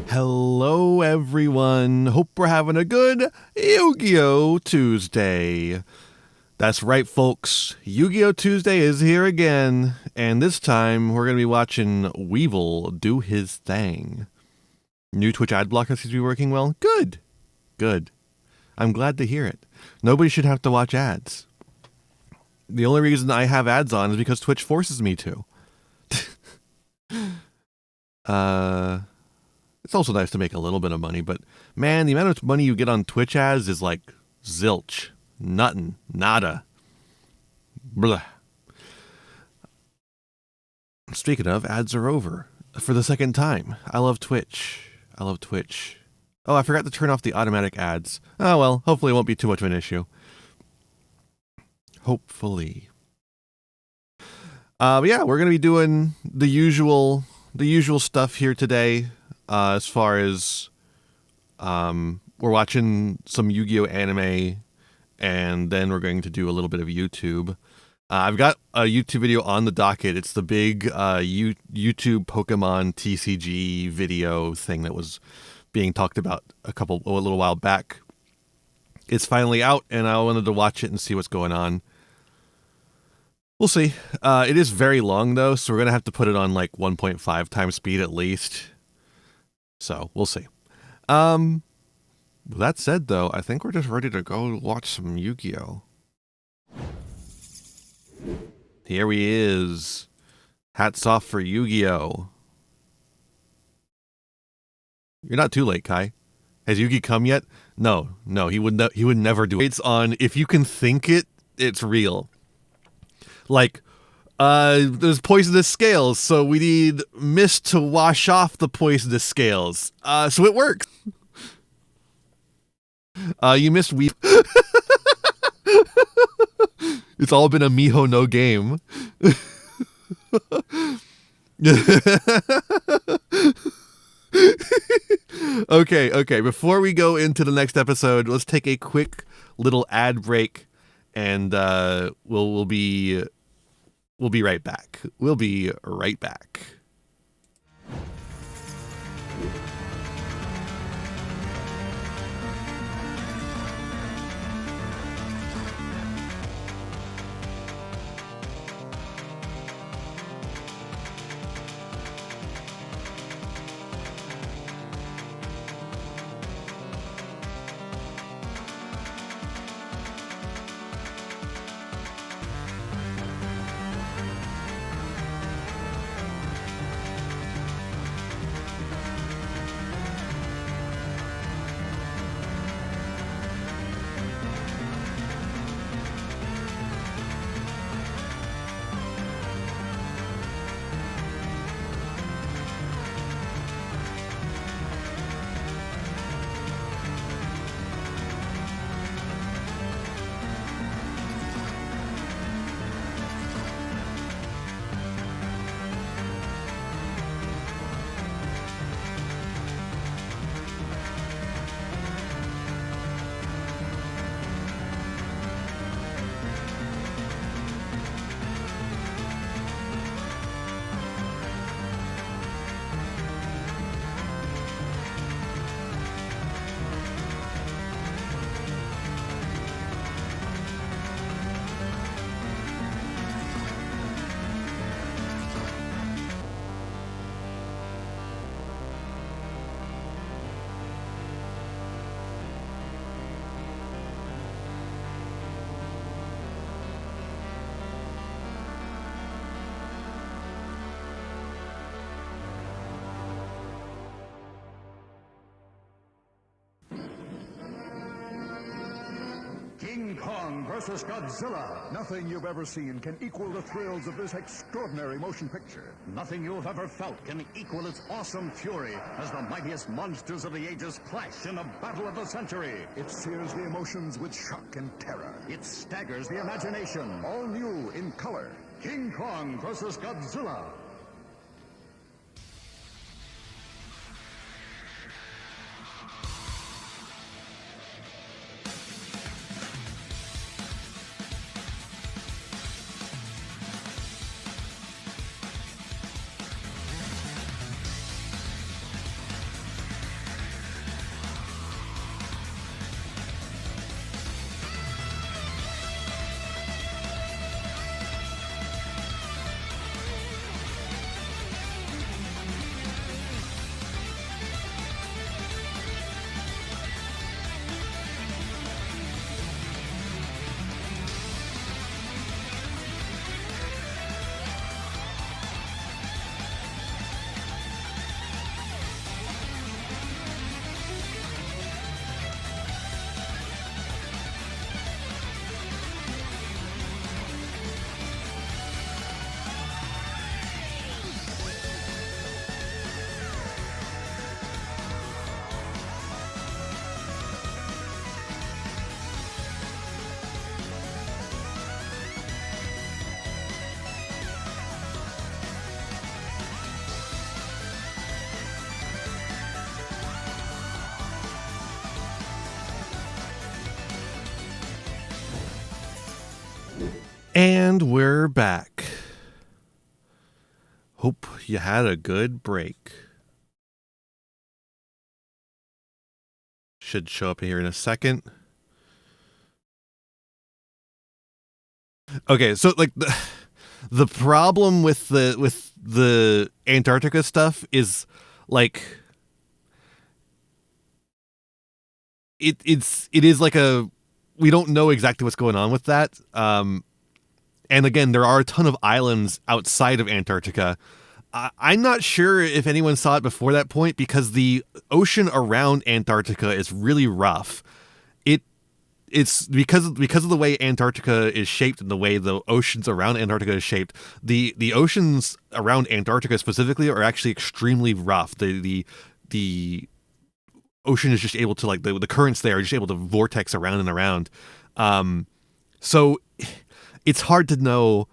Hello, everyone. Hope we're having a good Yu-Gi-Oh! Tuesday. That's right, folks. Yu-Gi-Oh! Tuesday is here again, and this time we're going to be watching Weevil do his thing. New Twitch ad blocker seems to be working well. Good. Good. I'm glad to hear it. Nobody should have to watch ads. The only reason I have ads on is because Twitch forces me to. It's also nice to make a little bit of money, but man, the amount of money you get on Twitch ads is like zilch. Nothing. Nada. Blah. Speaking of, ads are over. For the second time. I love Twitch. I love Twitch. Oh, I forgot to turn off the automatic ads. Oh well, hopefully it won't be too much of an issue. Hopefully. But yeah, we're going to be doing the usual stuff here today. As far as we're watching some Yu-Gi-Oh! Anime, and then we're going to do a little bit of YouTube. I've got a YouTube video on the docket. It's the big YouTube Pokemon TCG video thing that was being talked about a little while back. It's finally out, and I wanted to watch it and see what's going on. We'll see. It is very long, though, so we're going to have to put it on like 1.5 times speed at least. So, we'll see. With that said, though, I think we're just ready to go watch some Yu-Gi-Oh! Here he is. Hats off for Yu-Gi-Oh! You're not too late, Kai. Has Yugi come yet? No, he would never do it. It's on, if you can think it, it's real. Like, there's poisonous scales, so we need mist to wash off the poisonous scales. So it works. You missed Weep. It's all been a Miho no game. Okay. Before we go into the next episode, let's take a quick little ad break, and we'll be right back. We'll be right back. King Kong versus Godzilla. Nothing you've ever seen can equal the thrills of this extraordinary motion picture. Nothing you've ever felt can equal its awesome fury as the mightiest monsters of the ages clash in a battle of the century. It sears the emotions with shock and terror. It staggers the imagination. All new in color. King Kong versus Godzilla. And we're back. Hope you had a good break. Should show up here in a second. Okay, so like the problem with the Antarctica stuff is like it is like a we don't know exactly what's going on with that. And again, there are a ton of islands outside of Antarctica. I'm not sure if anyone saw it before that point because the ocean around Antarctica is really rough. It's because of the way Antarctica is shaped and the way the oceans around Antarctica is shaped. The oceans around Antarctica specifically are actually extremely rough. The ocean is just able to like the currents there are just able to vortex around and around. So it's hard to know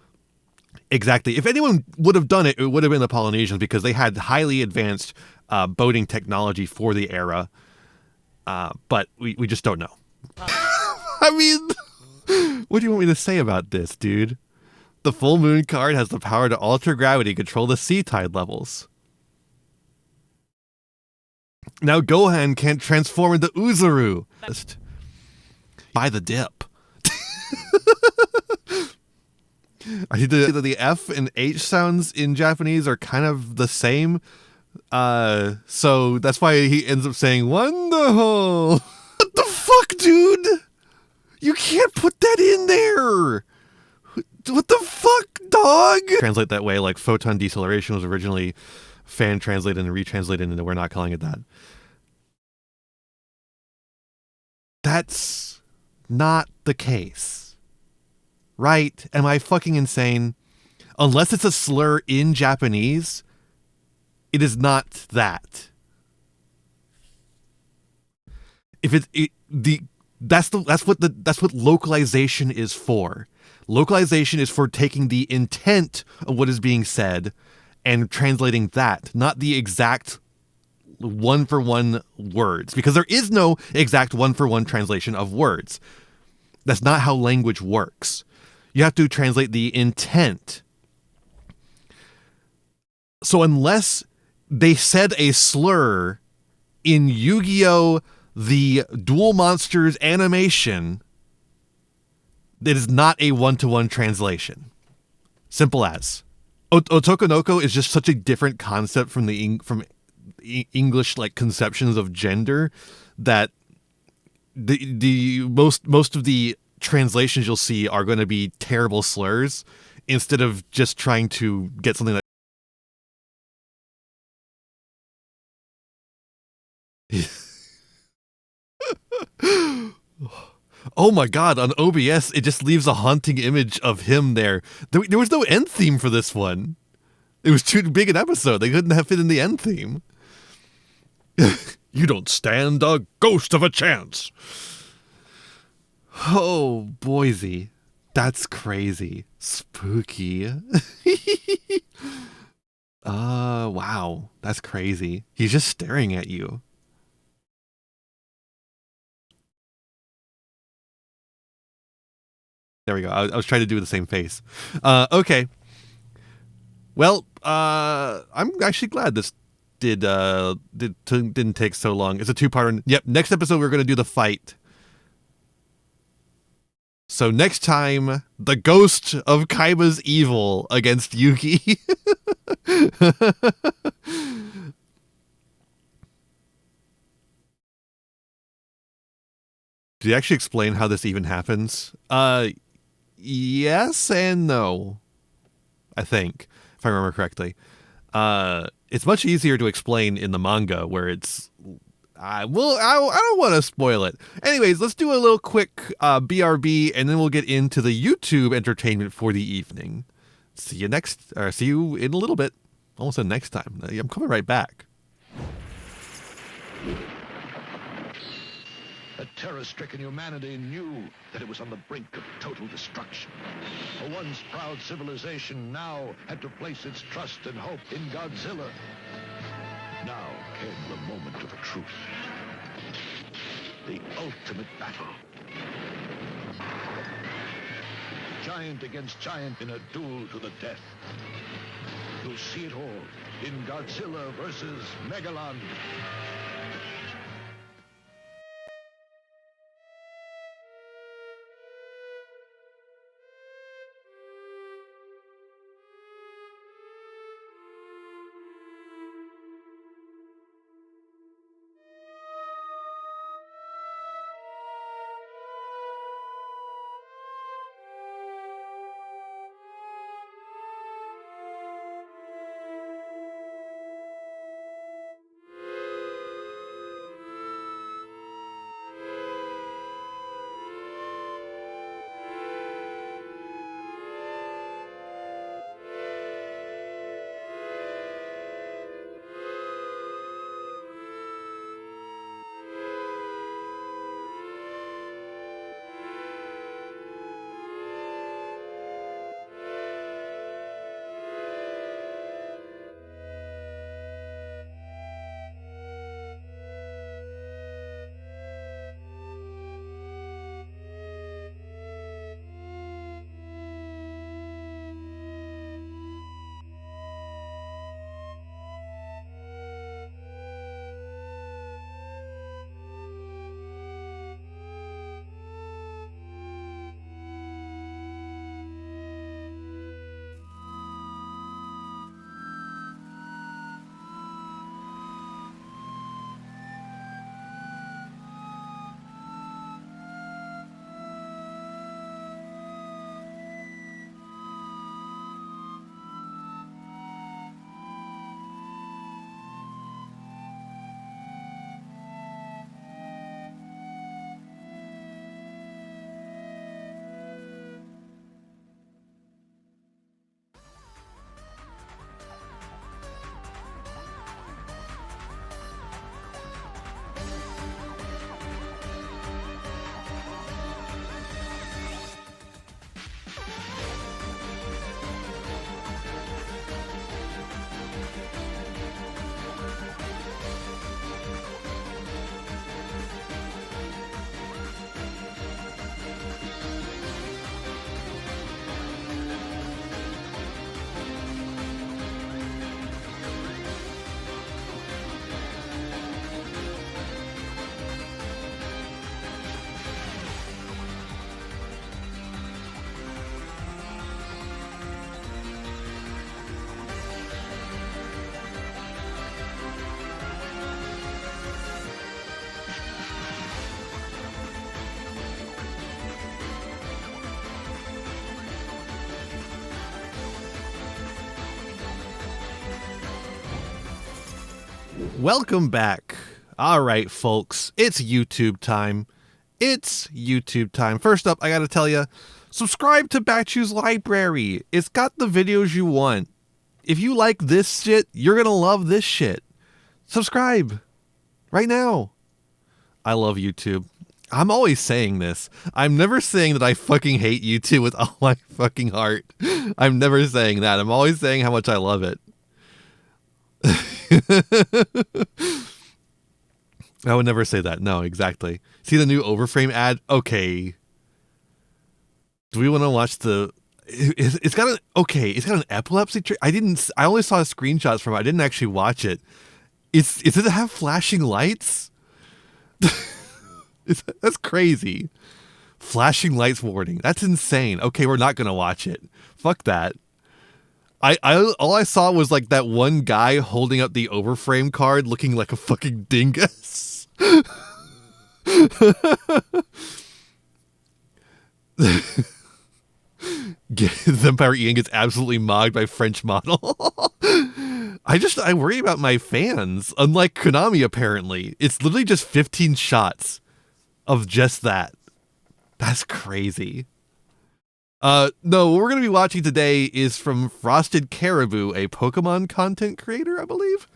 exactly. If anyone would have done it, it would have been the Polynesians because they had highly advanced boating technology for the era. But we just don't know. I mean, what do you want me to say about this, dude? The full moon card has the power to alter gravity, control the sea tide levels. Now Gohan can't transform into Uzuru. Buy the dip. I think the F and H sounds in Japanese are kind of the same. So that's why he ends up saying wonderful. What the fuck, dude? You can't put that in there. What the fuck, dog? Translate that way, like photon deceleration was originally fan translated and retranslated, and we're not calling it that. That's not the case. Right? Am I fucking insane? Unless it's a slur in Japanese, it is not that. If that's what localization is for. Localization is for taking the intent of what is being said and translating that, not the exact one-for-one words, because there is no exact one-for-one translation of words. That's not how language works. You have to translate the intent. So unless they said a slur in Yu-Gi-Oh! The Duel Monsters animation, it is not a one-to-one translation. Simple as. Otokonoko is just such a different concept from English like conceptions of gender that the most of the translations you'll see are going to be terrible slurs instead of just trying to get something that oh my god, on OBS it just leaves a haunting image of him there. There was no end theme for this one. It was too big an episode. They couldn't have fit in the end theme. You don't stand a ghost of a chance. Oh, Boise. That's crazy. Spooky. Wow. That's crazy. He's just staring at you. There we go. I was trying to do the same face. Okay. Well, I'm actually glad this didn't take so long. It's a two-parter. Yep. Next episode we're going to do the fight. So next time, the ghost of Kaiba's evil against Yuki. Did he actually explain how this even happens? Yes and no. I think, if I remember correctly. It's much easier to explain in the manga where it's I don't want to spoil it. Anyways, let's do a little quick BRB, and then we'll get into the YouTube entertainment for the evening. See you in a little bit. Almost said next time. I'm coming right back. The terror-stricken humanity knew that it was on the brink of total destruction. A once proud civilization now had to place its trust and hope in Godzilla. Now came the moment of truth. The ultimate battle. giant against giant in a duel to the death. You'll see it all in Godzilla vs. Megalon. Welcome back. All right, folks, it's YouTube time. It's YouTube time. First up, I gotta tell you, subscribe to Batchew's library. It's got the videos you want. If you like this shit, you're gonna love this shit. Subscribe right now. I love YouTube. I'm always saying this. I'm never saying that I fucking hate YouTube with all my fucking heart. I'm never saying that. I'm always saying how much I love it. I would never say that. No, exactly. See the new Overframe ad? Okay. Do we want to watch the... It's got an... Okay, it's got an epilepsy... I only saw screenshots from it. I didn't actually watch it. Does it have flashing lights? That's crazy. Flashing lights warning. That's insane. Okay, we're not going to watch it. Fuck that. All I saw was like that one guy holding up the Overframe card looking like a fucking dingus. Vampire Ian gets absolutely mogged by French model. I worry about my fans. Unlike Konami, apparently. It's literally just 15 shots of just that. That's crazy. No, what we're going to be watching today is from Frosted Caribou, a Pokemon content creator, I believe,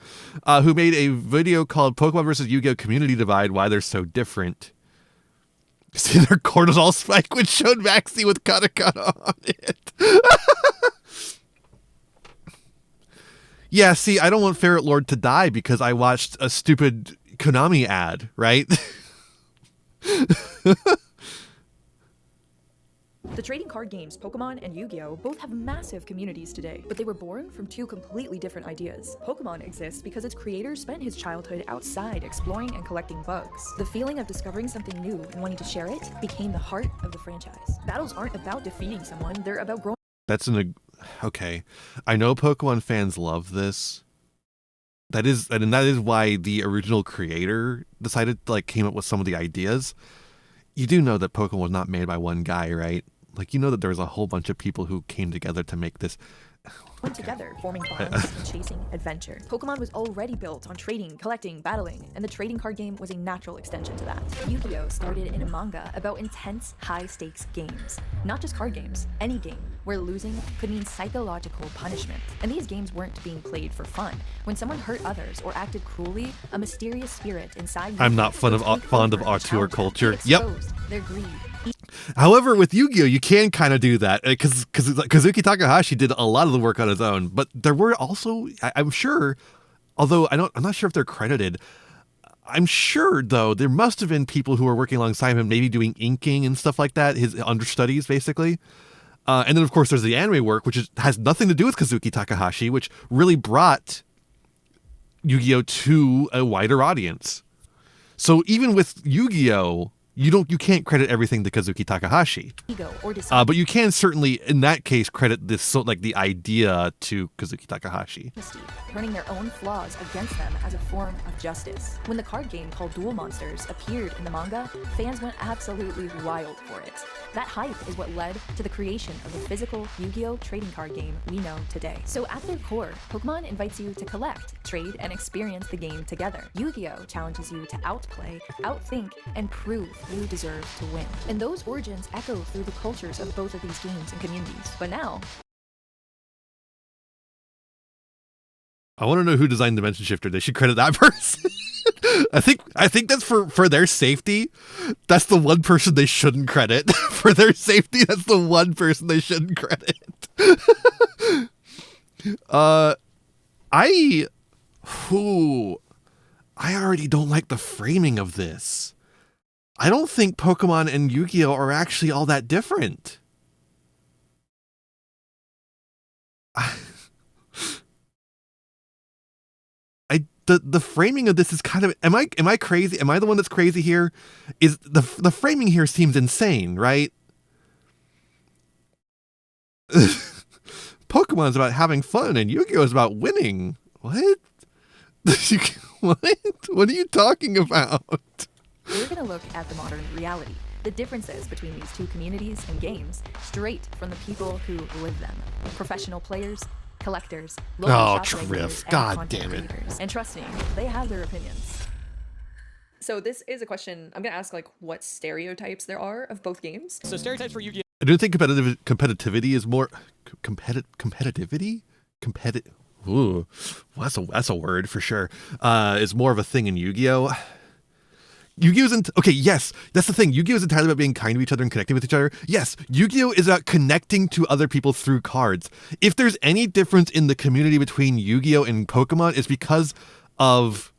who made a video called Pokemon vs. Yu-Gi-Oh! Community Divide, Why They're So Different. See their cortisol spike, which showed Maxie with Katakana on it. Yeah, see, I don't want Ferret Lord to die because I watched a stupid Konami ad, right? The The trading card games Pokemon and Yu-Gi-Oh! Both have massive communities today, but they were born from two completely different ideas. Pokemon exists because its creator spent his childhood outside exploring and collecting bugs. The feeling of discovering something new and wanting to share it became the heart of the franchise. Battles aren't about defeating someone, they're about growing. Okay. I know Pokemon fans love this. That is why the original creator decided came up with some of the ideas. You do know that Pokemon was not made by one guy, right? You know that there was a whole bunch of people who came together to make this. Together, forming bonds and chasing adventure. Pokemon was already built on trading, collecting, battling, and the trading card game was a natural extension to that. Yu-Gi-Oh! Started in a manga about intense, high-stakes games. Not just card games, any game where losing could mean psychological punishment. And these games weren't being played for fun. When someone hurt others or acted cruelly, a mysterious spirit inside you. I'm not fond of auteur culture. Yep. Their greed. However, with Yu-Gi-Oh, you can kind of do that because Kazuki Takahashi did a lot of the work on his own. But there were also, I'm sure, although I'm not sure if they're credited. I'm sure though there must have been people who were working alongside him, maybe doing inking and stuff like that, his understudies basically. And then of course there's the anime work, which has nothing to do with Kazuki Takahashi, which really brought Yu-Gi-Oh to a wider audience. So even with Yu-Gi-Oh, you can't credit everything to Kazuki Takahashi. But you can certainly, in that case, credit this the idea to Kazuki Takahashi. Turning their own flaws against them as a form of justice. When the card game called Duel Monsters appeared in the manga, fans went absolutely wild for it. That hype is what led to the creation of the physical Yu-Gi-Oh! Trading card game we know today. So at their core, Pokemon invites you to collect, trade, and experience the game together. Yu-Gi-Oh! Challenges you to outplay, outthink, and prove you deserve to win. And those origins echo through the cultures of both of these games and communities. But now, I want to know who designed Dimension Shifter. They should credit that person. I think that's for their safety. That's the one person they shouldn't credit. For their safety, that's the one person they shouldn't credit. I already don't like the framing of this. I don't think Pokemon and Yu-Gi-Oh are actually all that different. The framing of this is kind of, am I crazy? Am I the one that's crazy here? Is the framing here seems insane, right? Pokemon's about having fun and Yu-Gi-Oh is about winning. What? What? What are you talking about? We're going to look at the modern reality, the differences between these two communities and games, straight from the people who live them. Professional players, collectors, local shop regulars, and content creators. And trust me, they have their opinions. So this is a question, I'm going to ask what stereotypes there are of both games. So stereotypes for Yu-Gi-Oh! I do think competitivity is more competitivity? Ooh, well, that's a word for sure. Is more of a thing in Yu-Gi-Oh! Yu-Gi-Oh's okay, yes, that's the thing. Yu-Gi-Oh is entirely about being kind to each other and connecting with each other. Yes, Yu-Gi-Oh is about connecting to other people through cards. If there's any difference in the community between Yu-Gi-Oh and Pokemon, it's because of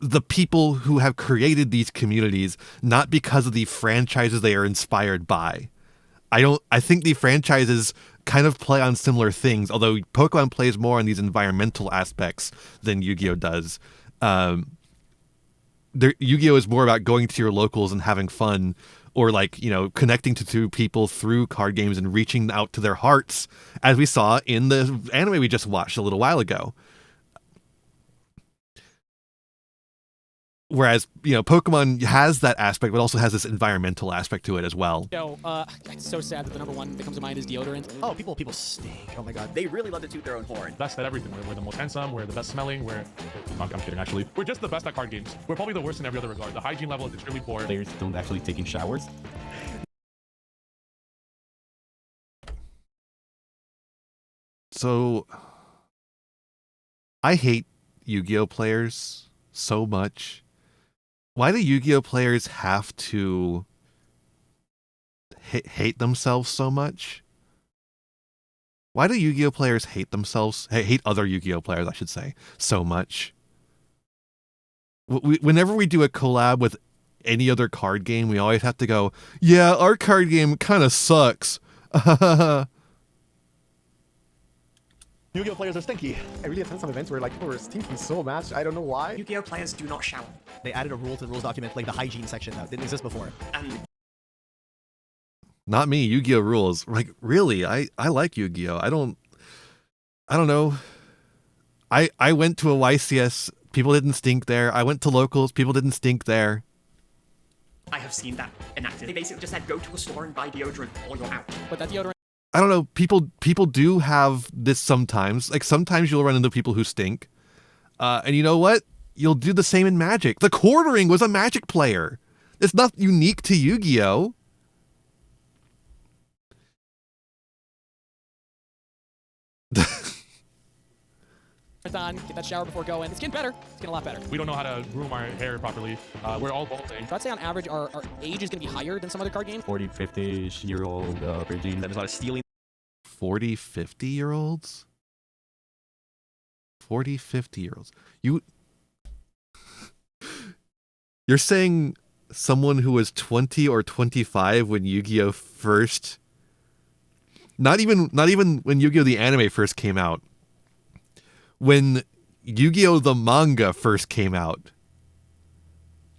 the people who have created these communities, not because of the franchises they are inspired by. I think the franchises kind of play on similar things, although Pokemon plays more on these environmental aspects than Yu-Gi-Oh does. Yu-Gi-Oh is more about going to your locals and having fun, or connecting to people through card games and reaching out to their hearts, as we saw in the anime we just watched a little while ago. Whereas, Pokemon has that aspect, but also has this environmental aspect to it as well. It's so sad that the number one that comes to mind is deodorant. Oh, people stink. Oh my god, they really love to toot their own horn. Best at everything. We're the most handsome. We're the best smelling. I'm kidding, actually. We're just the best at card games. We're probably the worst in every other regard. The hygiene level is extremely poor. Players don't actually taking showers. So, I hate Yu-Gi-Oh players so much. Why do Yu-Gi-Oh players have to hate themselves so much? Why do Yu-Gi-Oh players hate themselves? Hate other Yu-Gi-Oh players, I should say, so much? Whenever we do a collab with any other card game, we always have to go, yeah, our card game kind of sucks. Yu-Gi-Oh players are stinky. I really attend some events where like people are stinky so much. I don't know why. Yu-Gi-Oh players do not shower. They added a rule to the rules document, like the hygiene section that didn't exist before. And Not me. Yu-Gi-Oh rules. Like, really? I like Yu-Gi-Oh. I don't know. I went to a YCS. People didn't stink there. I went to locals. People didn't stink there. I have seen that enacted. They basically just said go to a store and buy deodorant or you're out. But that deodorant I don't know. People do have this sometimes. Like, sometimes you'll run into people who stink. And you know what? You'll do the same in Magic. The Quartering was a Magic player. It's not unique to Yu-Gi-Oh. on, get that shower before going. It's getting better. It's getting a lot better. We don't know how to groom our hair properly. We're all balding. So I'd say on average, our age is going to be higher than some other card games. 40, 50-year-old regime. There's a lot of stealing. 40, 50-year-olds? 40, 50-year-olds. You're saying someone who was 20 or 25 when Yu-Gi-Oh first... Not even when Yu-Gi-Oh the anime first came out. When Yu-Gi-Oh the manga first came out,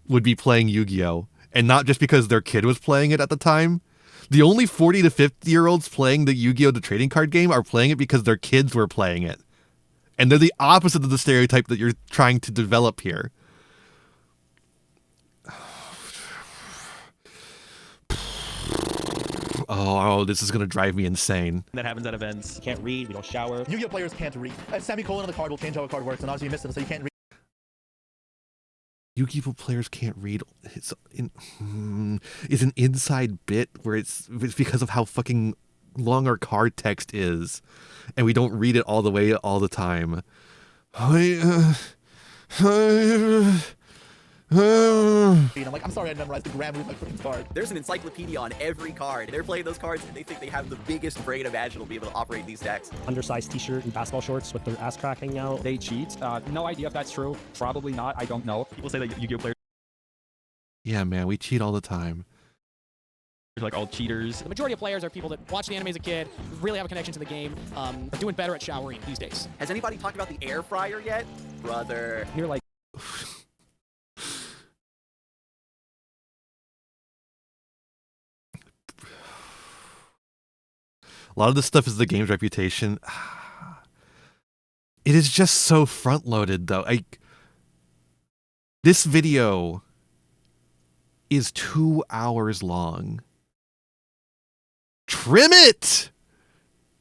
would be playing Yu-Gi-Oh, and not just because their kid was playing it at the time. The only 40 to 50-year-olds playing the Yu-Gi-Oh the trading card game are playing it because their kids were playing it. And they're the opposite of the stereotype that you're trying to develop here. Oh, this is going to drive me insane. That happens at events. Can't read, we don't shower. Yu-Gi-Oh players can't read. A semicolon on the card will change how a card works, and obviously you missed it, so you can't read. Yu-Gi-Oh players can't read. It's an inside bit where it's because of how fucking long our card text is, and we don't read it all the way all the time. I'm like, I'm sorry I memorized the grammar of my freaking card. There's an encyclopedia on every card. They're playing those cards and they think they have the biggest brain imaginable to be able to operate these decks. Undersized t-shirt and basketball shorts with their ass crack hanging out. They cheat. No idea if that's true. Probably not. I don't know. People say that Yu-Gi-Oh players Yeah, man, we cheat all the time. are like all cheaters. The majority of players are people that watch the anime as a kid, really have a connection to the game, are doing better at showering these days. Has anybody talked about the air fryer yet? Brother. You're like, A lot of this stuff is the game's reputation. It is just so front-loaded, though. This video is 2 hours long. Trim it!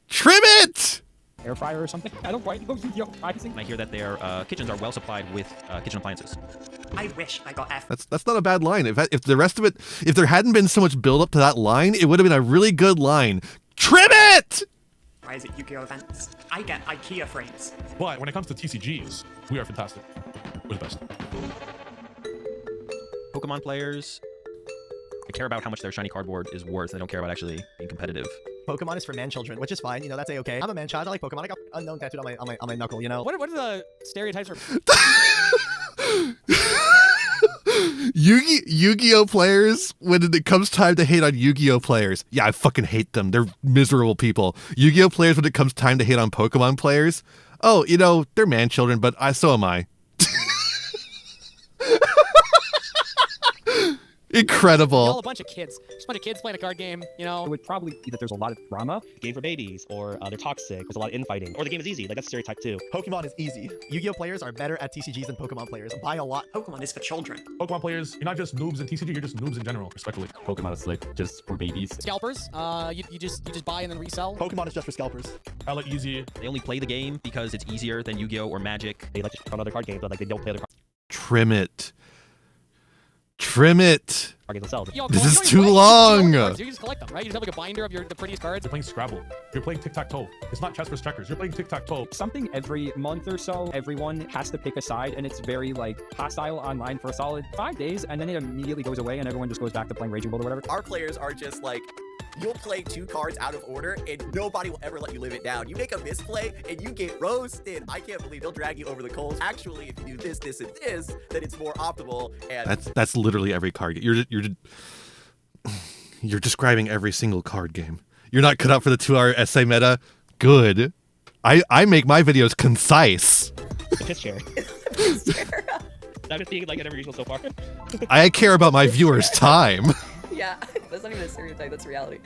Trim it! Air fryer or something? I don't quite know Yu-Gi-Oh pricing. And I hear that their kitchens are well supplied with kitchen appliances. I wish I got F. That's not a bad line. If the rest of it, if there hadn't been so much build up to that line, it would have been a really good line. Trim it! Why is it Yu-Gi-Oh events? I get IKEA frames. But when it comes to TCGs, we are fantastic. We're the best. Pokemon players, they care about how much their shiny cardboard is worth. They don't care about actually being competitive. Pokemon is for man children, which is fine. You know, that's a-okay. I'm a man child. I like Pokemon. I got unknown tattooed on my knuckle, you know? What are the stereotypes for... Yu-Gi-Oh players, when it comes time to hate on Yu-Gi-Oh players, yeah, I fucking hate them. They're miserable people. Yu-Gi-Oh players, when it comes time to hate on Pokemon players, oh, you know, they're man children, but so am I. Incredible. All a bunch of kids. Just a bunch of kids playing a card game, you know? it would probably be that there's a lot of drama. Game for babies, or they're toxic, there's a lot of infighting. Or the game is easy, like that's stereotype too. Pokemon is easy. Yu-Gi-Oh players are better at TCGs than Pokemon players by a lot. Pokemon is for children. Pokemon players, you're not just noobs in TCG, you're just noobs in general, respectfully. Pokemon is like just for babies. Scalpers, you just buy and then resell. Pokemon is just for scalpers. Hella easy. They only play the game because it's easier than Yu-Gi-Oh or Magic. They like to run other card games, but like they don't play other Trim it. Trim it. card games themselves. Yo, This you is don't too even play long. Yu-Gi-Oh cards, you just collect them, right? You just have like a binder of the prettiest cards. You're playing Scrabble. You're playing tic-tac-toe. It's not chess versus checkers. You're playing tic-tac-toe. Something every month or so, everyone has to pick a side, and it's very like hostile online for a solid 5 days, and then it immediately goes away, and everyone just goes back to playing Raging Bull or whatever. Our players are just like, you'll play 2 cards out of order and nobody will ever let you live it down. You make a misplay and you get roasted. I can't believe they'll drag you over the coals. Actually, if you do this, this, and this, then it's more optimal. And That's literally every card game. You're describing every single card game. You're not cut out for the 2-hour essay meta. Good. I make my videos concise. The piss chair. I'm just seeing like at every regional so far. I care about my viewers' time. Yeah, that's not even a stereotype, that's reality.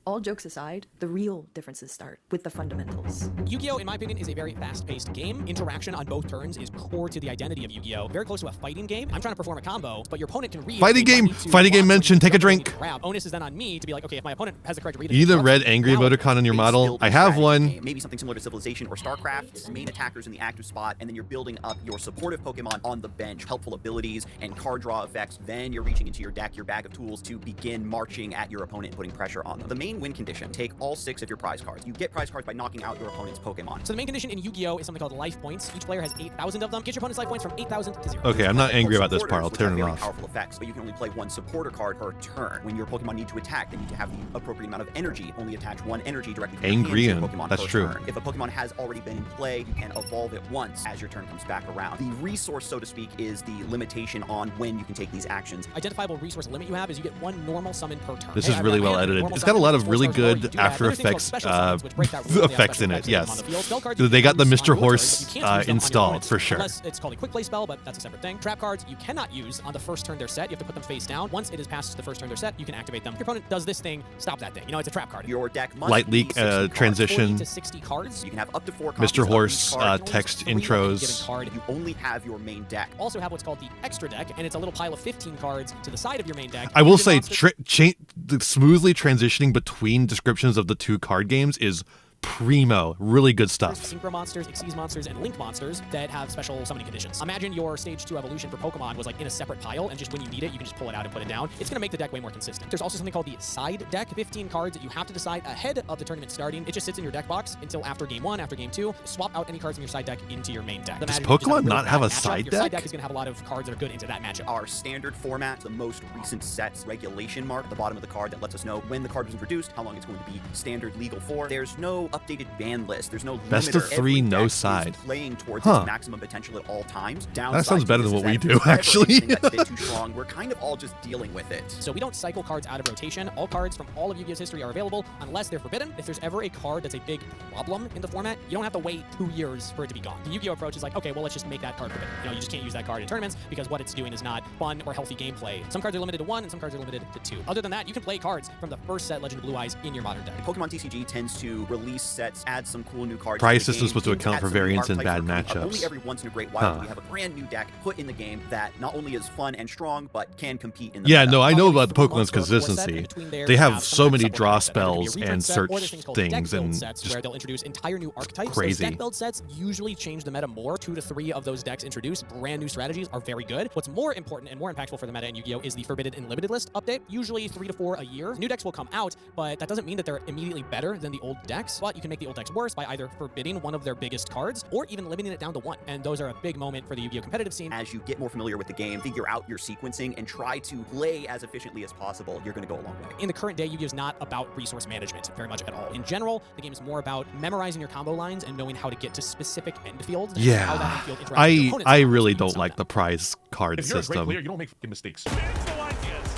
All jokes aside, the real differences start with the fundamentals. Yu-Gi-Oh, in my opinion, is a very fast-paced game. Interaction on both turns is core to the identity of Yu-Gi-Oh. Very close to a fighting game. I'm trying to perform a combo, but your opponent can read. Fighting game mentioned. Take a drink. Onus is then on me to be like, okay, if my opponent has the correct read. You need a red angry emoticon on your model. I have one. Maybe something similar to Civilization or StarCraft. Main attackers in the active spot, and then you're building up your supportive Pokemon on the bench, helpful abilities and card draw effects. Then you're reaching into your deck, your bag of tools, to begin marching at your opponent and putting pressure on them. The main win condition: take all 6 of your prize cards. You get prize cards by knocking out your opponent's Pokemon. So the main condition in Yu-Gi-Oh is something called life points. Each player has 8,000 of them. Get your opponent's life points from 8,000 to 0. Okay, I'm not angry about this part. I'll turn it off. Powerful effects, but you can only play 1 supporter card per turn. When your Pokemon need to attack, they need to have the appropriate amount of energy. Only attach 1 energy directly to your Pokemon. That's per true. Turn. If a Pokemon has already been in play, you can evolve it once as your turn comes back around. The resource, so to speak, is the limitation on when you can take these actions. Identifiable resource limit you have is you get 1 normal summon per turn. This is really well edited. It's got a lot of really good After Effects effects in it. Yes, they got the Mr. Horse installed for sure. It's called a quick play spell, but that's a separate thing. Trap cards you cannot use on the first turn they're set. You have to put them face down. Once it is past the first turn they're set, you can activate them. If your opponent does this thing, stop that thing. You know, it's a trap card. Your deck must Light Leak transition. 40 to 60 cards. You can have up to 4 copies Mr. Horse of text Given intros. card. You only have your main deck. Also have what's called the extra deck, and it's a little pile of 15 cards to the side of your main deck. I will say, smoothly transitioning between descriptions of the 2 card games is primo. Really good stuff. Synchro monsters, Xyz monsters, and Link monsters that have special summoning conditions. Imagine your stage 2 evolution for Pokemon was like in a separate pile, and just when you need it, you can just pull it out and put it down. It's going to make the deck way more consistent. There's also something called the side deck, 15 cards that you have to decide ahead of the tournament starting. It just sits in your deck box until after game 1, after game 2. Swap out any cards in your side deck into your main deck. Does Pokemon not have a side Your deck? side deck is going to have a lot of cards that are good into that matchup. Our standard format, the most recent sets regulation mark at the bottom of the card that lets us know when the card was introduced, how long it's going to be standard legal for. There's no updated ban list. There's no Best limiter. of 3, Every no deck side. is playing towards its maximum potential at all times. That sounds better than what we do, whenever actually. anything that's a bit too strong, we're kind of all just dealing with it. So we don't cycle cards out of rotation. All cards from all of Yu-Gi-Oh's history are available unless they're forbidden. If there's ever a card that's a big problem in the format, you don't have to wait 2 years for it to be gone. The Yu-Gi-Oh approach is like, okay, well, let's just make that card forbidden. You know, you just can't use that card in tournaments because what it's doing is not fun or healthy gameplay. Some cards are limited to 1 and some cards are limited to 2. Other than that, you can play cards from the first set Legend of Blue Eyes in your modern deck. Pokemon TCG tends to release sets, add some cool new cards. Price system is supposed to account for variance in bad Only matchups. every once in a great while we have a brand new deck put in the game that not only is fun and strong, but can compete in the Yeah, meta. no, I know about the Pokemon's consistency. They have so many draw spells and search things and sets where they'll introduce entire new archetypes. crazy. Those deck build sets usually change the meta more. 2 to 3 of those decks introduced brand new strategies are very good. What's more important and more impactful for the meta in Yu-Gi-Oh is the Forbidden and Limited list update. Usually 3 to 4 a year. New decks will come out, but that doesn't mean that they're immediately better than the old decks. But you can make the old decks worse by either forbidding one of their biggest cards or even limiting it down to 1. And those are a big moment for the Yu-Gi-Oh competitive scene. As you get more familiar with the game, figure out your sequencing, and try to play as efficiently as possible, you're going to go a long way. In the current day, Yu-Gi-Oh is not about resource management very much at all. In general, the game is more about memorizing your combo lines and knowing how to get to specific end fields. And how that end field interacts with your opponent's I combos really in don't some like meta. the prize card If you're a great system. player, you don't make fucking mistakes.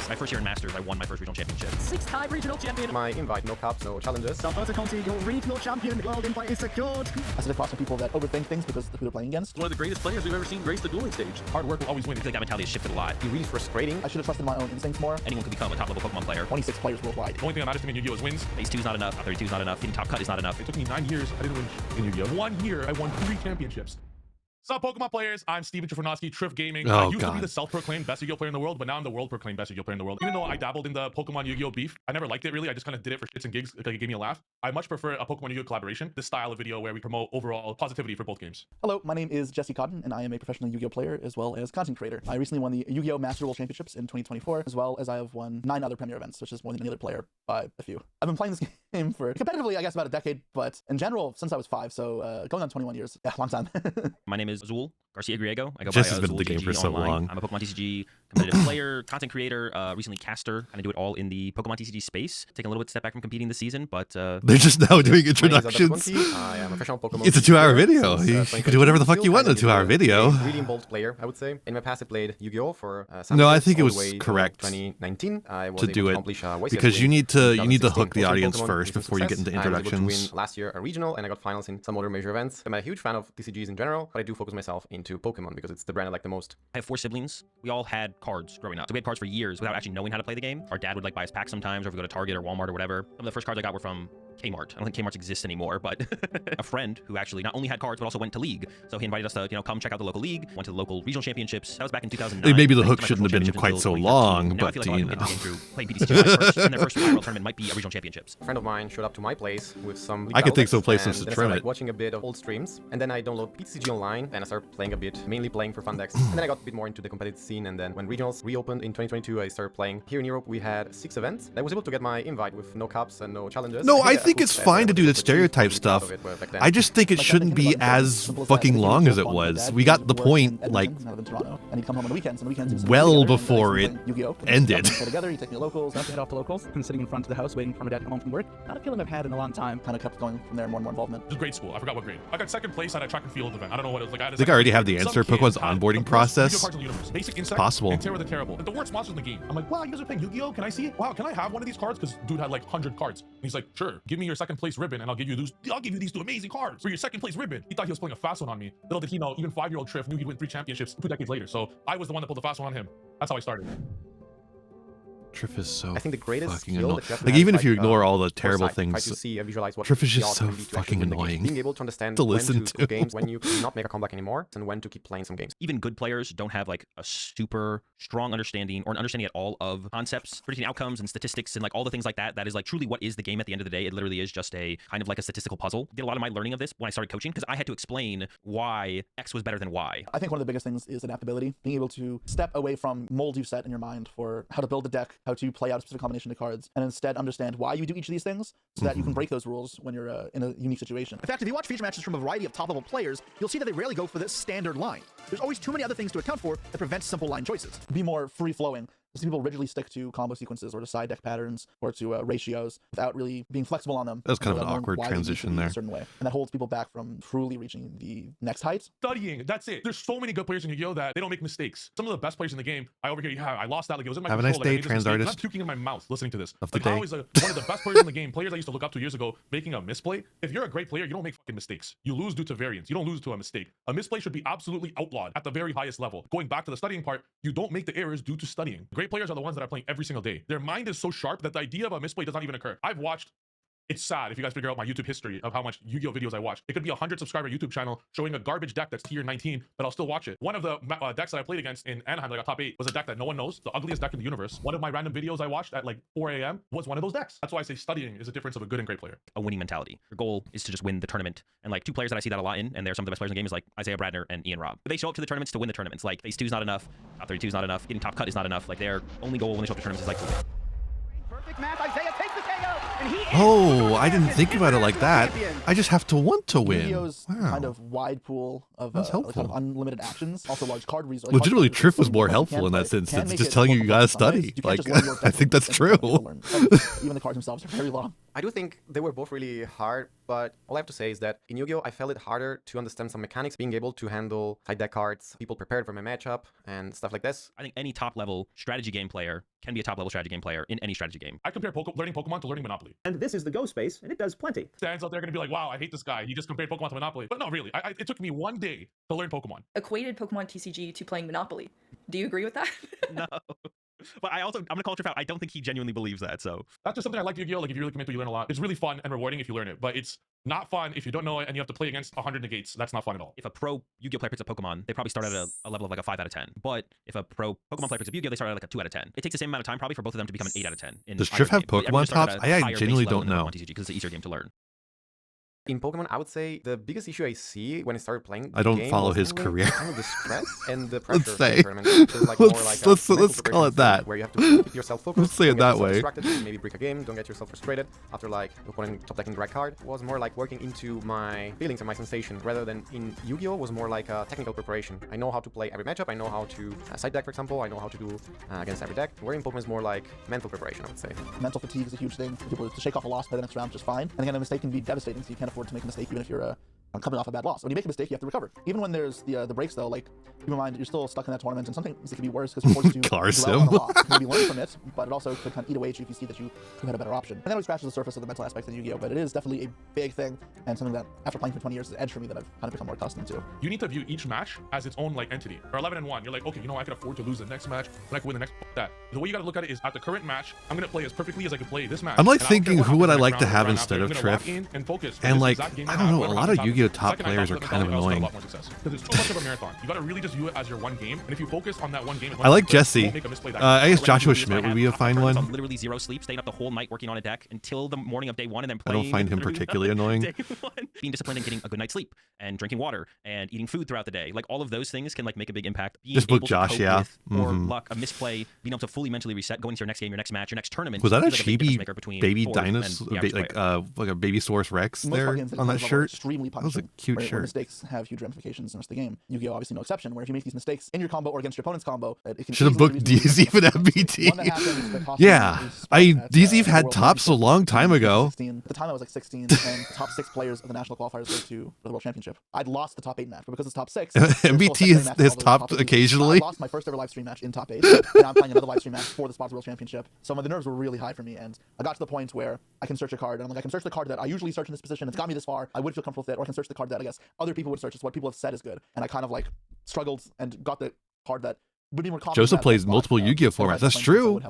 My first year in Masters, I won my first regional championship. 6-time regional champion. My invite, no cups, no challenges. South County, your regional champion. World invite is secured. I sit across from people that overthink things because of who they're playing against. One of the greatest players we've ever seen grace the dueling stage. Hard work will always win. I feel like that mentality has shifted a lot. Be really frustrating. I should have trusted my own instincts more. Anyone can become a top-level Pokemon player. 26 players worldwide. The only thing that matters to me in Yu-Gi-Oh is wins. Base 2 is not enough. 32 is not enough. Getting top cut is not enough. It took me 9 years. I didn't win in Yu-Gi-Oh. 1 year, I won 3 championships. Sup, Pokemon players? I'm Steven Trifonowski, Triff Gaming. I used to be the self-proclaimed best Yu-Gi-Oh player in the world, but now I'm the world-proclaimed best Yu-Gi-Oh player in the world. Even though I dabbled in the Pokemon Yu-Gi-Oh beef, I never liked it really. I just kind of did it for shits and gigs because it gave me a laugh. I much prefer a Pokemon Yu-Gi-Oh collaboration, this style of video where we promote overall positivity for both games. Hello, my name is Jesse Cotton, and I am a professional Yu-Gi-Oh player as well as content creator. I recently won the Yu-Gi-Oh Master World Championships in 2024, as well as I have won 9 other Premier events, which is more than any other player by a few. I've been playing this game for competitively, I guess, about a decade, but in general, since I was 5, so going on 21 years. Yeah, long time. My name is is Azul Garcia Griego. I go Jess by has been in Azul the game GG for so online. long. I'm a Pokemon TCG competitive player, content creator, recently caster. Kind of do it all in the Pokemon TCG space. Taking a little bit step back from competing this season, but they're just now doing introductions. I am a professional Pokemon. It's a 2-hour video. You can do whatever the fuck you want in a 2-hour video. Really involved player, I would say. In my past, I played Yu-Gi-Oh for no, I think it was correct 2019. I was to do it because you need to hook the audience first before you get into introductions. I was able to win last year a regional, and I got finals in some other major events. I'm a huge fan of TCGs in general, but I do focus myself into Pokemon because it's the brand I like the most. I have 4 siblings. We all had cards growing up. So we had cards for years without actually knowing how to play the game. Our dad would like buy us packs sometimes, or if we go to Target or Walmart or whatever. Some of the first cards I got were from Kmart. I don't think Kmart exists anymore, but a friend who actually not only had cards but also went to league. So he invited us to, come check out the local league. Went to the local regional championships. That was back in 2009. Maybe the hook shouldn't have been quite so long, but playing PDCG first, and their first viral tournament might be a regional championships. A friend of mine showed up to my place with some. I could think some places to trim it. Watching a bit of old streams, and then I download PTCG online, and I started playing a bit, mainly playing for fun decks. And then I got a bit more into the competitive scene, and then when regionals reopened in 2022, I started playing. Here in Europe, we had 6 events. I was able to get my invite with no cups and no challenges. No, I think it's fine to do that stereotype stuff. I just think it shouldn't be as fucking long as it was. We got the point, like, well before it ended. Together, you take me to locals. Head off to locals. I'm sitting in front of the house waiting for my dad to come home from work. Not a feeling I've had in a long time. Kind of kept going from there, more and more involvement. It was grade school. I forgot what grade. I got second place at a track and field event. I don't know what it was like. I think I already have the answer. Pokemon's onboarding process. Basic it's possible. And Terra the Terrible. The worst monsters in the game. I'm like, wow, you guys are playing Yu-Gi-Oh? Can I see it? Wow, can I have one of these cards? Because dude had like 100 cards. And he's like, sure, give me your second place ribbon and I'll give you these 2 amazing cards for your second place ribbon. He thought he was pulling a fast one on me. Little did he know, even 5-year-old Triff knew he'd win 3 championships 2 decades later. So I was the one that pulled the fast one on him. That's how I started. Triff is so I think the greatest fucking skill annoying. that Like, even if you ignore all the terrible foresight, try things, to see and visualize what Triff is just so can be to fucking actually win the game. annoying Being able to understand to listen when to skip games, when you cannot make a comeback anymore, and when to keep playing some games. Even good players don't have like a super strong understanding or an understanding at all of concepts, predicting outcomes and statistics and like all the things like that. That is like truly what is the game at the end of the day. It literally is just a kind of like a statistical puzzle. Did a lot of my learning of this when I started coaching because I had to explain why X was better than Y. I think one of the biggest things is adaptability. Being able to step away from mold you've set in your mind for how to build a deck, how to play out a specific combination of cards, and instead understand why you do each of these things so that you can break those rules when you're in a unique situation. In fact, if you watch feature matches from a variety of top-level players, you'll see that they rarely go for the standard line. There's always too many other things to account for that prevents simple line choices. Be more free-flowing. Some people rigidly stick to combo sequences or to side deck patterns or to ratios without really being flexible on them. That was kind of an awkward transition there. A certain way. And that holds people back from truly reaching the next height. Studying, that's it. There's so many good players in Yu-Gi-Oh that they don't make mistakes. Some of the best players in the game, I overhear, yeah, I lost that. Like, it was in my Have a control. nice day, trans artist. I'm puking in my mouth listening to this. Of the like, day. I was one of the best players in the game. Players I used to look up to years ago making a misplay. If you're a great player, you don't make fucking mistakes. You lose due to variance. You don't lose to a mistake. A misplay should be absolutely outlawed at the very highest level. Going back to the studying part, you don't make the errors due to studying. Great players are the ones that are playing every single day. Their mind is so sharp that the idea of a misplay does not even occur. I've watched. It's sad if you guys figure out my YouTube history of how much Yu-Gi-Oh videos I watch. It could be a 100 subscriber YouTube channel showing a garbage deck that's tier 19, but I'll still watch it. One of the decks that I played against in Anaheim that I got top 8 was a deck that no one knows, the ugliest deck in the universe. One of my random videos I watched at like 4 a.m. was one of those decks. That's why I say studying is a difference of a good and great player. A winning mentality. Your goal is to just win the tournament. And like 2 players that I see that a lot in, and they're some of the best players in the game, is like Isaiah Bradner and Ian Robb. They show up to the tournaments to win the tournaments. Like phase 2 is not enough, top 32 is not enough, getting top cut is not enough. Like their only goal when they show up to tournaments is like to win. Perfect match. Isaiah takes the KO, and he Oh, I didn't think about it like that. I just have to want to win. Yu-Gi-Oh's Wow. kind of wide pool of That's helpful. kind of unlimited actions, also large card resources. Legitimately, Triff was more helpful in that instance. Just telling you gotta study. Like, I think that's true. Even the cards themselves are very long. I do think they were both really hard, but all I have to say is that in Yu-Gi-Oh, I felt it harder to understand some mechanics, being able to handle side deck cards, people prepared for my matchup, and stuff like this. I think any top-level strategy game player can be a top-level strategy game player in any strategy game. I compare learning Pokemon to learning Monopoly. And this is the Go space, and it does plenty. Fans out there are going to be like, wow, I hate this guy. He just compared Pokemon to Monopoly. But no, really, it took me 1 day to learn Pokemon. Equated Pokemon TCG to playing Monopoly. Do you agree with that? No. But I'm gonna call Triff out. I don't think he genuinely believes that. So that's just something I like Yu-Gi-Oh. Like if you really commit to it, you learn a lot. It's really fun and rewarding if you learn it, but it's not fun if you don't know it and you have to play against 100 negates. That's not fun at all. If a pro Yu-Gi-Oh player picks up Pokemon, they probably start at a level of like a 5 out of 10. But if a pro Pokemon player picks up Yu-Gi-Oh, they start at like a 2 out of 10. It takes the same amount of time probably for both of them to become an 8 out of 10. Does Triff have Pokemon tops? I genuinely don't know. Because it's an easier game to learn. In Pokemon, I would say the biggest issue I see when I started playing I don't the game follow was his kind career. of the stress and the pressure Let's of the say. tournament. It was like more like a Let's mental call it preparation that. thing, where you have to keep yourself focused. Let's say it don't get that yourself way. distracted, maybe break a game, don't get yourself frustrated after like opponent top decking the right card. It was more like working into my feelings and my sensation rather than in Yu-Gi-Oh! Was more like a technical preparation. I know how to play every matchup, I know how to side deck, for example, I know how to do against every deck. Where in Pokemon is more like mental preparation, I would say. Mental fatigue is a huge thing. For people to shake off a loss by the next round, just fine. And again, a mistake can be devastating, so you can't afford to make a mistake even if you're coming off a bad loss. When you make a mistake, you have to recover. Even when there's the breaks, though, like, keep in mind, you're still stuck in that tournament, and sometimes it can be worse because you're forced to dwell on a loss. You can maybe learn from it, but it also could kind of eat away at you if you see that you had a better option. And that always scratches the surface of the mental aspect of Yu-Gi-Oh! But it is definitely a big thing, and something that, after playing for 20 years, is an edge for me that I've kind of become more accustomed to. You need to view each match as its own like entity. Or 11-1, you're like, okay, you know, I can afford to lose the next match, but I can win the next. That. The way you gotta look at it is, at the current match, I'm gonna play as perfectly as I can play this match. I'm like thinking, who would I like to have instead of Triff? And like, I don't know, a lot of Yu-Gi-Oh! Top players are kind of annoying. Because it's too much of a marathon. You gotta really just view it as your one game, and if you focus on that one game, I like Jesse. I guess Joshua Schmidt would be a fine one. On literally zero sleep, staying up the whole night working on a deck until the morning of day one, and then playing. I don't find him particularly annoying. Being disciplined and getting a good night's sleep, and drinking water, and eating food throughout the day, like all of those things can like make a big impact. Being Just book able Josh, to cope yeah. with, or luck, a misplay, being able to fully mentally reset, going into your next game, your next match, your next tournament. Was that a is, like, big difference chibi maker between baby Thor and dinosaur, the average player. like a baby Saurus Rex Most there games on that shirt? Extremely That was a punishing, cute where shirt. mistakes have huge ramifications in the rest of the game. Yu-Gi-Oh! Obviously no exception, where if you make these mistakes in your combo or against your opponent's combo, it can Should have booked DZ for that BT. Yeah, DZ had tops a long time ago. At the time I was like 16, and the top 6 players of the national qualifiers go to the World Championship. I'd lost the top 8 match, but because it's top 6, MBT has topped occasionally. I lost my first ever live stream match in top 8, and I'm playing another live stream match for the spot World Championship. So the nerves were really high for me, and I got to the point where I can search a card, and I'm like, I can search the card that I usually search in this position. It's got me this far. I would feel comfortable with it, or I can search the card that I guess other people would search. It's what people have said is good, and I kind of like struggled and got the card that would be more confident. Joseph plays multiple Yu-Gi-Oh! Formats. That's true.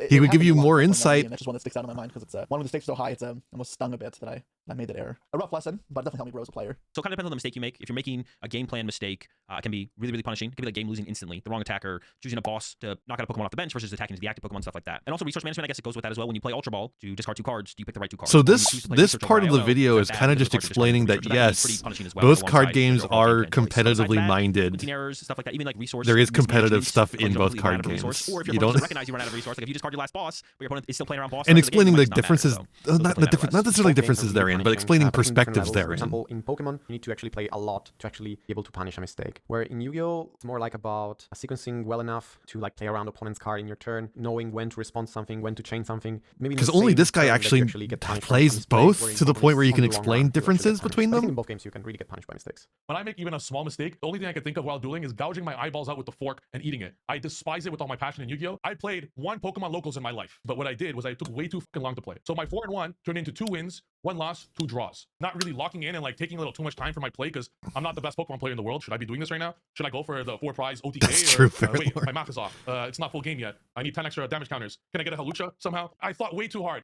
He would give you more insight. That's just one that sticks out in my mind because it's one of the stakes so high, it's almost stung a bit that I made that error. A rough lesson, but definitely helped me grow as a player. So it kind of depends on the mistake you make. If you're making a game plan mistake, it can be really, really punishing. It can be like game losing instantly. The wrong attacker, choosing a boss to knock out a Pokemon off the bench versus attacking to the active Pokemon, stuff like that. And also resource management, I guess it goes with that as well. When you play Ultra Ball, to discard 2 cards, do you pick the right 2 cards? So this part of the video is kind of just explaining that yes, both card games are competitively minded. There is competitive stuff in both card games. Or if your You opponent don't doesn't recognize you run out of resource, like if you discard your last boss, but your opponent is still playing around boss. and explaining the differences, not necessarily differences therein, but explaining perspectives For therein. example, in Pokemon, you need to actually play a lot to actually be able to punish a mistake. Where in Yu-Gi-Oh, it's more like about sequencing well enough to like play around opponent's card in your turn, knowing when to respond to something, when to chain something. Maybe Because only this guy actually plays both to the point where you can explain differences between them. In both games, you can really get punished by mistakes. When I make even a small mistake, the only thing I can think of while dueling is gouging my eyeballs out with the fork and eating it. I despise it with all my passion in Yu-Gi-Oh! I played 1 Pokemon locals in my life, but what I did was I took way too fucking long to play. So my 4-1 turned into 2 wins, 1 loss, 2 draws. Not really locking in and like taking a little too much time for my play because I'm not the best Pokemon player in the world. Should I be doing this right now? Should I go for the 4 prize OTK? That's true, Wait, my math is off. It's not full game yet. I need 10 extra damage counters. Can I get a Halucha somehow? I thought way too hard.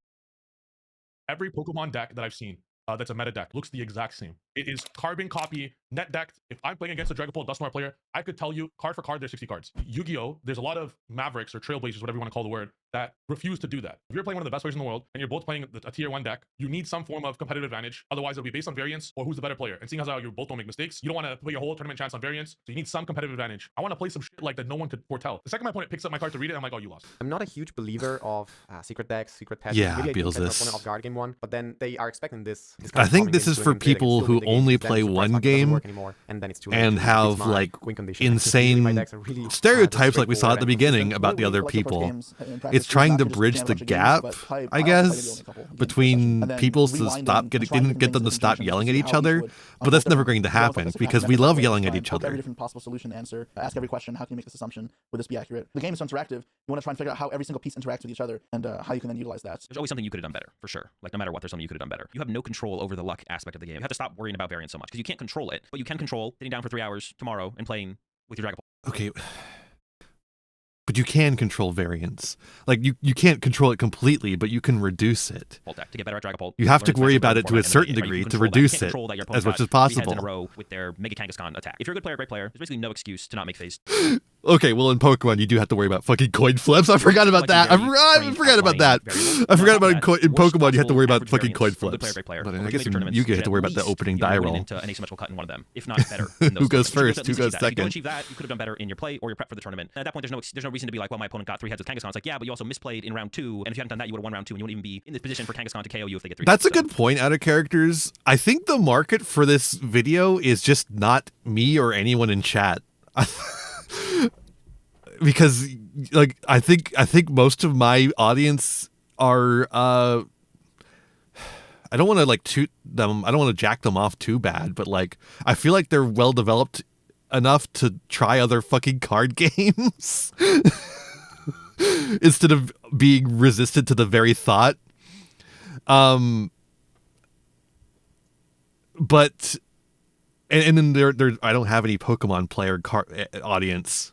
Every Pokemon deck that I've seen that's a meta deck looks the exact same. It is carbon copy, net decked. If I'm playing against a Dragapult Dusknoir player, I could tell you card for card there's 60 cards. Yu-Gi-Oh! There's a lot of Mavericks or Trailblazers, whatever you want to call the word, that refuse to do that. If you're playing one of the best players in the world and you're both playing a tier 1 deck, you need some form of competitive advantage. Otherwise, it'll be based on variance or who's the better player. And seeing as how you both don't make mistakes, you don't want to put your whole tournament chance on variance. So you need some competitive advantage. I want to play some shit like that no one could foretell. The second my opponent picks up my card to read it, I'm like, oh, you lost. I'm not a huge believer of secret decks, secret tests. Yeah, maybe I feels can catch this. my opponent off guard game 1, but then they are expecting this I think this is for people who only play one game and have like insane stereotypes like we saw at the beginning about the other people. It's trying to bridge the gap, I guess, between people to stop get them to stop yelling at each other. But that's never going to happen because we love yelling at each other. Every different possible solution, answer, ask every question. How can you make this assumption? Would this be accurate? The game is so interactive. You want to try and figure out how every single piece interacts with each other and how you can then utilize that. There's always something you could have done better, for sure. Like no matter what, there's something you could have done better. You have no control over the luck aspect of the game. You have to stop worrying about variance so much because you can't control it, but you can control sitting down for 3 hours tomorrow and playing with your Dragapult. Okay. But you can control variance. Like you can't control it completely, but you can reduce it. Deck to get better at Dragapult. You have to worry about it to a certain degree to reduce it as much as possible. In a row with their Mega Kangaskhan attack. If you're a good player, great player, there's basically no excuse to not make phase. Okay, well, in Pokemon, you do have to worry about fucking coin flips. I forgot about that. I forgot about that. I forgot about in Pokemon, you have to worry about fucking coin flips. But I guess in Yu-Gi-Oh, you have to worry about the opening die roll. Into an asymmetrical cut in one of them, if not better. In those Who goes tournaments. first? Who goes If you don't second? achieve that, you could have done better in your play or your prep for the tournament. And at that point, there's no reason to be like, well, my opponent got 3 heads with Kangaskhan. It's like, yeah, but you also misplayed in round 2, and if you hadn't done that, you would have won round 2, and you wouldn't even be in this position for Kangaskhan to KO you if they get 3. That's a good point out of characters. I think the market for this video is just not me or anyone in chat. Because like I think most of my audience are I don't want to like toot them, I don't want to jack them off too bad, but like I feel like they're well developed enough to try other fucking card games instead of being resistant to the very thought. But and then there I don't have any Pokemon player audience,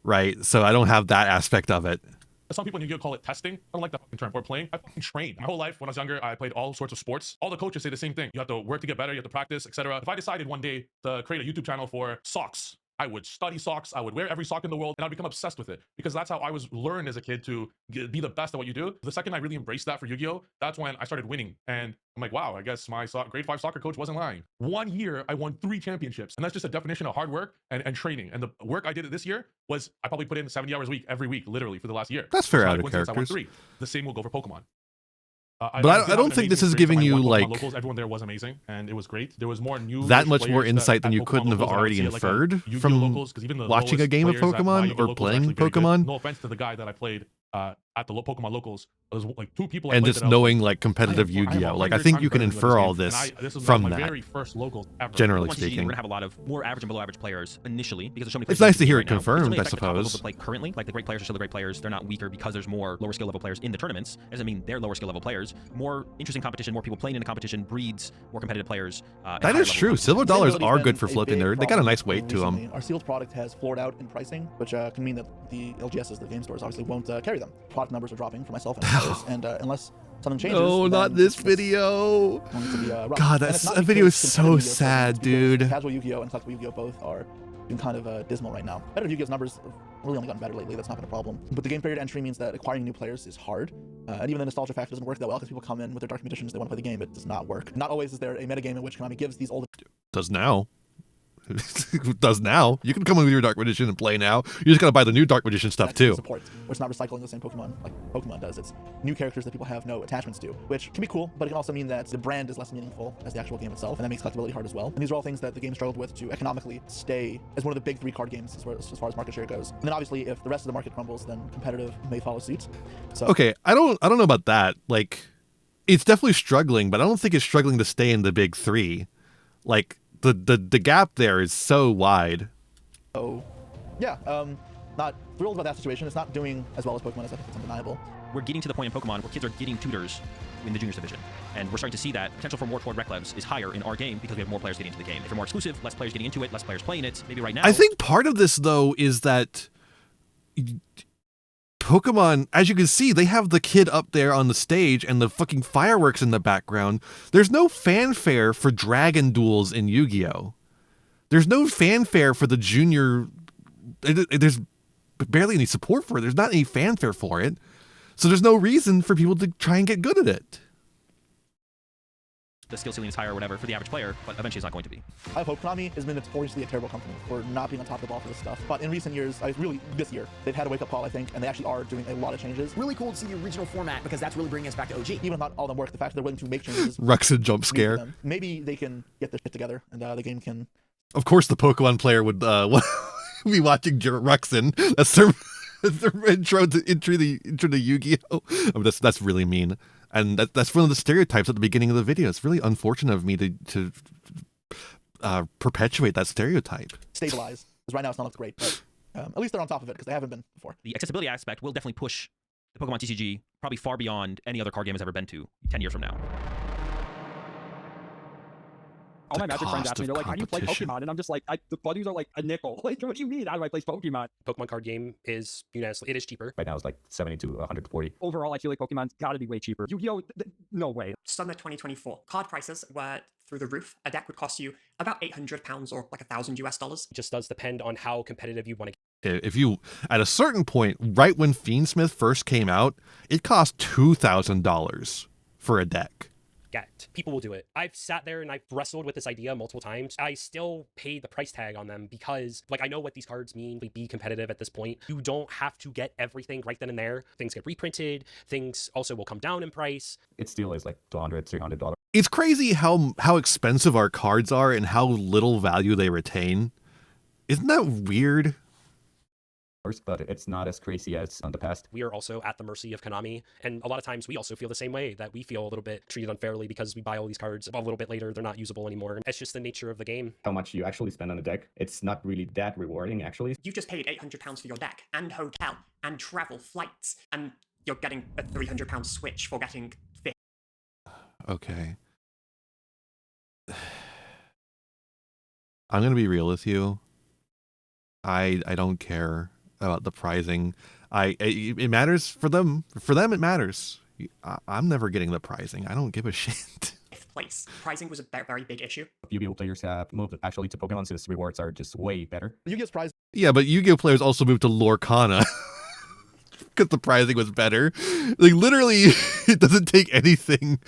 right? So I don't have that aspect of it. Some people in Yu-Gi-Oh call it testing. I don't like that fucking term. We're playing. I fucking trained. My whole life, when I was younger, I played all sorts of sports. All the coaches say the same thing. You have to work to get better. You have to practice, etc. If I decided one day to create a YouTube channel for socks, I would study socks. I would wear every sock in the world, and I'd become obsessed with it because that's how I was learned as a kid to be the best at what you do. The second I really embraced that for Yu-Gi-Oh, that's when I started winning. And I'm like, wow, I guess my grade 5 soccer coach wasn't lying. 1 year, I won 3 championships. And that's just a definition of hard work and training. And the work I did this year was I probably put in 70 hours a week, every week, literally for the last year. That's fair So out of I won characters. 3. The same will go for Pokemon. But I don't think this is giving you like locals. Everyone there was amazing and it was great. There was more new that much more insight than you couldn't have already inferred from watching a game of Pokemon or playing Pokemon. No offense to the guy that I played at the Pokemon locals. There's like 2 people. And just knowing like competitive Yu-Gi-Oh, like I think you can infer all this from that. Very first locals ever. Generally You're speaking, going to have a lot of more average and below average players initially because there's so many. It's nice to hear it right now. confirmed, really I suppose. Like currently, like the great players are still the great players. They're not weaker because there's more lower skill level players in the tournaments. It doesn't mean they're lower skill level players. More interesting competition, more people playing in the competition breeds more competitive players. That is true. Silver dollars are good for flipping. They got a nice weight to them. Our sealed product has floored out in pricing, which can mean that the LGSs, the game stores, obviously won't carry them. Product numbers are dropping for myself and others, and unless something changes. No, not this video. God, that video is so sad, dude. Casual Yu-Gi-Oh and collectible Yu-Gi-Oh both are doing kind of dismal right now. Better Yu-Gi-Oh's numbers have really only gotten better lately. That's not been a problem. But the game period entry means that acquiring new players is hard. And even the nostalgia factor doesn't work that well because people come in with their Dark Magicians, they want to play the game. It does not work. Not always is there a metagame in which Konami gives these older... Does now. Does now. You can come in with your Dark Magician and play now. You just gotta buy the new Dark Magician stuff too. Support, where it's not recycling the same Pokemon like Pokemon does. It's new characters that people have no attachments to, which can be cool, but it can also mean that the brand is less meaningful as the actual game itself, and that makes collectability hard as well. And these are all things that the game struggled with to economically stay as one of the big 3 card games as far as market share goes. And then obviously, if the rest of the market crumbles, then competitive may follow suit. So okay, I don't know about that. Like, it's definitely struggling, but I don't think it's struggling to stay in the big 3. Like, the gap there is so wide. Oh, yeah. Not thrilled about that situation. It's not doing as well as Pokemon is. I think it's undeniable. We're getting to the point in Pokemon where kids are getting tutors in the juniors division, and we're starting to see that potential for more toward rec levs is higher in our game because we have more players getting into the game. If you're more exclusive, less players getting into it, less players playing it. Maybe right now. I think part of this though is that Pokemon, as you can see, they have the kid up there on the stage and the fucking fireworks in the background. There's no fanfare for Dragon Duels in Yu-Gi-Oh! There's no fanfare for the junior. There's barely any support for it. There's not any fanfare for it. So there's no reason for people to try and get good at it. The skill ceiling is higher or whatever for the average player, but eventually it's not going to be. I hope Konami has been notoriously a terrible company for not being on top of the ball for this stuff. But in recent years, this year, they've had a wake-up call, I think, and they actually are doing a lot of changes. Really cool to see the original format because that's really bringing us back to OG. Even if not all of them work, the fact that they're willing to make changes. Ruxin jump scare. Maybe they can get their shit together and the game can... Of course the Pokemon player would be watching Ruxin. That's their intro to Yu-Gi-Oh! I mean, that's really mean. And that's one of the stereotypes at the beginning of the video. It's really unfortunate of me to perpetuate that stereotype. Stabilize. Because right now it's not looking great, but at least they're on top of it because they haven't been before. The accessibility aspect will definitely push the Pokemon TCG probably far beyond any other card game has ever been to 10 years from now. All my Magic friends ask me, they're like, how do you play Pokemon? And I'm just like, the buddies are like a nickel. Like, what do you mean? How do I play Pokemon? Pokemon card game is unanimously, it is cheaper. Right now it's like 70 to 140. Overall, I feel like Pokemon's gotta be way cheaper. Yu-Gi-Oh, no way. Summer 2024, card prices were through the roof. A deck would cost you about £800 or like $1,000 US. It just does depend on how competitive you want to get. If you, at a certain point, right when Fiendsmith first came out, it cost $2,000 for a deck. People will do it. I've sat there and I've wrestled with this idea multiple times. I still pay the price tag on them because, like, I know what these cards mean. Be competitive at this point. You don't have to get everything right then and there. Things get reprinted. Things also will come down in price. It still is like $200, $300. It's crazy how expensive our cards are and how little value they retain. Isn't that weird? But it's not as crazy as in the past. We are also at the mercy of Konami, and a lot of times we also feel the same way, that we feel a little bit treated unfairly because we buy all these cards a little bit later, they're not usable anymore. It's just the nature of the game. How much you actually spend on a deck, it's not really that rewarding, actually. You just paid £800 for your deck, and hotel, and travel flights, and you're getting a £300 Switch for getting 50. Okay. I'm going to be real with you. I don't care about the pricing. It matters for them. For them, it matters. I'm never getting the pricing. I don't give a shit. Place. Pricing was a very big issue. Yu-Gi-Oh players have moved actually to Pokemon since rewards are just way better. Yu-Gi-Oh's prize. Yeah, but Yu-Gi-Oh players also moved to Lorcana because the pricing was better. Like, literally, it doesn't take anything.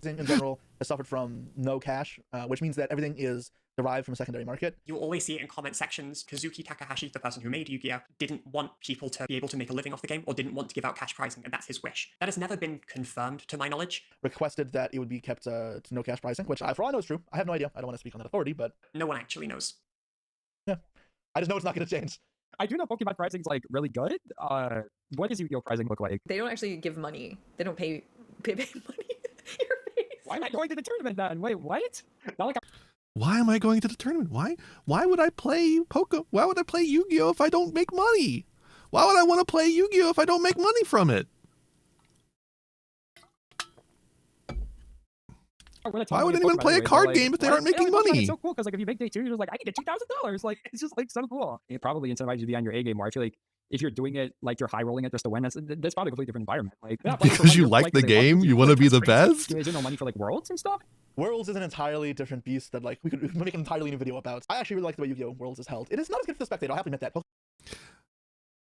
In general, has suffered from no cash, which means that everything is derived from a secondary market. You always see it in comment sections. Kazuki Takahashi, the person who made Yu-Gi-Oh, didn't want people to be able to make a living off the game, or didn't want to give out cash pricing, and that's his wish. That has never been confirmed to my knowledge. Requested that it would be kept to no cash pricing, which for all I know is true. I have no idea. I don't want to speak on that authority, but no one actually knows. Yeah, I just know it's not going to change. I do know Pokemon pricing is like really good. What does Yu-Gi-Oh pricing look like? They don't actually give money. They don't pay money. Your face. Why am I going to the tournament then? Wait, what? Not like Why am I going to the tournament? Why would I play Why would I play Yu-Gi-Oh if I don't make money? Why would I want to play Yu-Gi-Oh if I don't make money from it? Why would anyone play a card game if they aren't making money? It's so cool because like if you make day 2, you're just like, I can get $2,000. Like it's just like so cool. It probably incentivizes you to be on your A game more. I feel like if you're doing it like you're high rolling it just to win, that's probably a completely different environment. Like because you like the game, you want to be the best. Is there no money for like worlds and stuff? Worlds is an entirely different beast that like we could make an entirely new video about. I actually really like the way Yu-Gi-Oh! Worlds is held. It is not as good for the spectator. I'll happily admit that.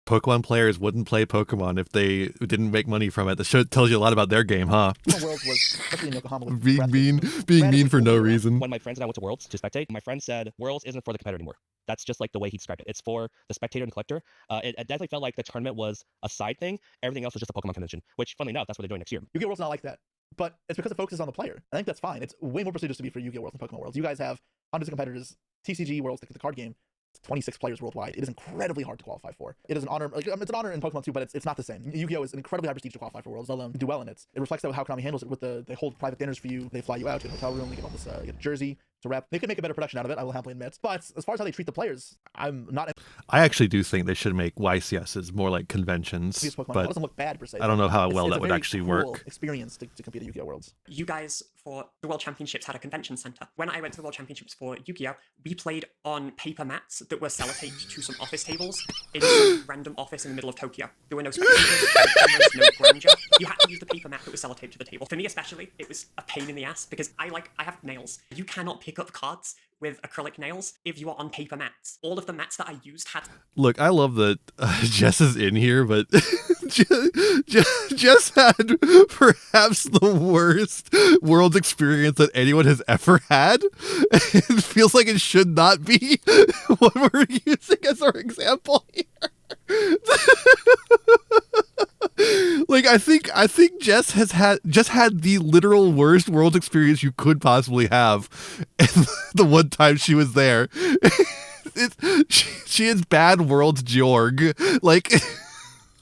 Pokemon players wouldn't play Pokemon if they didn't make money from it. That tells you a lot about their game, huh? Worlds was, especially in Yokohama, was being mean for no reason. When my friends and I went to Worlds to spectate, my friend said Worlds isn't for the competitor anymore. That's just like the way he described it. It's for the spectator and collector. It definitely felt like the tournament was a side thing. Everything else was just a Pokemon convention, which, funnily enough, that's what they're doing next year. Yu-Gi-Oh! World's not like that. But it's because it focuses on the player. I think that's fine. It's way more prestigious to be for Yu-Gi-Oh! Worlds than Pokemon Worlds. You guys have hundreds of competitors. TCG Worlds, the card game, 26 players worldwide. It is incredibly hard to qualify for. It is an honor. Like, it's an honor in Pokemon too, but it's not the same. Yu-Gi-Oh! Is an incredibly high prestige to qualify for Worlds, let alone do well in it. It reflects how Konami handles it with they hold private dinners for you. They fly you out to a hotel room. They get all this, you get a jersey to rep. They could make a better production out of it, I will happily admit. But as far as how they treat the players, I'm not. I actually do think they should make YCSs more like conventions. But it doesn't look bad per se. I don't know how well it's that would actually work. Experience to compete at Yu-Gi-Oh! Worlds. You guys for the World Championships had a convention center. When I went to the World Championships for Yu-Gi-Oh, we played on paper mats that were sellotaped to some office tables in some random office in the middle of Tokyo. There were no spectators, no cameras, no grandeur. You had to use the paper mat that was sellotaped to the table. For me especially, it was a pain in the ass because I have nails. You cannot pick up cards with acrylic nails if you are on paper mats. All of the mats that I used had... Look, I love that Jess is in here, but Jess had perhaps the worst Worlds experience that anyone has ever had. It feels like it should not be what we're using as our example here. Like I think Jess had the literal worst Worlds experience you could possibly have. And the one time she was there, she has bad Worlds Jorg. Like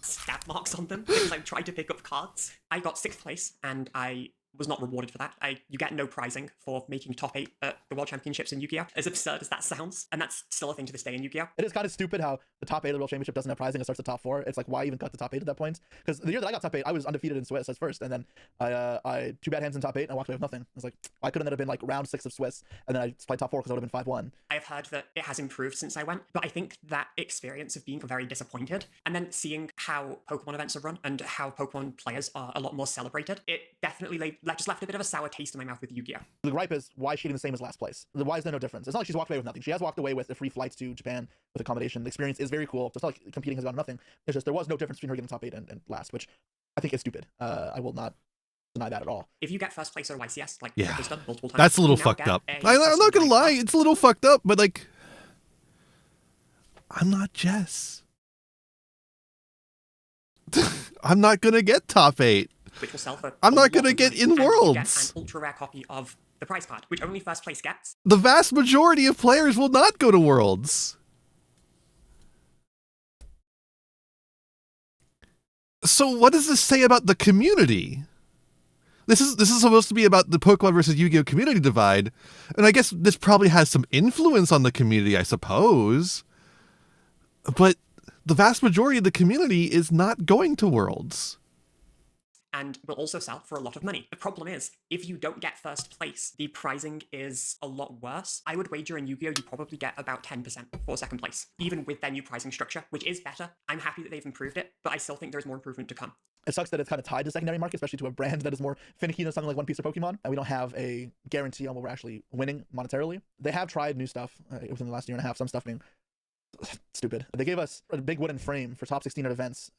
stat marks on them because I tried to pick up cards. I got 6th place and I was not rewarded for that. You get no prizing for making top 8 at the World Championships in Yu-Gi-Oh! As absurd as that sounds, and that's still a thing to this day in Yu-Gi-Oh! It is kind of stupid how the top 8 of the World Championship doesn't have prizing and starts at top 4. It's like, why even cut the top 8 at that point? Because the year that I got top 8, I was undefeated in Swiss as first, and then I 2 bad hands in top 8, and I walked away with nothing. I was like, why couldn't that have been like round 6 of Swiss, and then I played top 4 because I would have been 5-1. I've heard that it has improved since I went, but I think that experience of being very disappointed, and then seeing how Pokemon events are run and how Pokemon players are a lot more celebrated, it definitely that just left a bit of a sour taste in my mouth with Yu-Gi-Oh. The gripe is, why is she getting the same as last place? Why is there no difference? It's not like she's walked away with nothing. She has walked away with a free flight to Japan with accommodation. The experience is very cool. It's not like competing has gone nothing. It's just there was no difference between her getting top 8 and last, which I think is stupid. I will not deny that at all. If you get first place at YCS, like Yeah. has done multiple times, That's a little you now fucked get up. a I'm not custom gonna lie, rank it's a little fucked up, but like, I'm not Jess. I'm not gonna get top 8. which will sell for I'm a not lot gonna of get money, in and you Worlds. get an ultra rare copy of the prize card, which only first place gets. The vast majority of players will not go to Worlds. So what does this say about the community? This is supposed to be about the Pokemon versus Yu-Gi-Oh community divide, and I guess this probably has some influence on the community, I suppose. But the vast majority of the community is not going to Worlds. And will also sell for a lot of money. The problem is, if you don't get first place, the pricing is a lot worse. I would wager in Yu-Gi-Oh! You probably get about 10% for second place, even with their new pricing structure, which is better. I'm happy that they've improved it, but I still think there's more improvement to come. It sucks that it's kind of tied to secondary market, especially to a brand that is more finicky than something like One Piece or Pokemon, and we don't have a guarantee on what we're actually winning monetarily. They have tried new stuff within the last year and a half, some stuff being stupid. They gave us a big wooden frame for top 16 at events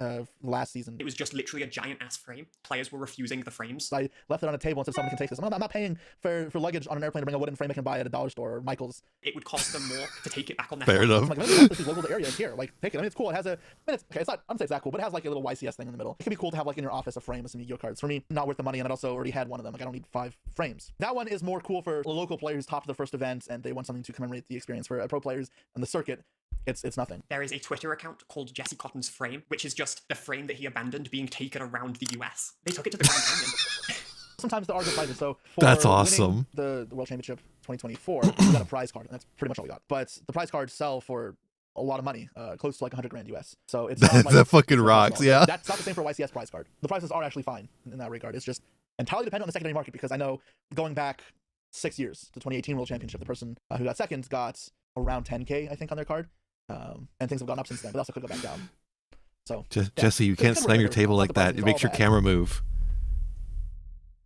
last season. It was just literally a giant ass frame. Players were refusing the frames. I left it on a table and said someone can take this. I'm not paying for luggage on an airplane to bring a wooden frame I can buy at a dollar store or Michael's. It would cost them more to take it back on their Fair flight. enough. I'm like, this is local to area here. Like, take it. I mean, it's cool. It has a. I mean, it's okay. It's not. I'm say it's that cool, but it has like a little YCS thing in the middle. It could be cool to have like in your office a frame with some Yu-Gi-Oh cards. For me, not worth the money, and I also already had one of them. Like, I don't need 5 frames. That one is more cool for a local player who's top of the first event and they want something to commemorate the experience. For pro players on the circuit, it's nothing. There is a Twitter account called Jesse Cotton's Frame, which is just the frame that he abandoned being taken around the US. They took it to the Grand Canyon. Sometimes there are good prizes. So for That's winning awesome. the World Championship 2024, we got a prize card, and that's pretty much all we got. But the prize cards sell for a lot of money, close to like 100 grand US. So it's not like That fucking it's rocks, small. yeah. That's not the same for a YCS prize card. The prices are actually fine in that regard. It's just entirely dependent on the secondary market, because I know going back 6 years to 2018 World Championship, the person who got second got around 10K, I think, on their card. And things have gone up since then, but also could go back down. So Jesse, you can't slam your table like that. It makes your camera move.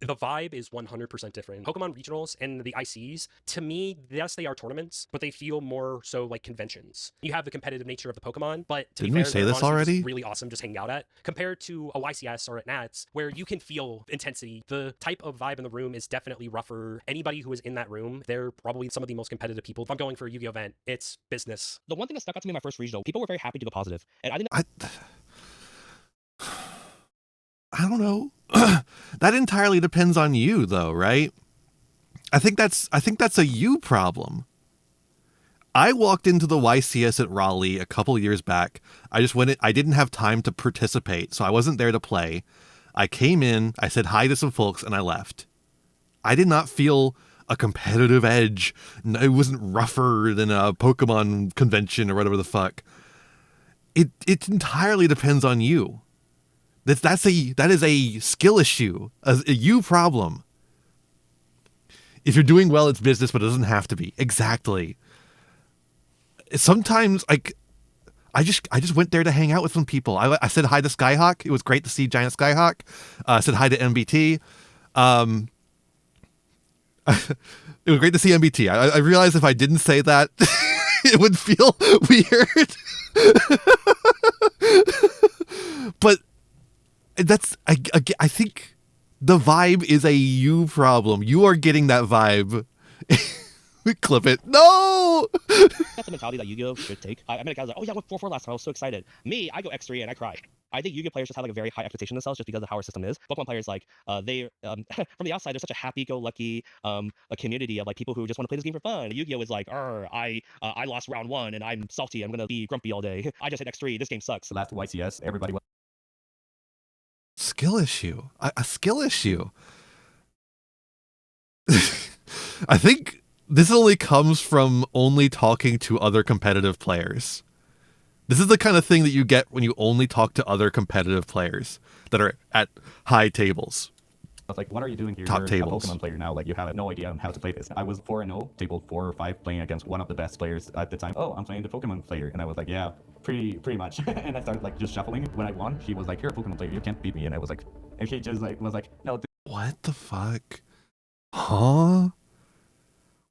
The vibe is 100% different. Pokemon regionals and the ICs, to me, yes, they are tournaments, but they feel more so like conventions. You have the competitive nature of the Pokemon, but to Didn't be we fair, say they're this honestly already? just really awesome just hanging out at, compared to a YCS or at Nats, where you can feel intensity. The type of vibe in the room is definitely rougher. Anybody who is in that room, they're probably some of the most competitive people. If I'm going for a Yu-Gi-Oh event, it's business. The one thing that stuck out to me in my first regional, people were very happy to go positive, and I didn't. I don't know. That entirely depends on you, though, right? I think that's a you problem. I walked into the YCS at Raleigh a couple years back. I just went in, I didn't have time to participate, so I wasn't there to play. I came in, I said hi to some folks, and I left. I did not feel a competitive edge. It wasn't rougher than a Pokemon convention or whatever the fuck. It entirely depends on you. That is a skill issue, a you problem. If you're doing well, it's business, but it doesn't have to be. Exactly. Sometimes, like, I just went there to hang out with some people. I said hi to Skyhawk. It was great to see Giant Skyhawk. I said hi to MBT. It was great to see MBT. I realized if I didn't say that, it would feel weird. But that's, I think the vibe is a you problem. You are getting that vibe. Clip it. No! That's the mentality that Yu-Gi-Oh should take. I met a guy who's like, oh yeah, I went 4-4 last time. I was so excited. Me, I go X3 and I cry. I think Yu-Gi-Oh players just have like a very high expectation of themselves just because of how our system is. Pokemon players, like, they from the outside, there's such a happy-go-lucky a community of like people who just want to play this game for fun. Yu-Gi-Oh is like, I lost round 1 and I'm salty. I'm gonna be grumpy all day. I just hit X3. This game sucks. Last YCS, everybody was skill issue. A skill issue. I think this only comes from only talking to other competitive players. This is the kind of thing that you get when you only talk to other competitive players that are at high tables. I was like, what are you doing here? Top You're tables. a Pokemon player now. Like, you have no idea on how to play this. I was 4-0, table 4 or 5, playing against one of the best players at the time. Oh, I'm playing the Pokemon player. And I was like, yeah, pretty much. And I started like just shuffling. When I won, she was like, you're a Pokemon player. You can't beat me. And I was like, and she just like was like, no, What the fuck? Huh?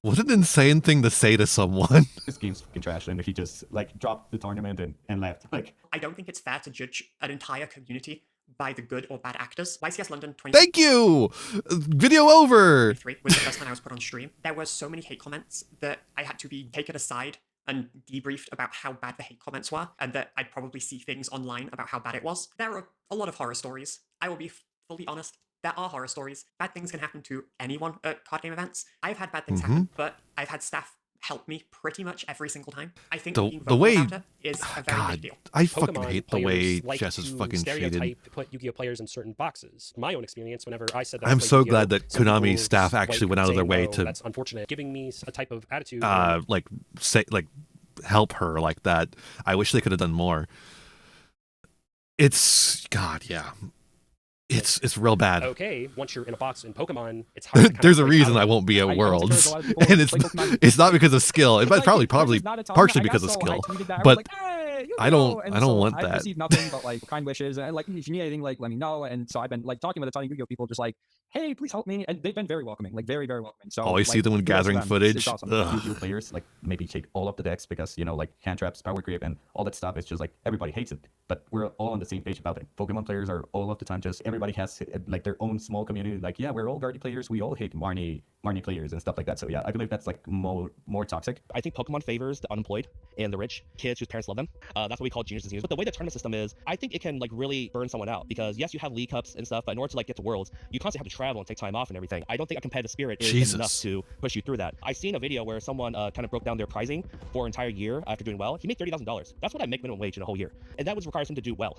What an insane thing to say to someone. This game's fucking trash, and if he just like dropped the tournament and left, like. I don't think it's fair to judge an entire community by the good or bad actors. YCS London 20. Thank you! Video over! Was the first time I was put on stream. There were so many hate comments that I had to be taken aside and debriefed about how bad the hate comments were, and that I'd probably see things online about how bad it was. There are a lot of horror stories. I will be fully honest. There are horror stories. Bad things can happen to anyone at card game events. I've had bad things happen, but I've had staff help me pretty much every single time. I think being vocal about it is a very big deal. I fucking Pokemon hate the way players Jess is like fucking to treated. stereotype, put Yu-Gi-Oh players in certain boxes. My own experience, whenever I said that I'm I played so Yu-Gi-Oh, glad that some Konami people staff actually went out of their saying, way "Oh, to that's unfortunate," giving me a type of attitude. like say like help her like that. I wish they could have done more. It's God, yeah. It's real bad. Okay, once you're in a box in Pokemon, it's hard to kind There's of a break reason out. I won't be at I Worlds, know there's a lot of people and who play Pokemon. it's not because of skill. It's like, probably there's not a ton. partially I because of got, so skill, I tweeted that, I was but like, hey, I Yu-Gi-Oh! don't want I've that. received nothing but like kind wishes, and like if you need anything, like let me know. And so I've been like talking with a ton of Yu-Gi-Oh people, just like, hey, please help me, and they've been very welcoming, like very welcoming. So Always like, see them when kudos to gathering them. footage. It's awesome. Ugh. Yu-Gi-Oh players like maybe take all of the decks because like hand traps, power creep, and all that stuff is just like everybody hates it, but we're all on the same page about it. Pokemon players are all of the time just everybody has like their own small community. Like yeah, we're all Guardy players. We all hate Marnie players and stuff like that. So yeah, I believe that's like more toxic. I think Pokemon favors the unemployed and the rich kids whose parents love them. That's what we call juniors and seniors. But the way the tournament system is, I think it can like really burn someone out because yes, you have League Cups and stuff, but in order to like get to Worlds, you constantly have to travel and take time off and everything. I don't think a competitive spirit is enough to push you through that. I've seen a video where someone kind of broke down their pricing for an entire year after doing well. He made $30,000. That's what I make minimum wage in a whole year, and that was requires him to do well.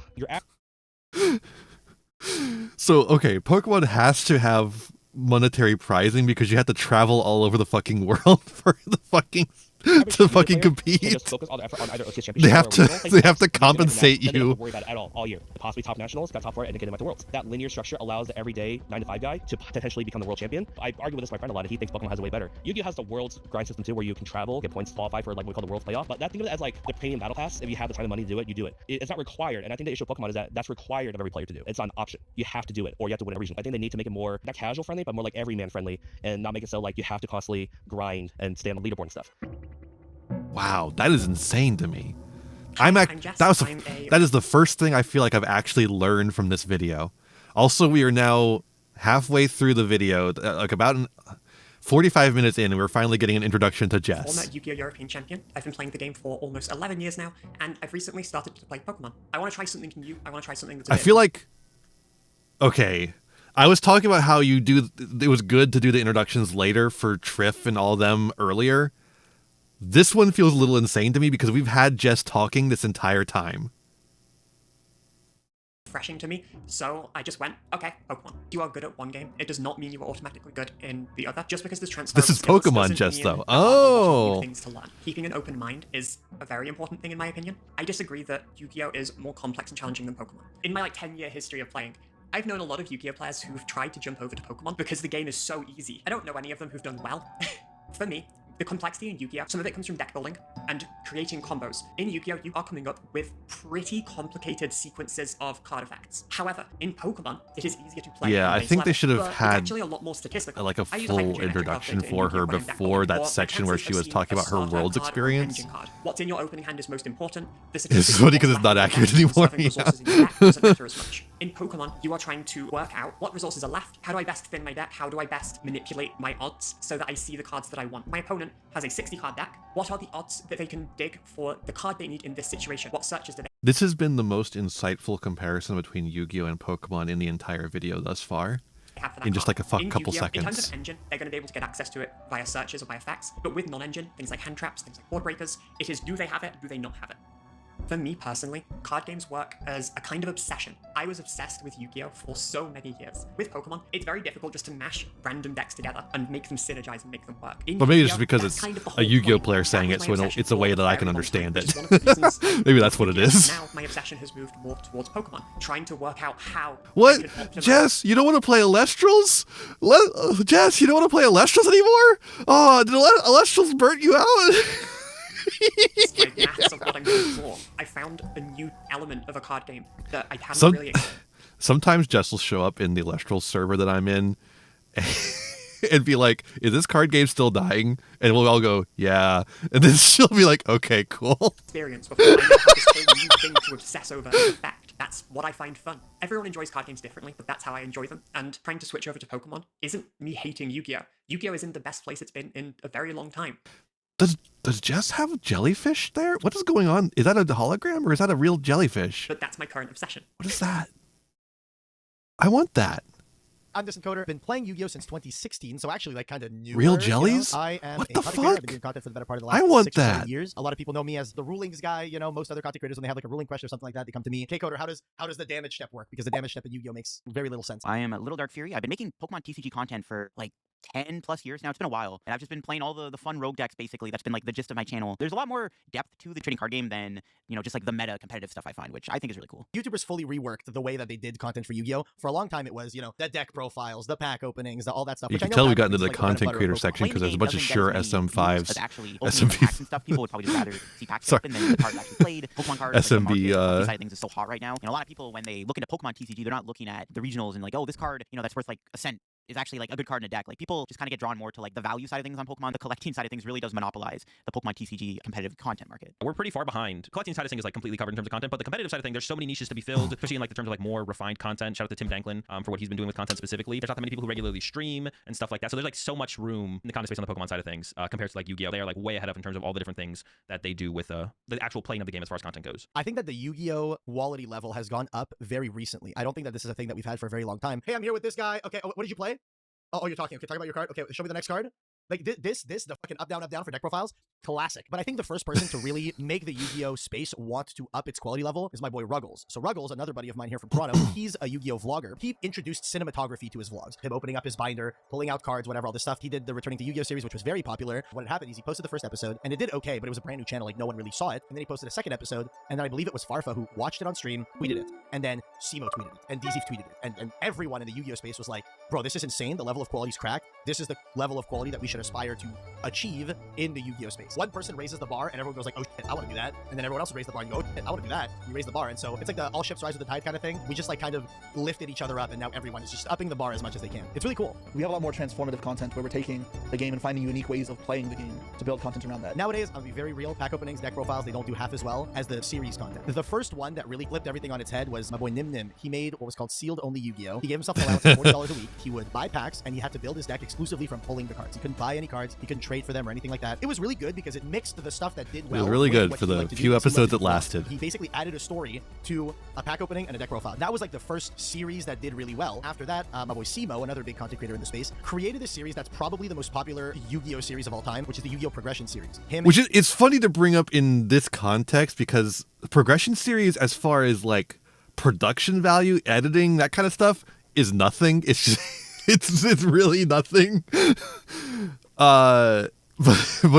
So okay, Pokemon has to have monetary prizing because you have to travel all over the fucking world for the fucking to fucking compete. They have to compensate you. They don't you. have to worry about it at all year. Possibly top nationals, got top 4 and get them at the Worlds. That linear structure allows the everyday 9-to-5 guy to potentially become the world champion. I argue with this with my friend a lot. He thinks Pokemon has a way better. Yu-Gi-Oh has the Worlds grind system too, where you can travel, get points, qualify for like what we call the Worlds playoff. But that think of it as like the premium battle pass. If you have the time and money to do it, you do it. It's not required. And I think the issue of Pokemon is that that's required of every player to do. It's not an option. You have to do it, or you have to win a region. I think they need to make it more not casual friendly, but more like everyman friendly, and not make it so like you have to constantly grind and stay on the leaderboard and stuff. Wow, that is insane to me. That is the first thing I feel like I've actually learned from this video. Also, we are now halfway through the video, like about 45 minutes in, and we're finally getting an introduction to Jess. Former Yu-Gi-Oh! European champion. I've been playing the game for almost 11 years now, and I've recently started to play Pokemon. I want to try something new. I want to try something that's I feel like, okay, I was talking about how it was good to do the introductions later for Triff and all of them earlier. This one feels a little insane to me because we've had Jess talking this entire time. Refreshing to me, so I just went, okay, Pokemon. You are good at one game. It does not mean you are automatically good in the other. Just because there's transfer. This is Pokemon, Jess, though. Oh, things to learn. Keeping an open mind is a very important thing in my opinion. I disagree that Yu-Gi-Oh is more complex and challenging than Pokemon. In my 10-year history of playing, I've known a lot of Yu-Gi-Oh players who've tried to jump over to Pokemon because the game is so easy. I don't know any of them who've done well. For me, the complexity in Yu-Gi-Oh, some of it comes from deck building and creating combos. In Yu-Gi-Oh, you are coming up with pretty complicated sequences of card effects. However, in Pokemon, it is easier to play. Yeah, I think they should have had actually a lot more statistical. like a full introduction for her before that section where she was talking about her World's experience. What's in your opening hand is most important. It's funny because it's not accurate anymore. Doesn't matter as much. In Pokemon, you are trying to work out what resources are left, how do I best thin my deck, how do I best manipulate my odds so that I see the cards that I want. My opponent has a 60-card deck. What are the odds that they can dig for the card they need in this situation? What searches do they... This has been the most insightful comparison between Yu-Gi-Oh! And Pokemon in the entire video thus far. In just like a couple seconds. In terms of engine, they're going to be able to get access to it via searches or via facts. But with non-engine, things like hand traps, things like board breakers, it is do they have it, do they not have it? For me personally, card games work as a kind of obsession. I was obsessed with Yu-Gi-Oh! For so many years. With Pokemon, it's very difficult just to mash random decks together and make them synergize and make them work. But maybe just because it's a Yu-Gi-Oh! Player saying it, so it's a way that I can understand it. Maybe that's what it is. Now my obsession has moved more towards Pokemon, trying to work out how... What? Jess, you don't want to play Alestrals? Jess, you don't want to play Alestrals anymore? Oh, did Alestrals burnt you out? Maths of what I'm going for. I found a new element of a card game that I hadn't really explored. sometimes Jess will show up in the Electoral server that I'm in and be like, is this card game still dying? And we'll all go, yeah. And then she'll be like, okay, cool. Experience before I now have this whole new thing to obsess over as a fact. That's what I find fun. Everyone enjoys card games differently, but that's how I enjoy them. And trying to switch over to Pokemon isn't me hating Yu-Gi-Oh! Yu-Gi-Oh! Is in the best place it's been in a very long time. Does Jess have jellyfish there? What is going on? Is that a hologram or is that a real jellyfish? But that's my current obsession. What is that? I want that. I'm Distant Coder. Been playing Yu-Gi-Oh since 2016, so actually like kind of new. Real jellies? I am what a the content creator. I've fuck? been doing content for the better part of the last I want 6 or 7 that. years. A lot of people know me as the rulings guy. You know, most other content creators when they have like a ruling question or something like that, they come to me. Okay, Coder, how does the damage step work? Because the damage step in Yu-Gi-Oh makes very little sense. I am Little Dark Fury. I've been making Pokemon TCG content for like 10 plus years now. It's been a while, and I've just been playing all the fun rogue decks. Basically, that's been like the gist of my channel. There's a lot more depth to the trading card game than, you know, just like the meta competitive stuff I find, which I think is really cool. YouTubers fully reworked the way that they did content for Yu-Gi-Oh. For a long time, it was, you know, the deck profiles, the pack openings, all that stuff. You which can I know tell we pack got into openings the is like content bread and creator butter of section Pokemon. because there's a bunch of sure SM5s. Actually, SMB packs and stuff. People would probably just rather see packs open than the cards actually played. Pokemon cards, SMB, like the market side of things is so hot right now. And a lot of people, when they look into Pokemon TCG, they're not looking at the regionals and like, oh, this card, you know, that's worth like a cent is actually like a good card in a deck. Like people just kind of get drawn more to like the value side of things on Pokemon. The collecting side of things really does monopolize the Pokemon TCG competitive content market. We're pretty far behind. Collecting side of things is like completely covered in terms of content, but the competitive side of things, there's so many niches to be filled, especially in like the terms of like more refined content. Shout out to Tim Danklin for what he's been doing with content specifically. There's not that many people who regularly stream and stuff like that. So there's like so much room in the content space on the Pokemon side of things compared to like Yu-Gi-Oh. They are like way ahead of in terms of all the different things that they do with the actual playing of the game as far as content goes. I think that the Yu-Gi-Oh quality level has gone up very recently. I don't think that this is a thing that we've had for a very long time. Hey, I'm here with this guy. Okay, what did you play? Oh, you're talking. Okay, talk about your card. Okay, show me the next card. Like this, the fucking up, down for deck profiles, classic. But I think the first person to really make the Yu-Gi-Oh space want to up its quality level is my boy Ruggles. So Ruggles, another buddy of mine here from Toronto, he's a Yu-Gi-Oh vlogger. He introduced cinematography to his vlogs. Him opening up his binder, pulling out cards, whatever, all this stuff. He did the Returning to Yu-Gi-Oh series, which was very popular. What had happened is he posted the first episode, and it did okay, but it was a brand new channel, like no one really saw it. And then he posted a second episode, and then I believe it was Farfa who watched it on stream, tweeted it, and then Simo tweeted it, and DZ tweeted it, and everyone in the Yu-Gi-Oh space was like, bro, this is insane. The level of quality is cracked. This is the level of quality that we should aspire to achieve in the Yu-Gi-Oh space. One person raises the bar and everyone goes like, oh shit, I want to do that. And then everyone else would raise the bar and you go, oh shit, I want to do that. You raise the bar. And so it's like the all ships rise with the tide kind of thing. We just like kind of lifted each other up and now everyone is just upping the bar as much as they can. It's really cool. We have a lot more transformative content where we're taking the game and finding unique ways of playing the game to build content around that. Nowadays, I'll be very real, pack openings, deck profiles, they don't do half as well as the series content. The first one that really flipped everything on its head was my boy Nim Nim. He made what was called sealed only Yu-Gi-Oh. He gave himself an allowance of $40 a week. He would buy packs and he had to build his deck exclusively from pulling the cards. He couldn't buy any cards. He couldn't trade for them or anything like that. It was really good because it mixed the stuff that did well. It was really with good what for he the liked to do few because he episodes loved it to vlog. lasted. He basically added a story to a pack opening and a deck profile. That was like the first series that did really well. After that, my boy Simo, another big content creator in the space, created a series that's probably the most popular Yu-Gi-Oh series of all time, which is the Yu-Gi-Oh Progression series. Which is, it's funny to bring up in this context because the Progression series, as far as like production value, editing, that kind of stuff, is nothing. It's just, it's really nothing. But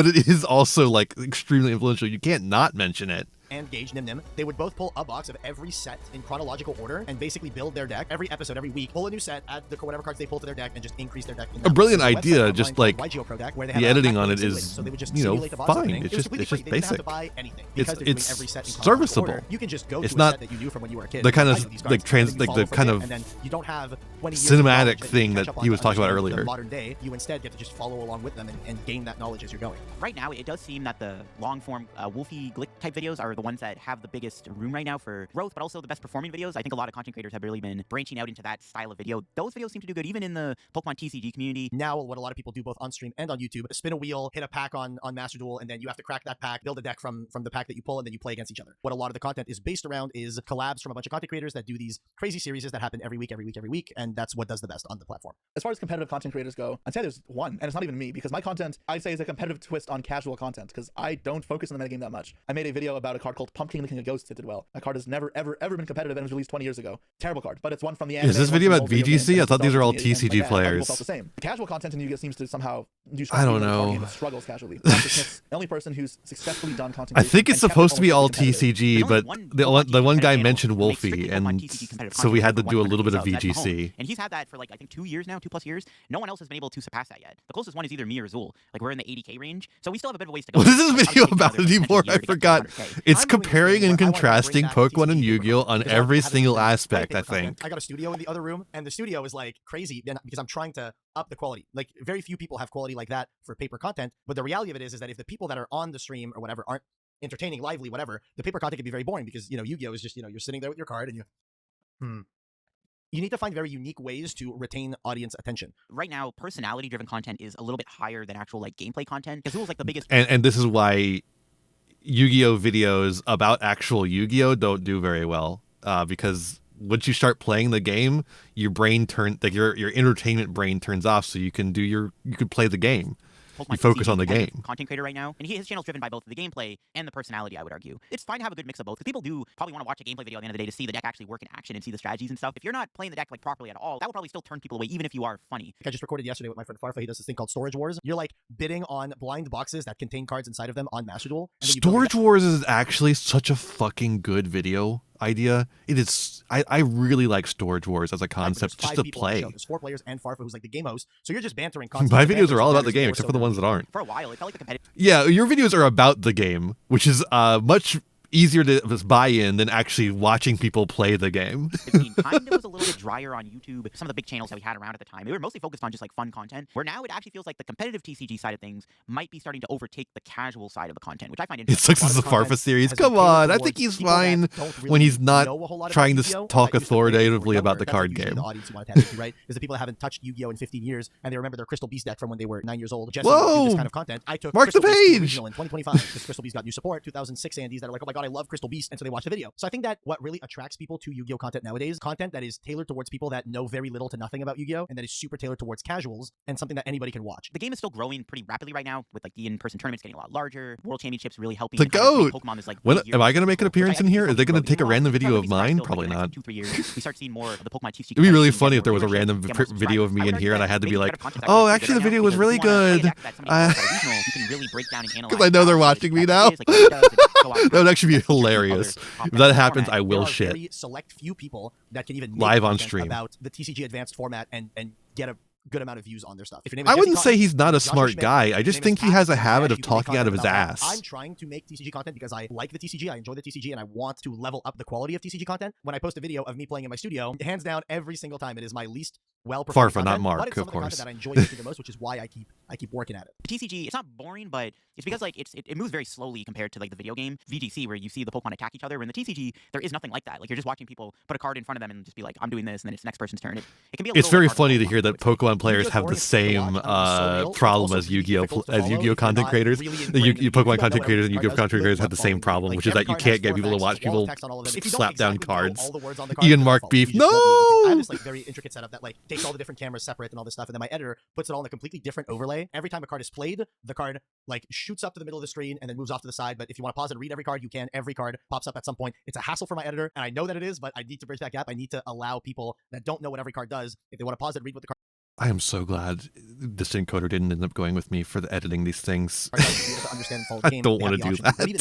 it is also like extremely influential. You can't not mention it. And Gage Nim Nim, they would both pull a box of every set in chronological order and basically build their deck every episode, every week, pull a new set, add the whatever cards they pull to their deck, and just increase their deck. A brilliant idea, online just called like YGO Pro Deck, where they the have editing a on it simulator. is, So they would just you know, simulate the box fine. opening. It's It was just completely free. They didn't have basic. to buy anything because they're doing every set in chronological serviceable. order. You can just go It's to a not set that you knew from when you were a kid. the kind and of buy these like cards, and then you like follow the for kind a of bit, and then you don't have 20 years of cinematic knowledge that you thing catch that up on he was to talking about understand earlier. The modern day, you instead get to just follow along with them and gain that knowledge as you're going. Right now, it does seem that the long-form Wolfie Glick type videos are the ones that have the biggest room right now for growth, but also the best performing videos. I think a lot of content creators have really been branching out into that style of video. Those videos seem to do good even in the Pokemon TCG community. Now, what a lot of people do both on stream and on YouTube, spin a wheel, hit a pack on Master Duel, and then you have to crack that pack, build a deck from the pack that you pull, and then you play against each other. What a lot of the content is based around is collabs from a bunch of content creators that do these crazy series that happen every week, and that's what does the best on the platform. As far as competitive content creators go, I'd say there's one, and it's not even me, because my content, I'd say, is a competitive twist on casual content, because I don't focus on the metagame that much. I made a video about a card called Pumpkin the King of Ghosts that did well. That card has never, ever been competitive and was released 20 years ago. Terrible card, but it's one from the anime. Is this video about VGC? I thought these were all TCG players. Felt the same. The casual content in Yu-Gi-Oh seems to somehow do I don't know. Game that struggles casually. The only person who's successfully done content. I think it's supposed to be all TCG, but the one guy mentioned Wolfie, and so we had to do a little bit of VGC. And he's had that for like I think 2 years now, 2+ years. No one else has been able to surpass that yet. The closest one is either me or Zool. Like we're in the 80K range, so we still have a bit of a ways to go. What is this video about anymore? I forgot. It's It's comparing and contrasting Pokemon and Yu-Gi-Oh on every single aspect, I think. I got a studio in the other room, and the studio is like crazy because I'm trying to up the quality. Like, very few people have quality like that for paper content, but the reality of it is that if the people that are on the stream or whatever aren't entertaining, lively, whatever, the paper content can be very boring because, Yu-Gi-Oh is just, you're sitting there with your card and you need to find very unique ways to retain audience attention. Right now, personality-driven content is a little bit higher than actual like gameplay content because Duel's like the biggest. And this is why Yu-Gi-Oh videos about actual Yu-Gi-Oh don't do very well, because once you start playing the game, your brain your entertainment brain turns off, so you can play the game. Pokemon You focus on the TCG game. Content creator right now, and his channel's driven by both the gameplay and the personality, I would argue. It's fine to have a good mix of both, because people do probably want to watch a gameplay video at the end of the day to see the deck actually work in action and see the strategies and stuff. If you're not playing the deck like properly at all, that will probably still turn people away, even if you are funny. I just recorded yesterday with my friend Farfa. He does this thing called Storage Wars. You're like bidding on blind boxes that contain cards inside of them on Master Duel. Storage Wars is actually such a fucking good video idea. It is. I really like Storage Wars as a concept, just to play. There's 4 players and Farfa, who's like the game host. So you're just bantering. My videos are all about the game, except for the ones that aren't. For a while, it felt like the competitive. Yeah, your videos are about the game, which is much easier to buy in than actually watching people play the game. Kind of was a little bit drier on YouTube. Some of the big channels that we had around at the time, they were mostly focused on just like fun content, where now it actually feels like the competitive TCG side of things might be starting to overtake the casual side of the content, which I find It interesting. sucks as the Farfa series. Come on, I think he's fine when he's not trying to talk authoritatively about the card game. The audience you want to tap into, right? Is the people that haven't touched Yu-Gi-Oh in 15 years and they remember their Crystal Beast deck from when they were 9 years old. Just Whoa! this kind of content. I took Mark Crystal the Beast to page! Regional in 2025 because Crystal Beast got new support. 2006 Andes that are like, oh my god, I love Crystal Beast, and so they watch the video. So I think that what really attracts people to Yu-Gi-Oh content nowadays, content that is tailored towards people that know very little to nothing about Yu-Gi-Oh, and that is super tailored towards casuals, and something that anybody can watch. The game is still growing pretty rapidly right now, with like the in-person tournaments getting a lot larger, World Championships really helping. The GOAT! Pokemon is like Am I going to make an appearance in here? Are they going to take a random video of mine? Probably not. 2-3 years, we start seeing more of the Pokemon TCG. It'd be really funny if there was a random video of me in here and I had to be like, oh, actually the video was really good. Because I know they're watching me now. That would actually be hilarious. If that happens, I will shit. Very select few people that can even make live on content stream about the TCG advanced format and get a good amount of views on their stuff. If your name is I wouldn't Jesse say he's not a Joshua smart Schmidt, guy. I just think he has a habit of talking out of his ass. I'm trying to make TCG content because I like the TCG, I enjoy the TCG, and I want to level up the quality of TCG content. When I post a video of me playing in my studio, hands down, every single time, it is my least well-performed Farfa, not content, Mark, but it's some of the content course. that I enjoy making the most, which is why I keep working at it. The TCG, it's not boring, but it's because like it moves very slowly compared to like the video game VGC, where you see the Pokemon attack each other. In the TCG, there is nothing like that. Like, you're just watching people put a card in front of them and just be like, I'm doing this, and then it's the next person's turn. It can be a It's little very hard funny to hear that Pokemon players have the same problem as Yu-Gi-Oh content creators. Pokemon content creators and Yu-Gi-Oh content creators have the same problem, which is that you can't get people to watch people slap down cards. Ian Mark beef. No. I have this like very intricate setup that like takes all the different cameras separate and all this stuff, and then my editor puts it all in a completely different overlay. Every time a card is played, the card like shoots up to the middle of the screen and then moves off to the side. But if you want to pause and read every card, you can. Every card pops up at some point. It's a hassle for my editor, and I know that it is, but I need to bridge that gap. I need to allow people that don't know what every card does, if they want to pause and read what the card. I am so glad this encoder didn't end up going with me for the editing these things. I don't want to do that.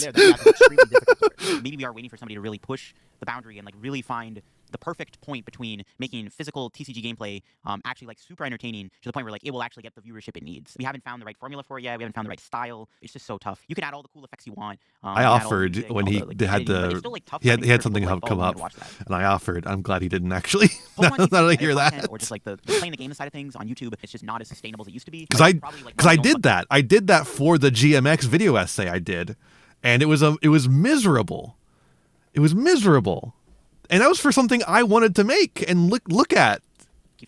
Maybe we are waiting for somebody to really push the boundary and like really find the perfect point between making physical TCG gameplay actually like super entertaining to the point where like it will actually get the viewership it needs. We haven't found the right formula for it yet. We haven't found the right style. It's just so tough. You can add all the cool effects you want. I offered when he had he had something come up, and I offered. I'm glad he didn't actually. Now that I hear that, or just like the playing the game side of things on YouTube, it's just not as sustainable as it used to be. Because I did that. I did that for the GMX video essay I did, and it was miserable. It was miserable. And that was for something I wanted to make and look at.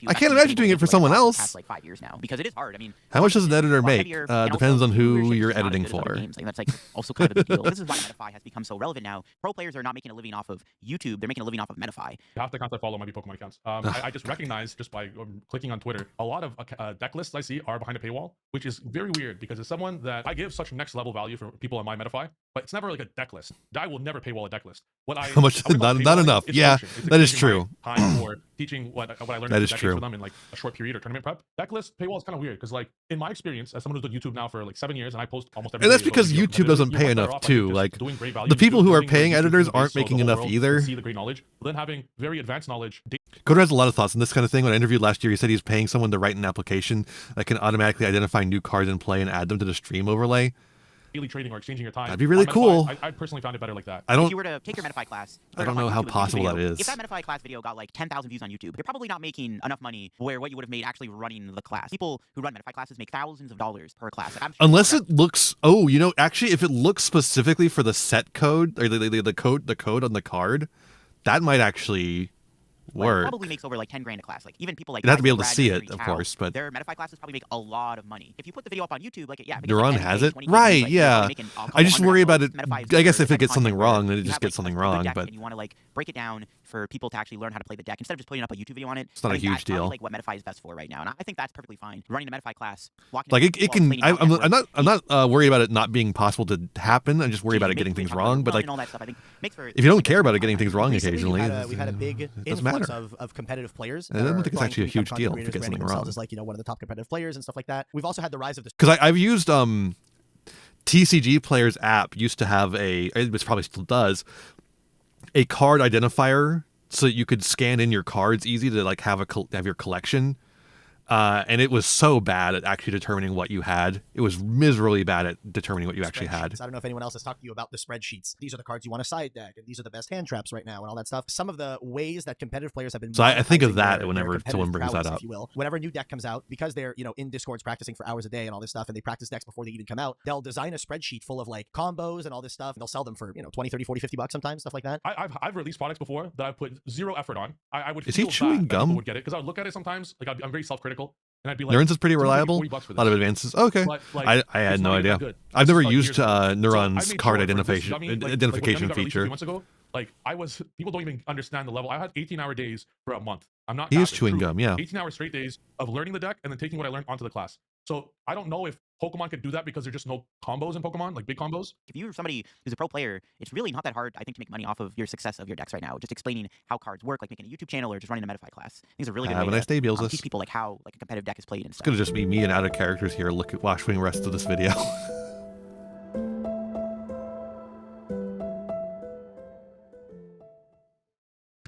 I can't imagine doing it for someone else. Past like 5 years now, because it is hard. I mean, how much does an editor make? Depends on who you're editing for. Like, that's like also kind of a big deal. This is why MetaFi has become so relevant now. Pro players are not making a living off of YouTube; they're making a living off of MetaFi. You have to constantly follow my Pokemon accounts. I just recognize just by clicking on Twitter, a lot of deck lists I see are behind a paywall, which is very weird because as someone that I give such next level value for people on my MetaFi, but it's never like a deck list. I will never paywall a deck list. How much? Not enough. Yeah, that is true. Time for teaching what I learned that is true for them in like a short period or tournament prep. Deck list paywall is kind of weird because like in my experience as someone who's done YouTube now for like 7 years and I post almost every and that's day because YouTube doesn't pay enough too. Like the people who are paying editors aren't making enough either. See the great knowledge, but then having very advanced knowledge. Coder has a lot of thoughts on this kind of thing. When I interviewed last year, he said he's paying someone to write an application that can automatically identify new cards in play and add them to the stream overlay. daily trading or exchanging your time. That'd be really on Metafy, cool. I personally found it better like that. I don't. If you were to take your Metafy class, I don't know how possible that is. If that Metafy class video got like 10,000 views on YouTube, you're probably not making enough money where what you would have made actually running the class. People who run Metafy classes make thousands of dollars per class. Like, Unless it looks. Oh, you know, actually, if it looks specifically for the set code or the code on the card, that might actually work. Probably makes over like 10 grand a class. Like even people like You'd have to be able to Brad see and it, of Tao, course, but their Metafy classes probably make a lot of money. If you put the video up on YouTube, like yeah, Neuron has it, right? Yeah. I just worry about it. I guess if it gets something wrong, then it just gets something wrong. But and you want to like break it down for people to actually learn how to play the deck instead of just putting up a YouTube video on it. It's not a huge deal. Like what Metafy is best for right now, and I think that's perfectly fine. Running a Metafy class, like it can. I'm not worried about it not being possible to happen. I'm just worried about it getting things wrong. But like, if you don't care about it getting things wrong occasionally, we had a big influx of competitive players. I don't think it's actually a huge deal if it gets something wrong. As like one of the top competitive players and stuff like that. We've also had the rise of this because I've used TCG Player's app used to have it probably still does, a card identifier so that you could scan in your cards easy to like have your collection. And it was so bad at actually determining what you had. It was miserably bad at determining what you actually had. I don't know if anyone else has talked to you about the spreadsheets. These are the cards you want to side deck, and these are the best hand traps right now, and all that stuff. Some of the ways that competitive players have been. So I think of that whenever someone brings that up. If you will. Whenever a new deck comes out, because they're in Discords practicing for hours a day and all this stuff, and they practice decks before they even come out, they'll design a spreadsheet full of like combos and all this stuff, and they'll sell them for 20, 30, 40, 50 bucks sometimes, stuff like that. I've released products before that I've put zero effort on. I would. Is he chewing gum? Would get it because I would look at it sometimes. Like I'm very self-critical. And I'd be like, Neuron's is pretty reliable. A lot of advances. Okay. But, like, I had no idea. I've never used Neuron's card identification feature. Months ago, people don't even understand the level. I had 18-hour days for a month. I'm not. He is chewing gum, yeah. 18-hour straight days of learning the deck and then taking what I learned onto the class. So I don't know if Pokemon could do that because there's just no combos in Pokemon, like big combos. If you're somebody who's a pro player, it's really not that hard, I think, to make money off of your success of your decks right now. Just explaining how cards work, like making a YouTube channel or just running a Metafy class. These are really good. Have a nice day, Beelzus. Teach people like how like a competitive deck is played and stuff. It's gonna just be me and out of characters here. Watching the rest of this video.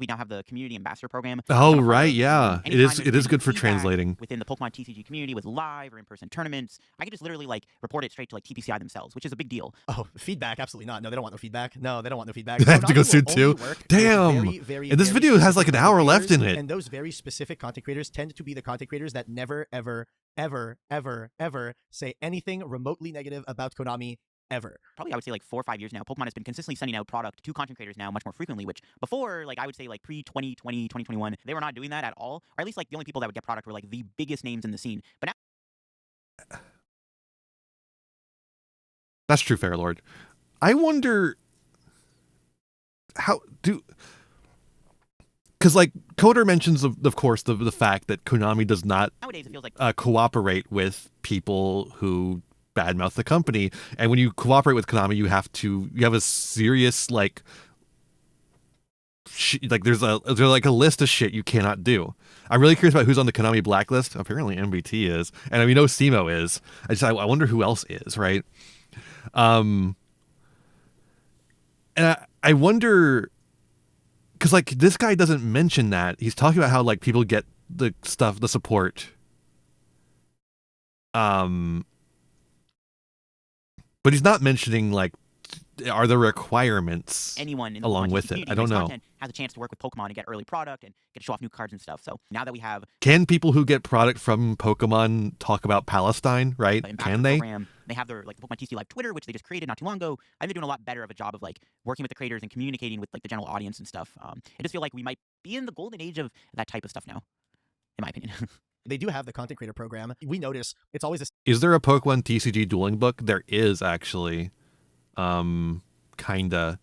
We now have the community ambassador program. Oh right, yeah. It is good for translating. Within the Pokemon TCG community with live or in-person tournaments, I could just literally like report it straight to like TPCI themselves, which is a big deal. Oh, feedback? Absolutely not. No, they don't want no feedback. No, they don't want no feedback. They have to go soon too. Damn. And this video has like an hour left in it. And those very specific content creators tend to be the content creators that never, ever, ever, ever, ever say anything remotely negative about Konami. Ever. Probably I would say like 4 or 5 years now, Pokemon has been consistently sending out product to content creators now much more frequently, which before, like I would say like pre-2020, 2021, they were not doing that at all. Or at least like the only people that would get product were like the biggest names in the scene. But now... That's true, Fairlord. I wonder because like Coder mentions of course the fact that Konami does not nowadays it feels like cooperate with people who badmouth the company, and when you cooperate with Konami, you have a serious there's like a list of shit you cannot do. I'm really curious about who's on the Konami blacklist. Apparently MBT is, and we know Simo is. I wonder who else is, right? And I wonder because like this guy doesn't mention that. He's talking about how like people get the support. But he's not mentioning like, are there requirements anyone in the along with it? I don't know. Has a chance to work with Pokemon and get early product and get to show off new cards and stuff. So now that we have, can people who get product from Pokemon talk about Palestine? Right? Can they? Program, they have their like the Pokemon TCG Live Twitter, which they just created not too long ago. I've been doing a lot better of a job of like working with the creators and communicating with like the general audience and stuff. I just feel like we might be in the golden age of that type of stuff now, in my opinion. They do have the content creator program. We notice it's always Is there a Pokemon TCG dueling book? There is actually. Kinda.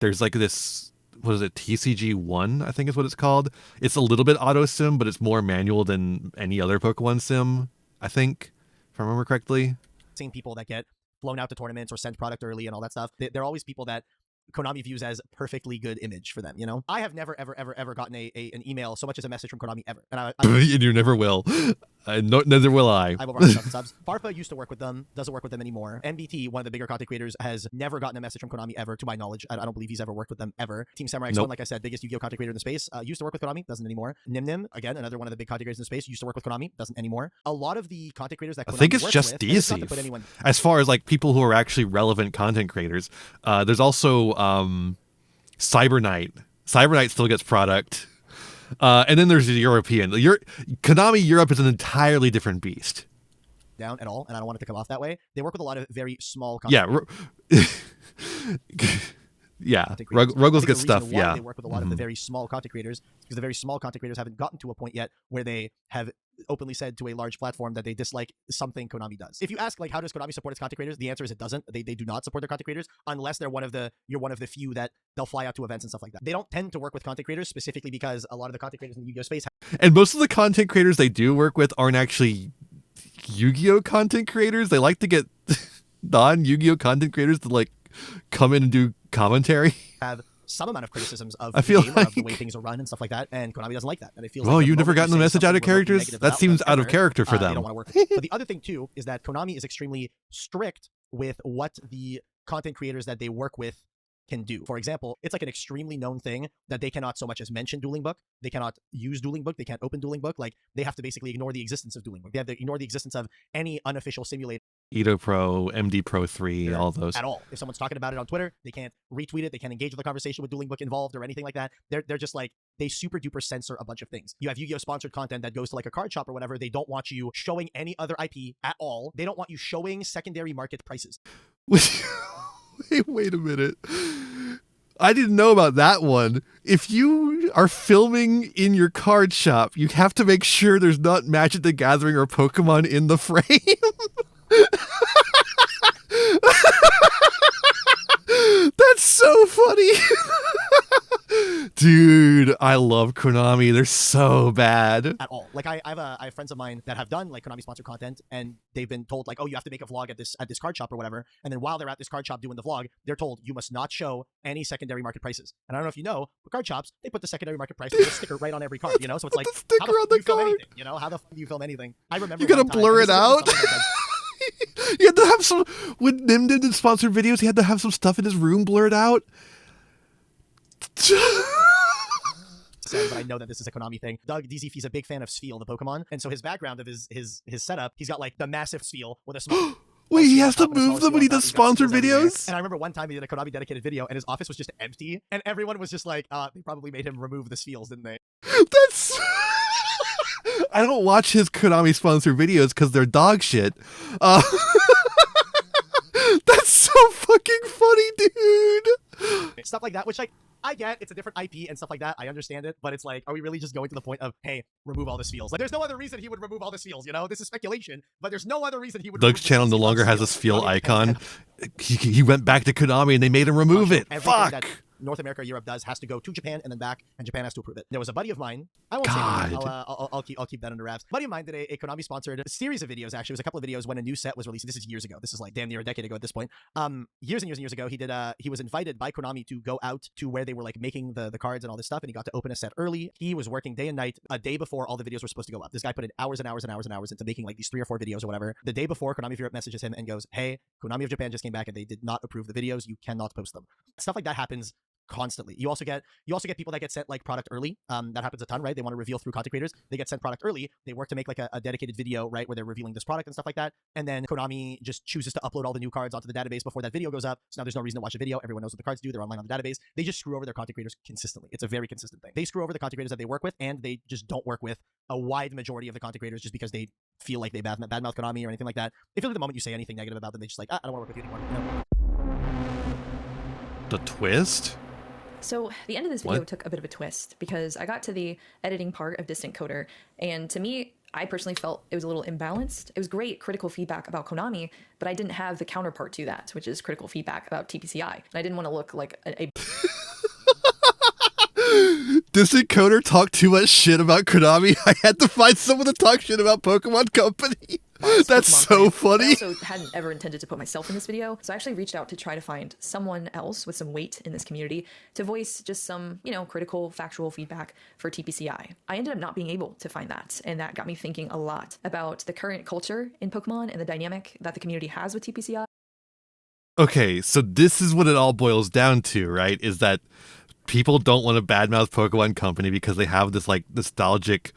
There's like this, what is it, TCG1, I think is what it's called. It's a little bit auto sim, but it's more manual than any other Pokemon sim, I think, if I remember correctly. Same people that get flown out to tournaments or send product early and all that stuff. They're always people that Konami views as perfectly good image for them, you know? I have never, ever, ever, ever gotten an email so much as a message from Konami ever. And and you never will. No, neither will I. I have over 100,000 subs. Farpa used to work with them, doesn't work with them anymore. MBT, one of the bigger content creators, has never gotten a message from Konami ever, to my knowledge. I don't believe he's ever worked with them ever. Team Samurai X1, like I said, biggest Yu-Gi-Oh content creator in the space, used to work with Konami, doesn't anymore. Nim, again, another one of the big content creators in the space, used to work with Konami, doesn't anymore. A lot of the content creators that Konami I think it's works just with, and it's not to Deasy. put anyone- As far as like people who are actually relevant content creators, there's also Cyber Knight. Cyber Knight still gets product. And then there's the European. Konami Europe is an entirely different beast. Down at all, and I don't want it to come off that way. They work with a lot of very small content Ruggles good stuff. Yeah. They work with a lot of the very small content creators because the very small content creators haven't gotten to a point yet where they have openly said to a large platform that they dislike something Konami does. If you ask, like, how does Konami support its content creators? The answer is it doesn't. They do not support their content creators unless you're one of the few that they'll fly out to events and stuff like that. They don't tend to work with content creators specifically because a lot of the content creators in the Yu-Gi-Oh space And most of the content creators they do work with aren't actually Yu-Gi-Oh content creators. They like to get non-Yu-Gi-Oh content creators to like come in and do commentary. Have some amount of criticisms of I the feel game or of the like- way things are run and stuff like that, and Konami doesn't like that. And it feels Well, like the you've never moment gotten the you say message out of something remotely characters? negative That about seems them out of ever, character for they them. don't want to work with. But the other thing too is that Konami is extremely strict with what the content creators that they work with can do. For example, it's like an extremely known thing that they cannot so much as mention Dueling Book. They cannot use Dueling Book. They can't open Dueling Book. Like, they have to basically ignore the existence of Dueling Book. They have to ignore the existence of any unofficial simulator Edo Pro, MD Pro 3, all those. at all. If someone's talking about it on Twitter, they can't retweet it. They can't engage with the conversation with Dueling Book involved or anything like that. They're just like, they super duper censor a bunch of things. You have Yu-Gi-Oh sponsored content that goes to like a card shop or whatever. They don't want you showing any other IP at all. They don't want you showing secondary market prices. Wait a minute. I didn't know about that one. If you are filming in your card shop, you have to make sure there's not Magic the Gathering or Pokemon in the frame. That's so funny. Dude, I love Konami. They're so bad. At all. Like, I have friends of mine that have done like Konami sponsored content, and they've been told like, oh, you have to make a vlog at this card shop or whatever. And then while they're at this card shop doing the vlog, they're told you must not show any secondary market prices. And I don't know if you know, but card shops, they put the secondary market price with a sticker right on every card, you know? So it's like, how the fuck do you film anything? You know, how the fuck do you film anything? I remember You gotta one time- blur and it this is out. something that does- You had to have some, when Nim did sponsored videos, he had to have some stuff in his room blurred out. But I know that this is a Konami thing. Doug DZF is a big fan of Spheal, the Pokemon, and so his background of his setup, he's got like the massive Spheal with a small. Wait, he has to move them when he does sponsored videos? And I remember one time he did a Konami dedicated video, and his office was just empty, and everyone was just like, they probably made him remove the Spheals, didn't they? That's. I don't watch his Konami sponsored videos because they're dog shit. That's so fucking funny, dude. Stuff like that, which like, I get it's a different IP and stuff like that. I understand it, but it's like, are we really just going to the point of, hey, remove all the Spheals? Like, there's no other reason he would remove all the Spheals, you know? This is speculation, but there's no other reason he would. Doug's channel no longer has a Spheal icon. He went back to Konami and they made him remove it. Everything Fuck. that North America or Europe does has to go to Japan and then back, and Japan has to approve it. There was a buddy of mine. I won't say his name. I'll keep that under wraps. A buddy of mine did a Konami sponsored series of videos. Actually, it was a couple of videos when a new set was released. This is years ago. This is like damn near a decade ago at this point. Years and years ago, he was invited by Konami to go out to where they were like making the cards and all this stuff, and he got to open a set early. He was working day and night a day before all the videos were supposed to go up. This guy put in hours and hours and hours and hours into making like these 3 or 4 videos or whatever. The day before, Konami of Europe messages him and goes, "Hey, Konami of Japan just came back and they did not approve the videos. You cannot post them." Stuff like that happens constantly. You also get people that get sent like product early. That happens a ton, right? They want to reveal through content creators. They get sent product early. They work to make like a dedicated video, right, where they're revealing this product and stuff like that. And then Konami just chooses to upload all the new cards onto the database before that video goes up. So now there's no reason to watch the video. Everyone knows what the cards do. They're online on the database. They just screw over their content creators consistently. It's a very consistent thing. They screw over the content creators that they work with, and they just don't work with a wide majority of the content creators just because they feel like they badmouth Konami or anything like that. They feel like the moment you say anything negative about them, they just like, I don't want to work with you anymore. The twist? So the end of this video What? took a bit of a twist because I got to the editing part of Distant Coder, and to me, I personally felt it was a little imbalanced. It was great critical feedback about Konami, but I didn't have the counterpart to that, which is critical feedback about TPCI. And I didn't want to look like a Distant Coder talked too much shit about Konami. I had to find someone to talk shit about Pokemon Company. That's so funny. I also hadn't ever intended to put myself in this video, so I actually reached out to try to find someone else with some weight in this community to voice just some, critical, factual feedback for TPCI. I ended up not being able to find that, and that got me thinking a lot about the current culture in Pokemon and the dynamic that the community has with TPCI. Okay, so this is what it all boils down to, right? Is that people don't want to badmouth Pokemon Company because they have this like nostalgic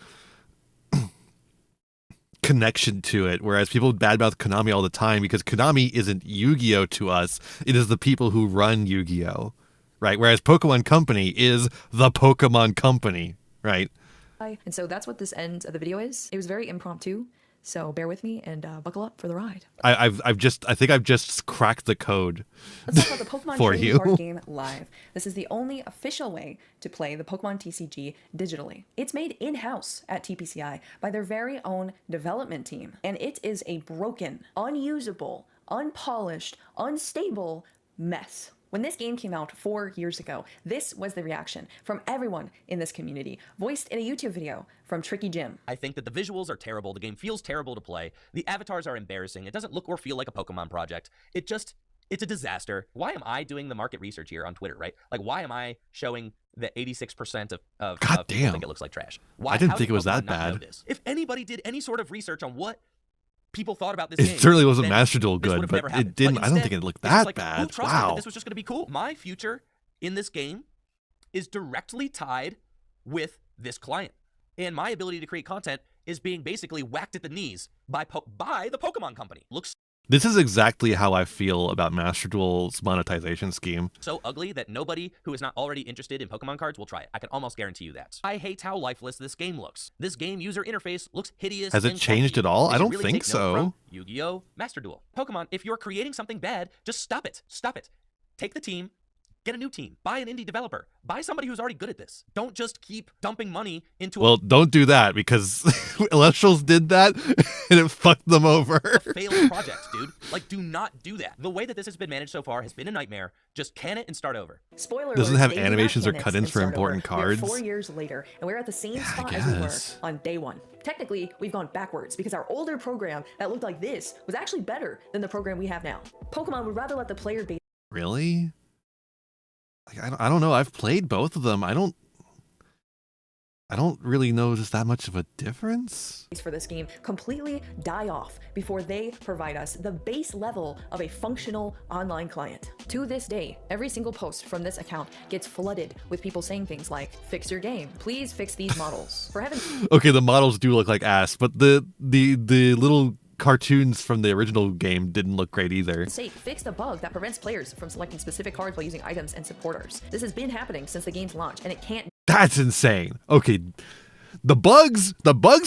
connection to it, whereas people badmouth Konami all the time because Konami isn't Yu-Gi-Oh to us. It is the people who run Yu-Gi-Oh, right? Whereas Pokemon Company is the Pokemon Company, right? And so that's what this end of the video is. It was very impromptu, so bear with me and buckle up for the ride. I think I've just cracked the code. Let's talk about the Pokemon for Trading you. Card Game Live. This is the only official way to play the Pokemon TCG digitally. It's made in-house at TPCI by their very own development team, and it is a broken, unusable, unpolished, unstable mess. When this game came out 4 years ago, this was the reaction from everyone in this community, voiced in a YouTube video from Tricky Jim. I think that the visuals are terrible, the game feels terrible to play, the avatars are embarrassing, it doesn't look or feel like a Pokemon project, it's a disaster. Why am I doing the market research here on Twitter, right? Like, why am I showing that 86% of people think it looks like trash? Why? I didn't How think did it was Pokemon that not know bad. this? If anybody did any sort of research on what people thought about this It game, certainly wasn't then Master Duel this would good, have but never happened. it didn't. But I don't instead, think it looked it's just that like, bad. who trusted that Wow. this was just going to be cool? My future in this game is directly tied with this client, and my ability to create content is being basically whacked at the knees by the Pokemon Company. Looks This is exactly how I feel about Master Duel's monetization scheme. so ugly that nobody who is not already interested in Pokemon cards will try it. I can almost guarantee you that. I hate how lifeless this game looks. This game user interface looks hideous. Has it and changed clunky. at all? They I should don't really think take note from so. Yu-Gi-Oh! Master Duel. Pokemon, if you're creating something bad, just stop it. Stop it. Take the team. Get a new team. Buy an indie developer. Buy somebody who's already good at this. Don't just keep dumping money into Well, don't do that because Celestials did that and it fucked them over. a failed project, dude. Like, do not do that. The way that this has been managed so far has been a nightmare. Just can it and start over. Spoiler Doesn't alert, have they do not animations or can it cut-ins and for start important over. We're cards. 4 years later, and we're at the same spot I as we were guess. on day one. Technically, we've gone backwards because our older program that looked like this was actually better than the program we have now. Pokemon would rather let the player base Really? Like, I don't know. I've played both of them. I don't really notice that much of a difference. for this game completely die off before they provide us the base level of a functional online client. To this day, every single post from this account gets flooded with people saying things like, fix your game, please fix these models. For heaven's Okay, the models do look like ass, but the little cartoons from the original game didn't look great either. sake, fix the bug that prevents players from selecting specific cards while using items and supporters. This has been happening since the game's launch, and it can't That's insane. Okay, the bugs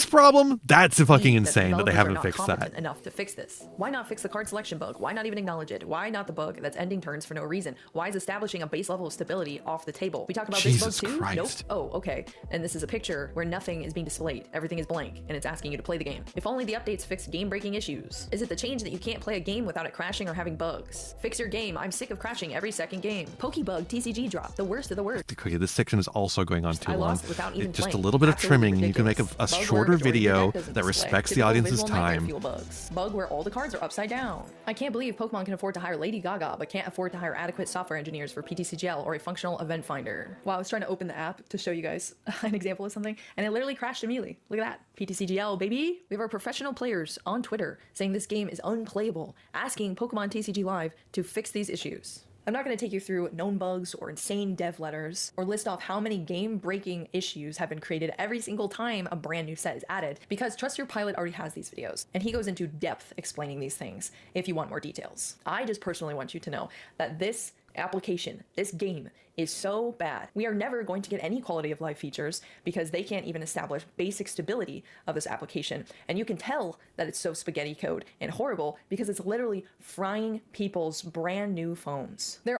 problem, that's fucking that insane that they developers are haven't not fixed competent that. enough to fix this. Why not fix the card selection bug? Why not even acknowledge it? Why not the bug that's ending turns for no reason? Why is establishing a base level of stability off the table? We talk about Jesus this bug too? Christ. Nope. Oh, okay. And this is a picture where nothing is being displayed. Everything is blank, and it's asking you to play the game. If only the updates fixed game-breaking issues. Is it the change that you can't play a game without it crashing or having bugs? Fix your game. I'm sick of crashing every second game. Pokebug TCG drop. The worst of the worst. Okay, this section is also going on too I long. lost without even Just a playing. little bit of Absolutely trimming. You can make a Bug where shorter majority of the video deck doesn't that display. respects the Typical audience's visual nightmare time. fuel bugs. Bug where all the cards are upside down. I can't believe Pokemon can afford to hire Lady Gaga, but can't afford to hire adequate software engineers for PTCGL or a functional event finder. Wow, I was trying to open the app to show you guys an example of something, and it literally crashed immediately. Look at that. PTCGL, baby! We have our professional players on Twitter saying this game is unplayable, asking Pokemon TCG Live to fix these issues. I'm not going to take you through known bugs or insane dev letters or list off how many game-breaking issues have been created every single time a brand new set is added, because Trust Your Pilot already has these videos, and he goes into depth explaining these things if you want more details. I just personally want you to know that this application, this game, is so bad. We are never going to get any quality of life features because they can't even establish basic stability of this application. And you can tell that it's so spaghetti code and horrible because it's literally frying people's brand new phones. There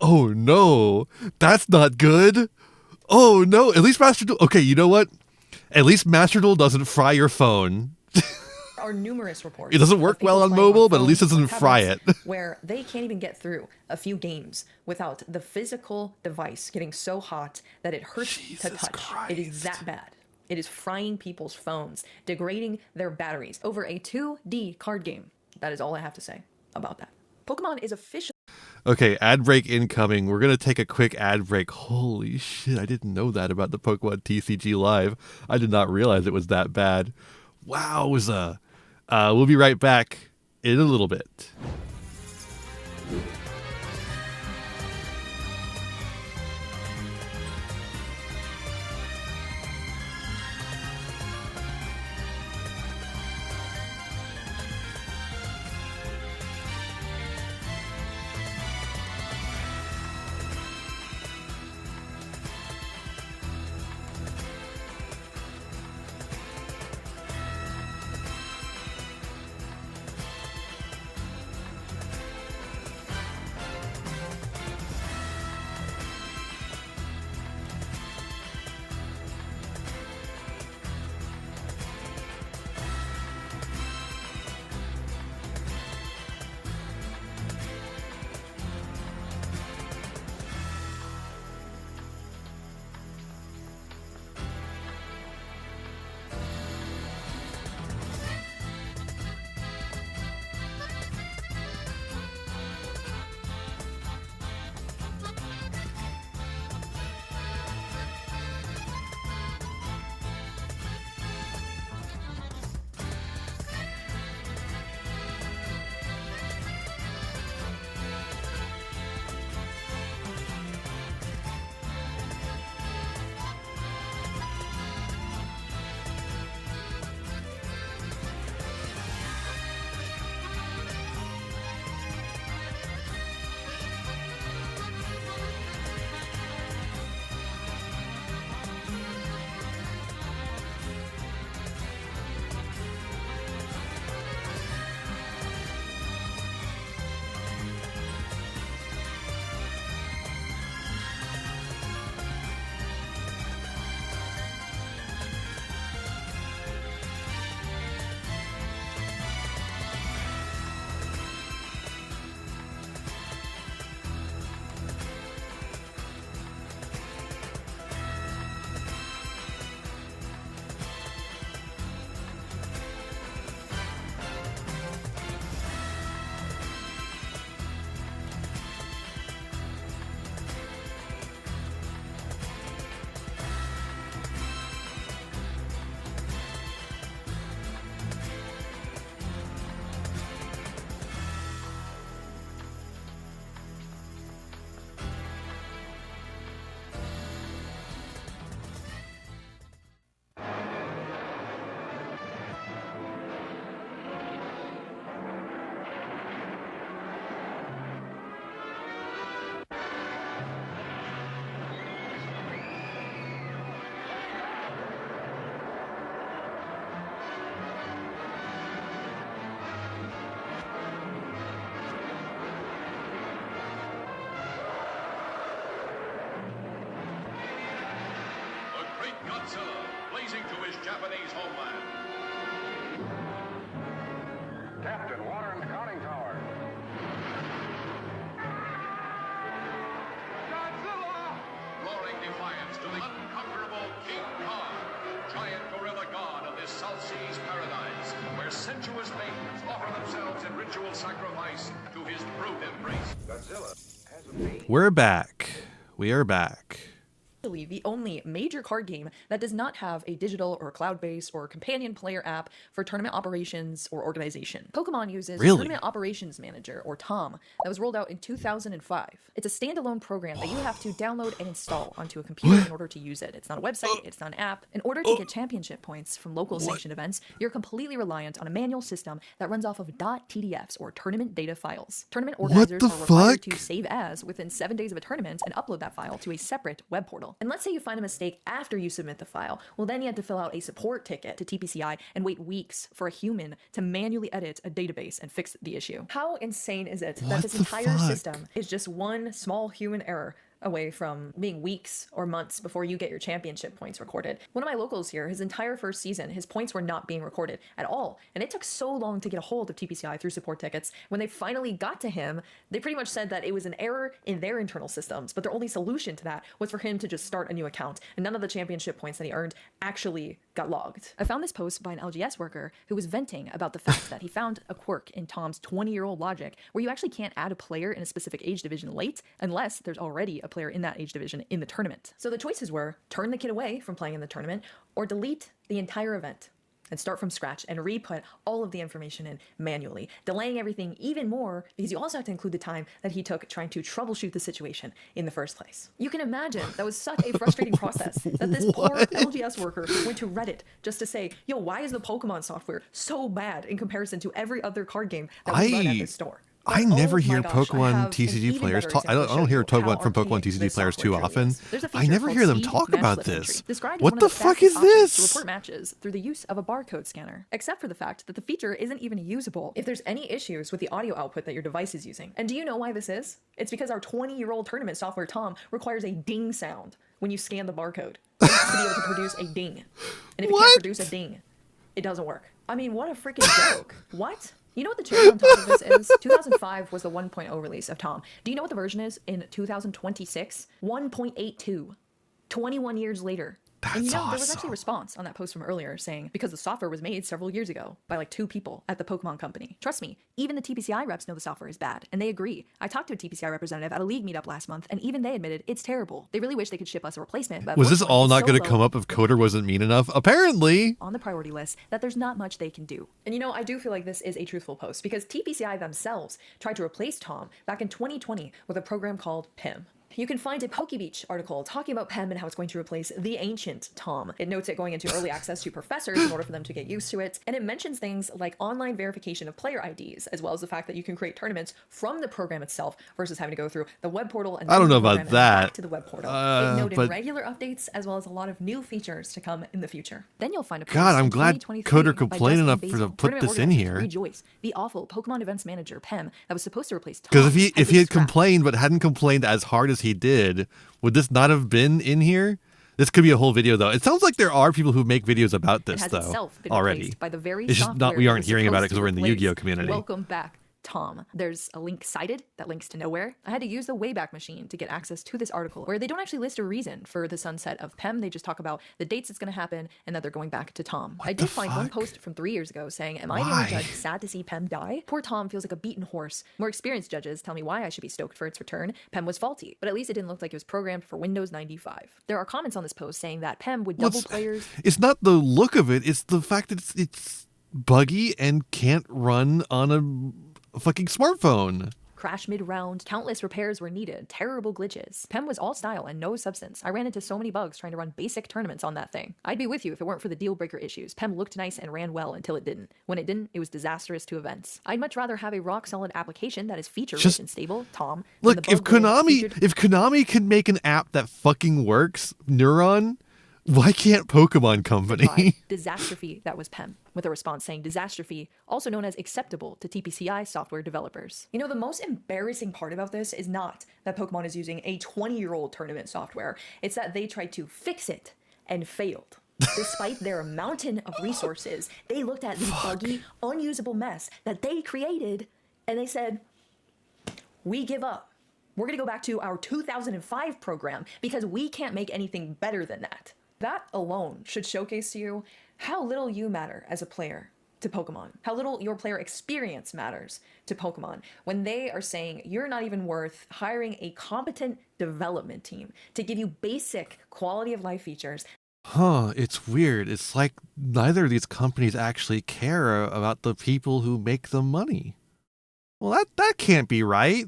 Oh no, that's not good. Oh no, at least Master Duel. Okay, you know what? At least Master Duel doesn't fry your phone. are numerous reports. It doesn't of work people well on playing mobile, but at phones least it doesn't or fry it. tablets where they can't even get through a few games without the physical device getting so hot that it hurts to touch. It is that bad. It is frying people's phones, degrading their batteries over a 2D card game. That is all I have to say about that. Pokemon is officially... Okay, ad break incoming. We're going to take a quick ad break. Holy shit, I didn't know that about the Pokemon TCG Live. I did not realize it was that bad. Wowza. We'll be right back in a little bit. Godzilla, blazing to his Japanese homeland. Captain, water in the conning tower. Godzilla! Roaring defiance to the unconquerable King Kong, giant gorilla god of this South Seas paradise, where sensuous maidens offer themselves in ritual sacrifice to his brute embrace. Godzilla has a name. We're back. We are back. The only major card game that does not have a digital or cloud-based or companion player app for tournament operations or organization. Pokemon uses Tournament Operations Manager, or TOM, that was rolled out in 2005. It's a standalone program that you have to download and install onto a computer in order to use it. It's not a website, it's not an app. In order to get championship points from local sanctioned events, you're completely reliant on a manual system that runs off of .tdfs, or tournament data files. Tournament organizers are required to save as within 7 days of a tournament and upload that file to a separate web portal. And let's say you find a mistake after you submit the file. Well, then you have to fill out a support ticket to TPCI and wait weeks for a human to manually edit a database and fix the issue. How insane is it that this entire system is just one small human error away from being weeks or months before you get your championship points recorded. One of my locals here, his entire first season, his points were not being recorded at all. And it took so long to get a hold of TPCI through support tickets. When they finally got to him, they pretty much said that it was an error in their internal systems, but their only solution to that was for him to just start a new account. And none of the championship points that he earned actually got logged. I found this post by an LGS worker who was venting about the fact that he found a quirk in Tom's 20-year-old logic where you actually can't add a player in a specific age division late unless there's already a player in that age division in the tournament. So the choices were turn the kid away from playing in the tournament or delete the entire event and start from scratch and re-put all of the information in manually, delaying everything even more because you also have to include the time that he took trying to troubleshoot the situation in the first place. You can imagine that was such a frustrating process that this poor LGS worker went to Reddit just to say, yo, why is the Pokemon software so bad in comparison to every other card game that we run at this store? I never hear Pokemon TCG players talk. I don't hear Pokemon from Pokemon TCG players too often. I never hear them talk about this. What the fuck is this? To report matches through the use of a barcode scanner, except for the fact that the feature isn't even usable if there's any issues with the audio output that your device is using. And do you know why this is? It's because our 20-year-old tournament software, Tom, requires a ding sound when you scan the barcode. It needs to be able to produce a ding. And if it can't produce a ding, it doesn't work. I mean, what a freaking joke. What? You know what the cherry on top of this is? 2005 was the 1.0 release of Tom. Do you know what the version is in 2026? 1.82. 21 years later. And you know, there was actually a response on that post from earlier saying, because the software was made several years ago by like 2 people at the Pokemon company. Trust me, even the TPCI reps know the software is bad, and they agree. I talked to a TPCI representative at a league meetup last month, and even they admitted it's terrible. They really wish they could ship us a replacement, but was this all not going to come up if Coder wasn't mean enough? Apparently. On the priority list, that there's not much they can do. And you know, I do feel like this is a truthful post, because TPCI themselves tried to replace Tom back in 2020 with a program called PIM. You can find a PokeBeach article talking about PEM and how it's going to replace the ancient Tom. It notes it going into early access to professors in order for them to get used to it, and it mentions things like online verification of player IDs, as well as the fact that you can create tournaments from the program itself versus having to go through the web portal and I don't know about that. Back to the web portal. It noted regular updates as well as a lot of new features to come in the future. Then you'll find a post God, I'm in glad 2023 Coder complained enough to put this in here. Rejoice, the awful Pokemon Events Manager PEM that was supposed to replace Tom. Because if he had complained but hadn't complained as hard as he did, would this not have been in here? This could be a whole video, though. It sounds like there are people who make videos about this, though, already. By the very it's just not we aren't hearing about it because we're in the Yu-Gi-Oh community. Welcome back, Tom. There's a link cited that links to nowhere. I had to use the Wayback Machine to get access to this article, where they don't actually list a reason for the sunset of PEM. They just talk about the dates it's going to happen and that they're going back to Tom. I did find one post from 3 years ago saying, am I the only judge sad to see PEM die? Poor Tom feels like a beaten horse. More experienced judges tell me why I should be stoked for its return. PEM was faulty, but at least it didn't look like it was programmed for Windows 95. There are comments on this post saying that PEM would double players. It's not the look of it, it's the fact that it's buggy and can't run on a fucking smartphone. Crash mid-round, countless repairs were needed, terrible glitches. PEM was all style and no substance. I ran into so many bugs trying to run basic tournaments on that thing. I'd be with you if it weren't for the deal breaker issues. PEM looked nice and ran well until it didn't. When it didn't, it was disastrous to events. I'd much rather have a rock-solid application that is feature-rich and stable, Tom. Look, if Konami can make an app that fucking works, Neuron, why can't Pokemon Company? Disastrophe, that was PEM, with a response saying disastrophe, also known as acceptable to TPCI software developers. You know, the most embarrassing part about this is not that Pokemon is using a 20-year-old tournament software. It's that they tried to fix it and failed. Despite their mountain of resources, they looked at the buggy, unusable mess that they created, and they said, we give up. We're going to go back to our 2005 program because we can't make anything better than that. That alone should showcase to you how little you matter as a player to Pokemon, how little your player experience matters to Pokemon when they are saying you're not even worth hiring a competent development team to give you basic quality of life features. It's weird. It's like neither of these companies actually care about the people who make the money. Well, that can't be right.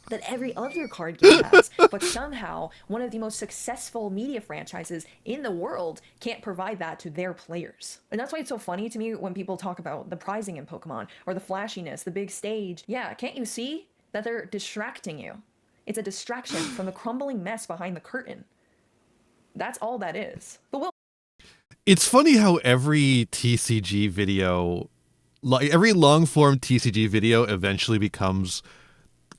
That every other card game has, but somehow one of the most successful media franchises in the world can't provide that to their players. And that's why it's so funny to me when people talk about the prizing in Pokemon or the flashiness, the big stage. Yeah, can't you see that they're distracting you? It's a distraction from the crumbling mess behind the curtain. That's all that is. But it's funny how every TCG video, like every long form TCG video eventually becomes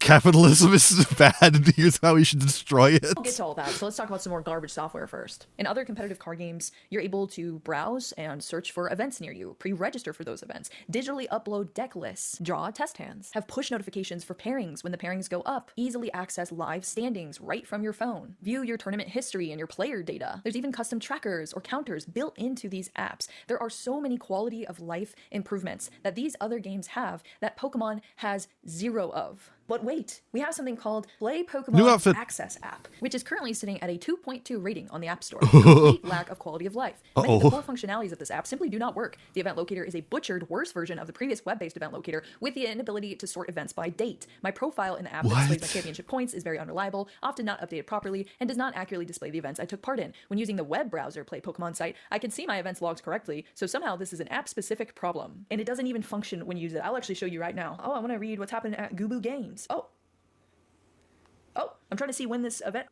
capitalism is bad and here's how we should destroy it. We'll get to all that, so let's talk about some more garbage software first. In other competitive card games, you're able to browse and search for events near you, pre-register for those events, digitally upload deck lists, draw test hands, have push notifications for pairings when the pairings go up, easily access live standings right from your phone, view your tournament history and your player data. There's even custom trackers or counters built into these apps. There are so many quality of life improvements that these other games have that Pokemon has zero of. But wait, we have something called Play Pokemon Access app, which is currently sitting at a 2.2 rating on the App Store. Complete lack of quality of life. Many of the core functionalities of this app simply do not work. The event locator is a butchered, worse version of the previous web-based event locator with the inability to sort events by date. My profile in the app that displays my championship points is very unreliable, often not updated properly, and does not accurately display the events I took part in. When using the web browser Play Pokemon site, I can see my events logs correctly, so somehow this is an app-specific problem. And it doesn't even function when you use it. I'll actually show you right now. Oh, I want to read what's happening at Gubu Games. Oh, I'm trying to see when this event...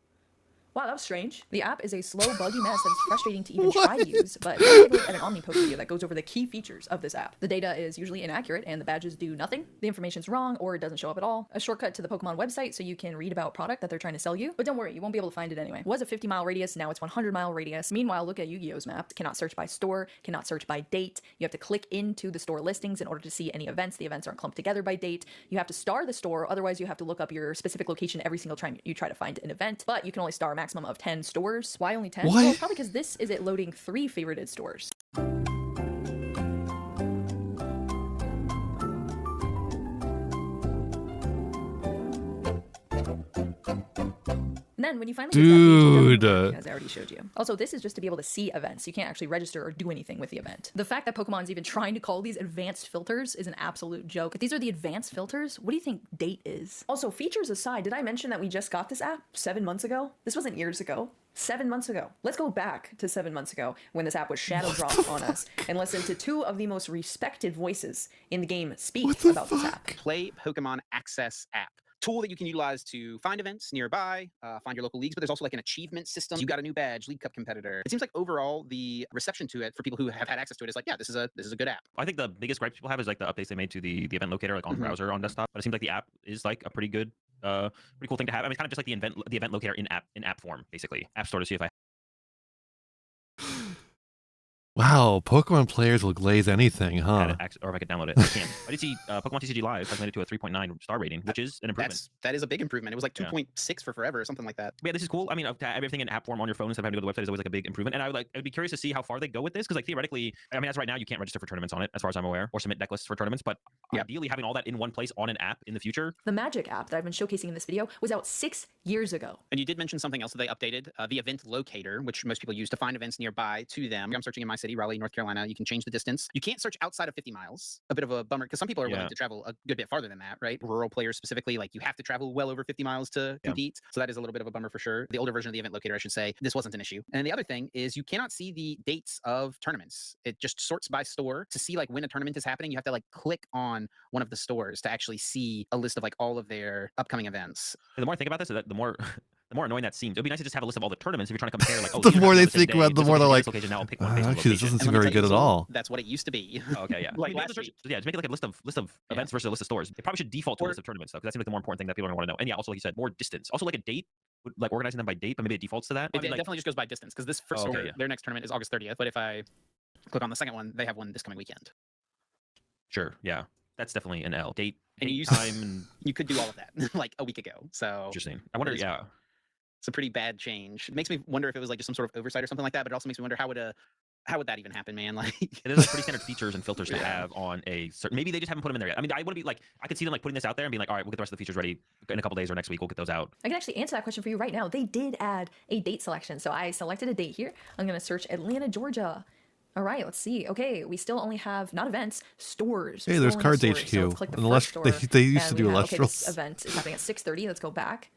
Wow, that was strange. The app is a slow, buggy mess that is frustrating to even try to use, but let's take a look at an OmniPoke video that goes over the key features of this app. The data is usually inaccurate and the badges do nothing. The information's wrong or it doesn't show up at all. A shortcut to the Pokemon website so you can read about product that they're trying to sell you. But don't worry, you won't be able to find it anyway. It was a 50-mile radius, now it's 100-mile radius. Meanwhile, look at Yu-Gi-Oh's map. Cannot search by store, cannot search by date. You have to click into the store listings in order to see any events. The events aren't clumped together by date. You have to star the store, otherwise you have to look up your specific location every single time you try to find an event. But you can only star a maximum of 10 stores. Why only 10? What? Well, probably because this is it loading 3 favorited stores. And then when you finally get to that page, it doesn't work, as I already showed you. Also, this is just to be able to see events. You can't actually register or do anything with the event. The fact that Pokemon's even trying to call these advanced filters is an absolute joke. If these are the advanced filters, what do you think date is? Also, features aside, did I mention that we just got this app 7 months ago? This wasn't years ago. 7 months ago. Let's go back to 7 months ago when this app was shadow dropped on us and listen to 2 of the most respected voices in the game speak about this app. Play Pokemon Access app. Tool that you can utilize to find events nearby, find your local leagues, but there's also like an achievement system. You got a new badge, League Cup competitor. It seems like overall the reception to it for people who have had access to it is like, yeah, this is a good app. I think the biggest gripe people have is like the updates they made to the event locator, like on browser on desktop. But it seems like the app is like a pretty good, pretty cool thing to have. I mean, it's kind of just like the event locator in app form, basically. App Store to see if I. Wow, Pokemon players will glaze anything, huh? Or if I could download it. I can't. I did see Pokemon TCG Live has made it to a 3.9 star rating, which is an improvement. That is a big improvement. It was like 2.6 for forever or something like that. Yeah, this is cool. I mean, to have everything in app form on your phone instead of having to go to the website is always like a big improvement. And I'd be curious to see how far they go with this, because like theoretically, I mean, as right now, you can't register for tournaments on it, as far as I'm aware, or submit deck lists for tournaments. But ideally, having all that in one place on an app in the future. The Magic app that I've been showcasing in this video was out 6 years ago. And you did mention something else that they updated, the event locator, which most people use to find events nearby to them. I'm searching in my city, Raleigh, North Carolina. You can change the distance. You can't search outside of 50 miles. A bit of a bummer, because some people are willing to travel a good bit farther than that, right? Rural players specifically, like you have to travel well over 50 miles to compete. So that is a little bit of a bummer for sure. The older version of the event locator, I should say, this wasn't an issue. And the other thing is you cannot see the dates of tournaments. It just sorts by store. To see like when a tournament is happening, you have to like click on one of the stores to actually see a list of like all of their upcoming events. And the more I think about this, the more annoying that seems. It would be nice to just have a list of all the tournaments if you're trying to compare. Like, oh, the more they think about, the more they're like, now I'll pick actually, this doesn't seem very good at all. That's what it used to be. Oh, okay, yeah. Like just make it like a list of events versus a list of stores. They probably should default to a list of tournaments though, because that seems like the more important thing that people are going to want to know. And yeah, also like you said, more distance. Also like a date, like organizing them by date, but maybe it defaults to that. It definitely just goes by distance, because this first store, their next tournament is August 30th. But if I click on the second one, they have one this coming weekend. Sure, yeah. That's definitely an L. Date, and you time, and you could do all of that like a week ago. So interesting. I wonder, it's a pretty bad change. It makes me wonder if it was like just some sort of oversight or something like that. But it also makes me wonder how would that even happen, man? Like, there's like pretty standard features and filters to have on a certain. Maybe they just haven't put them in there yet. I mean, I want to be like, I could see them like putting this out there and being like, all right, we'll get the rest of the features ready in a couple days or next week. We'll get those out. I can actually answer that question for you right now. They did add a date selection, so I selected a date here. I'm gonna search Atlanta, Georgia. All right, let's see. Okay, we still only have not events, stores. Hey, there's Cards HQ. So let's click the Unless first store, they used to do okay, Illustrals. this event is happening at 6:30. Let's go back.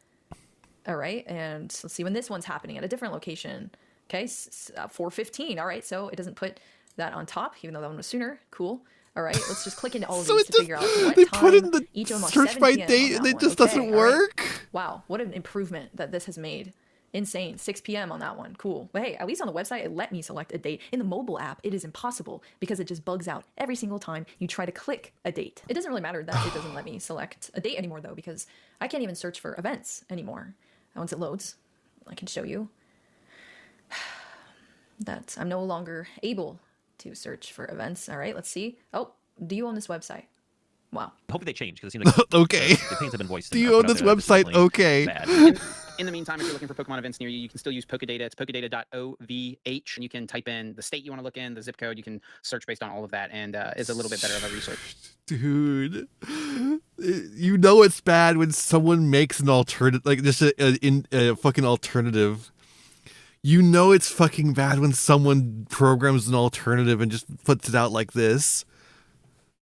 All right, and let's see when this one's happening at a different location. Okay, 4:15. All right, so it doesn't put that on top, even though that one was sooner. Cool. All right, let's just click into all of these to figure out what they time put in the each of them are. search by date, and it just doesn't work. Wow, what an improvement that this has made Insane. 6 p.m. on that one. Cool. But hey, at least on the website, it let me select a date. In the mobile app, it is impossible because it just bugs out every single time you try to click a date. It doesn't really matter that it doesn't let me select a date anymore, though, because I can't even search for events anymore. And once it loads, I can show you that I'm no longer able to search for events. All right, let's see. Oh, do you own this website? Wow. Hopefully they change because it seems like okay. The opinions have been voiced. Do you own this website? Okay. In the meantime, if you're looking for Pokemon events near you, you can still use Pokedata. It's pokedata.ovh, and you can type in the state you want to look in, the zip code. You can search based on all of that, and it's a little bit better of a research. Dude, you know it's bad when someone makes an alternative, like just a fucking alternative. You know it's fucking bad when someone programs an alternative and just puts it out like this.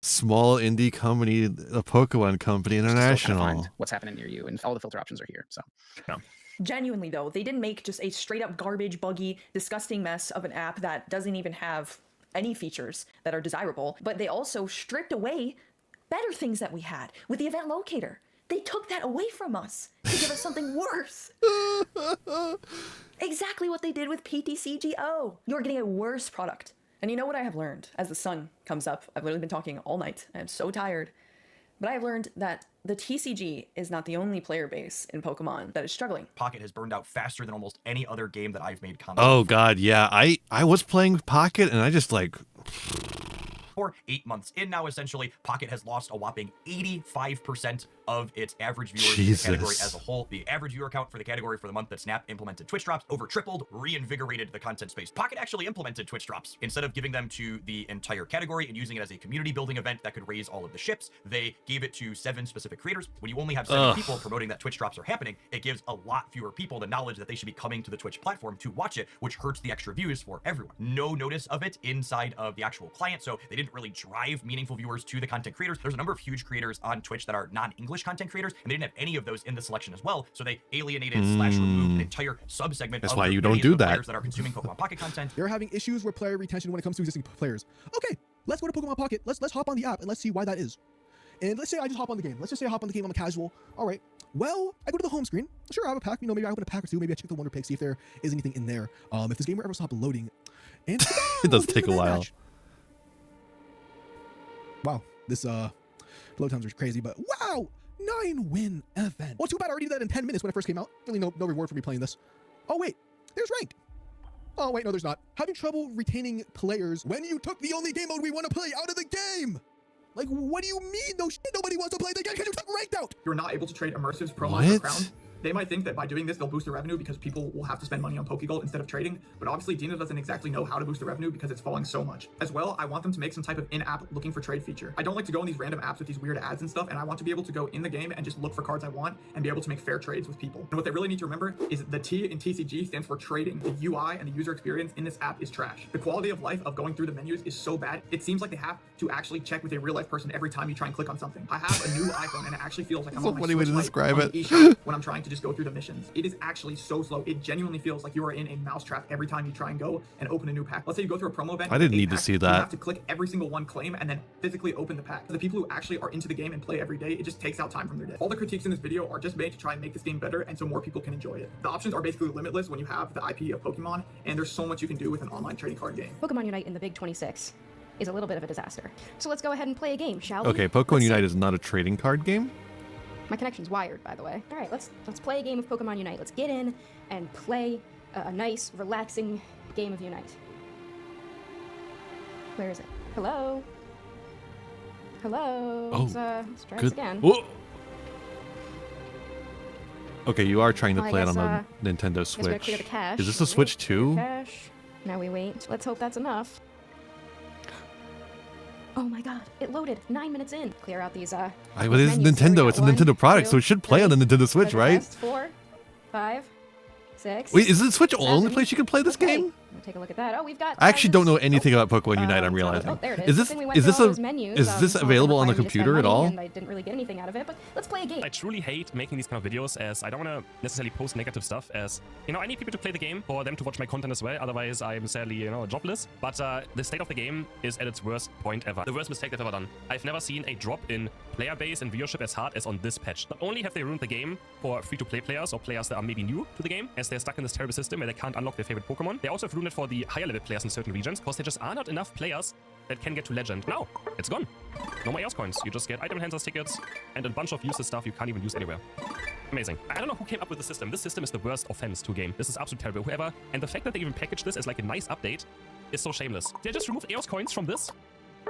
Small indie company, a Pokemon company, international. Find what's happening near you, and all the filter options are here. So, yeah. Genuinely, though, they didn't make just a straight up garbage, buggy, disgusting mess of an app that doesn't even have any features that are desirable, but they also stripped away better things that we had with the event locator. They took that away from us to give us something worse. Exactly what they did with PTCGO. You're getting a worse product. And you know what I have learned as the sun comes up? I've literally been talking all night. I am so tired. But I have learned that the TCG is not the only player base in Pokemon that is struggling. Pocket has burned out faster than almost any other game that I've made content. Oh god, yeah. I was playing Pocket and I just like... For 8 months in now, essentially, Pocket has lost a whopping 85% of its average viewers in the category as a whole. The average viewer count for the category for the month that Snap implemented Twitch drops over tripled, reinvigorated the content space. Pocket actually implemented Twitch drops. Instead of giving them to the entire category and using it as a community building event that could raise all of the ships, they gave it to 7 specific creators. When you only have 7 people promoting that Twitch drops are happening, it gives a lot fewer people the knowledge that they should be coming to the Twitch platform to watch it, which hurts the extra views for everyone. No notice of it inside of the actual client, so they didn't really drive meaningful viewers to the content creators. There's a number of huge creators on Twitch that are non-English content creators, and they didn't have any of those in the selection as well, so they alienated slash removed an entire subsegment That's of why the you don't millions do of that. players that are consuming Pokemon Pocket content. They're having issues with player retention when it comes to existing players. Okay, let's go to Pokemon Pocket. Let's hop on the app and let's see why that is. And let's say I just hop on the game. Let's just say I hop on the game, I'm a casual. All right. Well, I go to the home screen. Sure, I have a pack. You know, maybe I open a pack or two. Maybe I check the Wonder Pig, see if there is anything in there. If this game were ever stop loading. And it does take a while. Wow, this load times are crazy, but wow, 9-win event. Well, too bad I already did that in 10 minutes when it first came out. Really no reward for me playing this. Oh wait, there's ranked. Oh wait, no, there's not. Having trouble retaining players when you took the only game mode we want to play out of the game. Like, what do you mean? No shit, nobody wants to play the game because you took ranked out. You're not able to trade Immersive's promo for Crown. They might think that by doing this, they'll boost their revenue because people will have to spend money on Pokegold instead of trading, but obviously Dina doesn't exactly know how to boost the revenue because it's falling so much. As well, I want them to make some type of in-app looking for trade feature. I don't like to go in these random apps with these weird ads and stuff, and I want to be able to go in the game and just look for cards I want and be able to make fair trades with people. And what they really need to remember is the T in TCG stands for trading. The UI and the user experience in this app is trash. The quality of life of going through the menus is so bad, it seems like they have to actually check with a real-life person every time you try and click on something. I have a new iPhone, and it actually feels like I'm on my funny way to Switch describe Lite on it. the eShop when I'm trying to just go through the missions. It is actually so slow. It genuinely feels like you are in a mousetrap every time you try and go and open a new pack. Let's say you go through a promo event. I didn't need to see You that. have to click every single one claim and then physically open the pack. For the people who actually are into the game and play every day, it just takes out time from their day. All the critiques in this video are just made to try and make this game better and so more people can enjoy it. The options are basically limitless when you have the IP of Pokemon, and there's so much you can do with an online trading card game. Pokemon Unite in the Big 26 is a little bit of a disaster. So let's go ahead and play a game, shall we? Okay, Pokemon Unite is not a trading card game? My connection's wired, by the way. All right, let's play a game of Pokemon Unite. Let's get in and play a nice, relaxing game of Unite. Where is it? Hello? Hello? Oh, let's try this again. Whoa. Okay, you are trying to Well, I play it guess, on the Nintendo guess we gotta clear Switch. the cache. Is this a Switch Clear 2? cache. Now we wait. Let's hope that's enough. Oh my god, it loaded 9 minutes in. Clear out these But it is menus. So we Nintendo. got It's a 1, Nintendo product, 2, so it should play on the Nintendo Switch, click right? test, 4, 5, 6. Wait, is the Switch the only 7. place you can play this Okay, game? Take a look at that. Oh, we've got. I actually don't know anything about Pokemon Unite. I'm realizing. Oh, there it Is is. this available on the computer at all? And I didn't really get anything out of it, but let's play a game. I truly hate making these kind of videos, as I don't want to necessarily post negative stuff, as, you know, I need people to play the game for them to watch my content as well, otherwise I'm sadly, you know, jobless. But the state of the game is at its worst point ever. The worst mistake I've ever done. I've never seen a drop in player base and viewership as hard as on this patch. Not only have they ruined the game for free-to-play players or players that are maybe new to the game, as they're stuck in this terrible system where they can't unlock their favorite Pokemon, they also have ruined it for the higher level players in certain regions, because there just are not enough players that can get to Legend. Now, it's gone. No more EOS coins. You just get item enhancers tickets and a bunch of useless stuff you can't even use anywhere. Amazing. I don't know who came up with the system. This system is the worst offense to a game. This is absolutely terrible. Whoever, and the fact that they even packaged this as like a nice update is so shameless. They just removed EOS coins from this,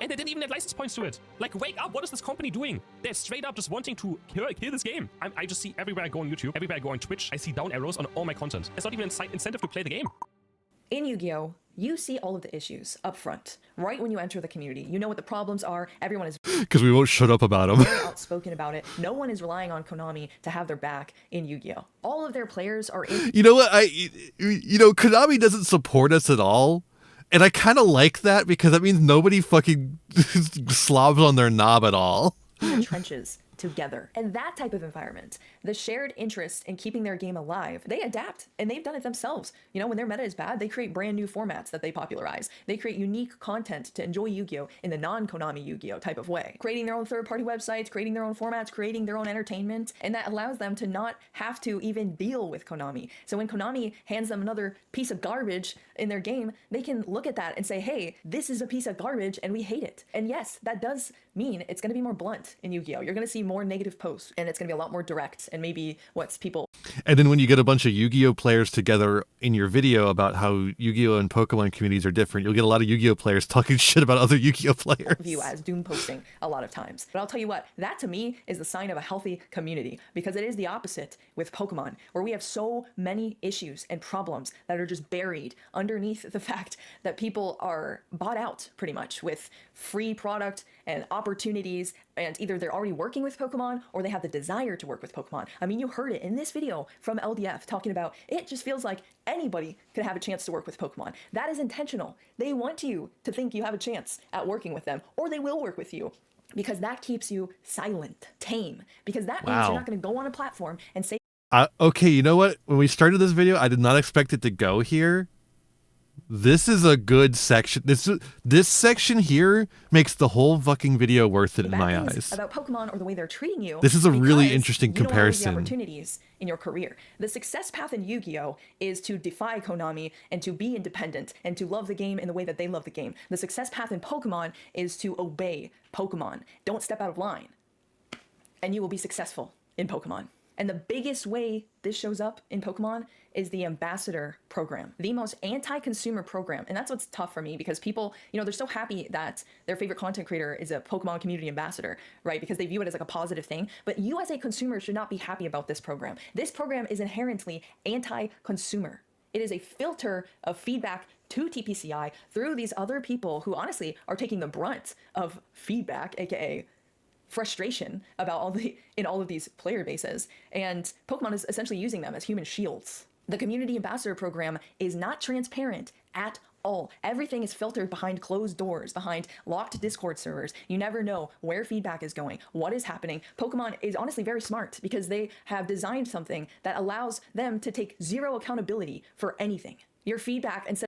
and they didn't even add license points to it. Like, wake up, what is this company doing? They're straight up just wanting to kill this game. I just see everywhere I go on YouTube, everywhere I go on Twitch, I see down arrows on all my content. There's not even an incentive to play the game. In Yu-Gi-Oh, you see all of the issues up front, right when you enter the community. You know what the problems are. Everyone is Because we won't shut up about them. very outspoken about it. No one is relying on Konami to have their back in Yu-Gi-Oh. All of their players are in. You know what? Konami doesn't support us at all. And I kind of like that, because that means nobody fucking slobs on their knob at all. in the trenches together. And that type of environment, the shared interest in keeping their game alive, they adapt, and they've done it themselves. You know, when their meta is bad, they create brand new formats that they popularize. They create unique content to enjoy Yu-Gi-Oh! In the non-Konami Yu-Gi-Oh! Type of way. Creating their own third-party websites, creating their own formats, creating their own entertainment, and that allows them to not have to even deal with Konami. So when Konami hands them another piece of garbage in their game, they can look at that and say, hey, this is a piece of garbage and we hate it. And yes, that does mean it's going to be more blunt in Yu-Gi-Oh! You're going to see more negative posts, and it's going to be a lot more direct, and maybe what's people... And then when you get a bunch of Yu-Gi-Oh! Players together in your video about how Yu-Gi-Oh! And Pokemon communities are different, you'll get a lot of Yu-Gi-Oh! Players talking shit about other Yu-Gi-Oh! Players. View as doom posting a lot of times. But I'll tell you what, that to me is the sign of a healthy community, because it is the opposite with Pokemon, where we have so many issues and problems that are just buried underneath the fact that people are bought out pretty much with free product and opportunities, and either they're already working with Pokemon or they have the desire to work with Pokemon. I mean, you heard it in this video from LDF talking about it just feels like anybody could have a chance to work with Pokemon. That is intentional. They want you to think you have a chance at working with them, or they will work with you. Because that keeps you silent, tame. Because that means you're not going to go on a platform and say... Okay, you know what? When we started this video, I did not expect it to go here. This is a good section. This section here makes the whole fucking video worth it in my eyes. About Pokemon or the way they're treating you. This is a really interesting comparison. You don't have the opportunities in your career. The success path in Yu-Gi-Oh! Is to defy Konami and to be independent and to love the game in the way that they love the game. The success path in Pokemon is to obey Pokemon. Don't step out of line. And you will be successful in Pokemon. And the biggest way this shows up in Pokemon is the ambassador program, the most anti-consumer program. And that's what's tough for me, because people, you know, they're so happy that their favorite content creator is a Pokemon community ambassador, right? Because they view it as like a positive thing. But you as a consumer should not be happy about this program. This program is inherently anti-consumer. It is a filter of feedback to TPCI through these other people who honestly are taking the brunt of feedback, aka frustration about all of these player bases, and Pokemon is essentially using them as human shields. The community ambassador program is not transparent at all. Everything is filtered behind closed doors, behind locked Discord servers. You never know where feedback is going, what is happening. Pokemon is honestly very smart, because they have designed something that allows them to take zero accountability for anything. Your feedback and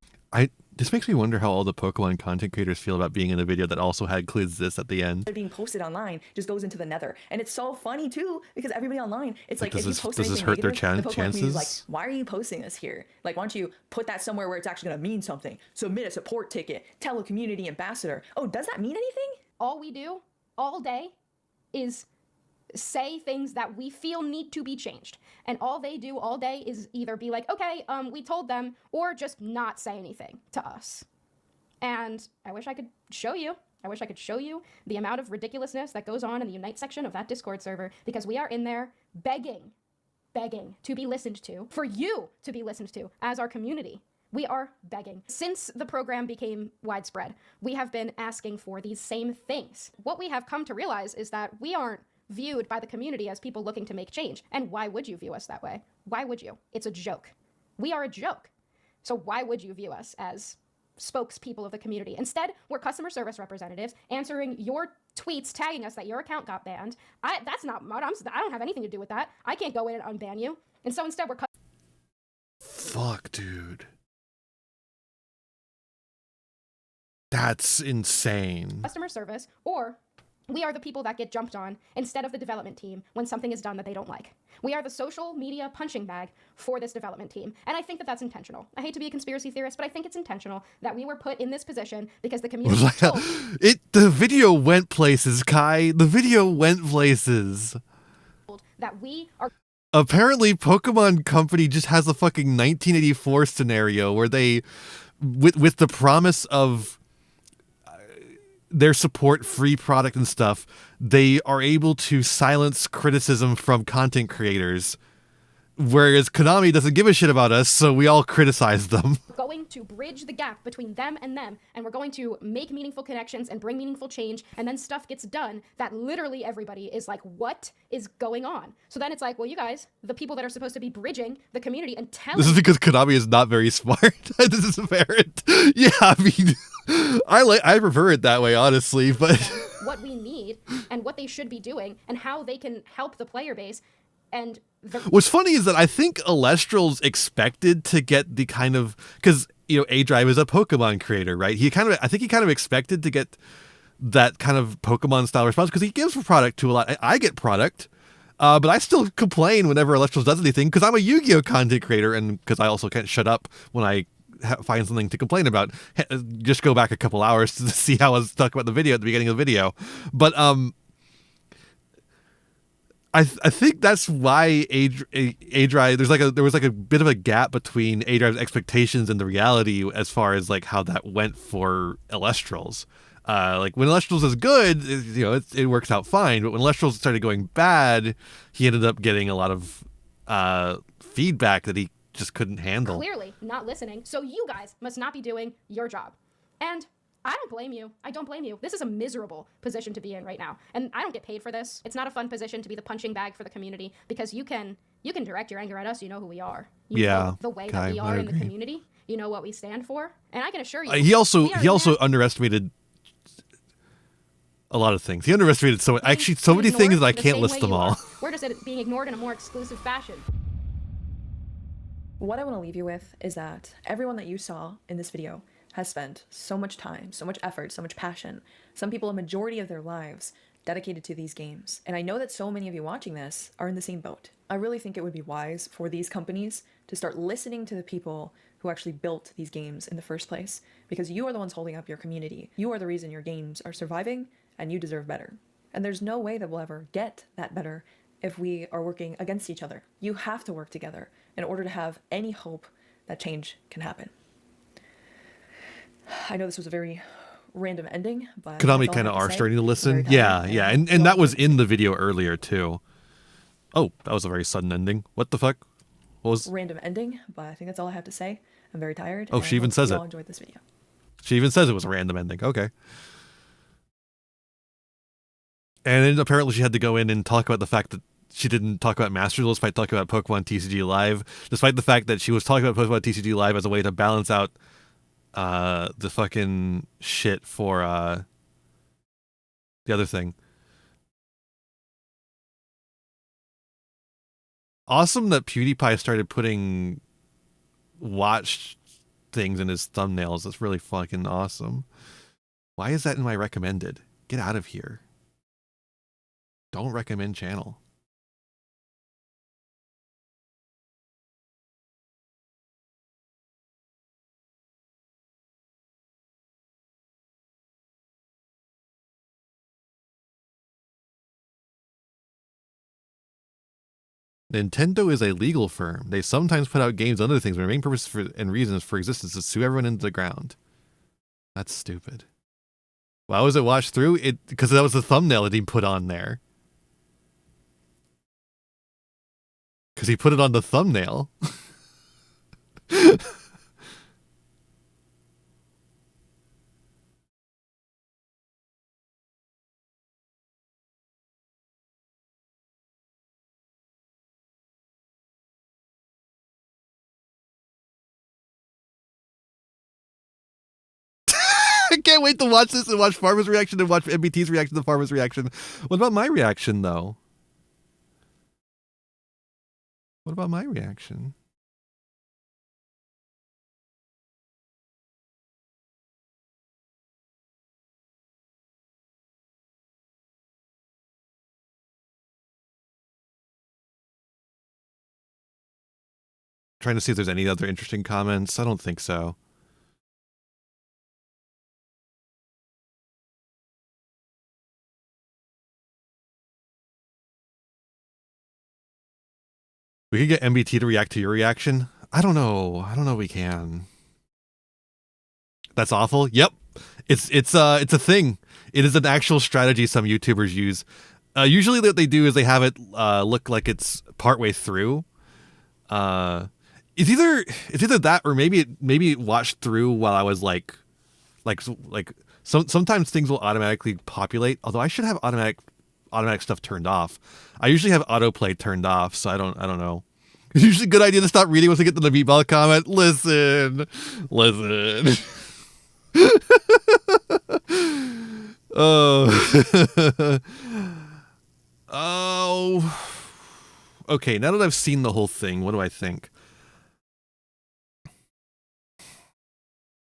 this makes me wonder how all the Pokemon content creators feel about being in a video that also had includes this at the end. Being posted online just goes into the nether, and it's so funny too, because everybody online, it's like, does if you post this anything hurt their negative, the Pokemon community is chances? like, why are you posting this here? Like, why don't you put that somewhere where it's actually going to mean something? Submit a support ticket, tell a community ambassador. Oh, does that mean anything? All we do all day is say things that we feel need to be changed. And all they do all day is either be like, okay, we told them, or just not say anything to us. And I wish I could show you. I wish I could show you the amount of ridiculousness that goes on in the Unite section of that Discord server, because we are in there begging to be listened to, for you to be listened to as our community. We are begging. Since the program became widespread, we have been asking for these same things. What we have come to realize is that we aren't viewed by the community as people looking to make change. And why would you view us that way? Why would you? It's a joke. We are a joke. So why would you view us as spokespeople of the community? Instead, we're customer service representatives answering your tweets tagging us that your account got banned. That's not I don't have anything to do with that. I can't go in and unban you. And so instead we're Fuck, dude. That's insane. customer service, or we are the people that get jumped on instead of the development team when something is done that they don't like. We are the social media punching bag for this development team. And I think that that's intentional. I hate to be a conspiracy theorist, but I think it's intentional that we were put in this position because the community told The video went places, Kai. The video went places. that we are. Apparently, Pokemon Company just has a fucking 1984 scenario where they, with the promise of their support free product and stuff, they are able to silence criticism from content creators, whereas Konami doesn't give a shit about us, so we all criticize them. Going to bridge the gap between them, and we're going to make meaningful connections and bring meaningful change, and then stuff gets done that literally everybody is like, what is going on? So then it's like, well, you guys, the people that are supposed to be bridging the community and telling— This is because Konami is not very smart. This is apparent. Yeah, I mean, I prefer it that way, honestly, but what we need and what they should be doing and how they can help the player base. And what's funny is that I think Alestral's expected to get the kind of, because, you know, A-Drive is a Pokemon creator, right? I think he kind of expected to get that kind of Pokemon style response because he gives product to a lot. I get product, but I still complain whenever Alestral does anything because I'm a Yu-Gi-Oh content creator and because I also can't shut up when I find something to complain about. Just go back a couple hours to see how I was talking about the video at the beginning of the video. But I think that's why A-Drive, there was like a bit of a gap between A-Drive's expectations and the reality as far as like how that went for Alestrals. Like when Alestrals is good, it works out fine. But when Alestrals started going bad, he ended up getting a lot of feedback that he just couldn't handle. Clearly not listening. So you guys must not be doing your job. And I don't blame you. I don't blame you. This is a miserable position to be in right now. And I don't get paid for this. It's not a fun position to be the punching bag for the community because you can direct your anger at us. You know who we are. You know the way that we are in the community. You know what we stand for. And I can assure you. He also underestimated a lot of things. He underestimated so many things that I can't list them all. We're just being ignored in a more exclusive fashion. What I want to leave you with is that everyone that you saw in this video has spent so much time, so much effort, so much passion, some people a majority of their lives dedicated to these games. And I know that so many of you watching this are in the same boat. I really think it would be wise for these companies to start listening to the people who actually built these games in the first place, because you are the ones holding up your community. You are the reason your games are surviving, and you deserve better. And there's no way that we'll ever get that better if we are working against each other. You have to work together in order to have any hope that change can happen. I know this was a very random ending, but Konami kind of are starting to listen. Yeah. And that was in the video earlier too. Oh, that was a very sudden ending. What the fuck? What was random ending? But I think that's all I have to say. I'm very tired. Oh, she even says it. You all enjoyed this video. She even says it was a random ending. Okay. And then apparently she had to go in and talk about the fact that she didn't talk about Master Duel despite talking about Pokemon TCG Live, despite the fact that she was talking about Pokemon TCG Live as a way to balance out the fucking shit for the other thing. Awesome that PewDiePie started putting watch things in his thumbnails. That's really fucking awesome. Why is that in my recommended? Get out of here. Don't recommend channel. Nintendo is a legal firm. They sometimes put out games and other things, but their main purpose and reasons for existence is to sue everyone into the ground. That's stupid. Why was it watched through? Because that was the thumbnail that he put on there. Because he put it on the thumbnail. can't wait to watch this and watch Farmer's reaction and watch MBT's reaction to Farmer's reaction. What about my reaction, though? What about my reaction? Trying to see if there's any other interesting comments. I don't think so. We could get MBT to react to your reaction. I don't know. I don't know if we can. That's awful. Yep. It's a thing. It is an actual strategy some YouTubers use. Usually what they do is they have it look like it's partway through. It's either that or maybe it watched through while I was like sometimes things will automatically populate. Although I should have automatic stuff turned off. I usually have autoplay turned off, so I don't know. It's usually a good idea to stop reading once I get to the meatball comment. Listen. Oh. Oh. Okay, now that I've seen the whole thing, what do I think?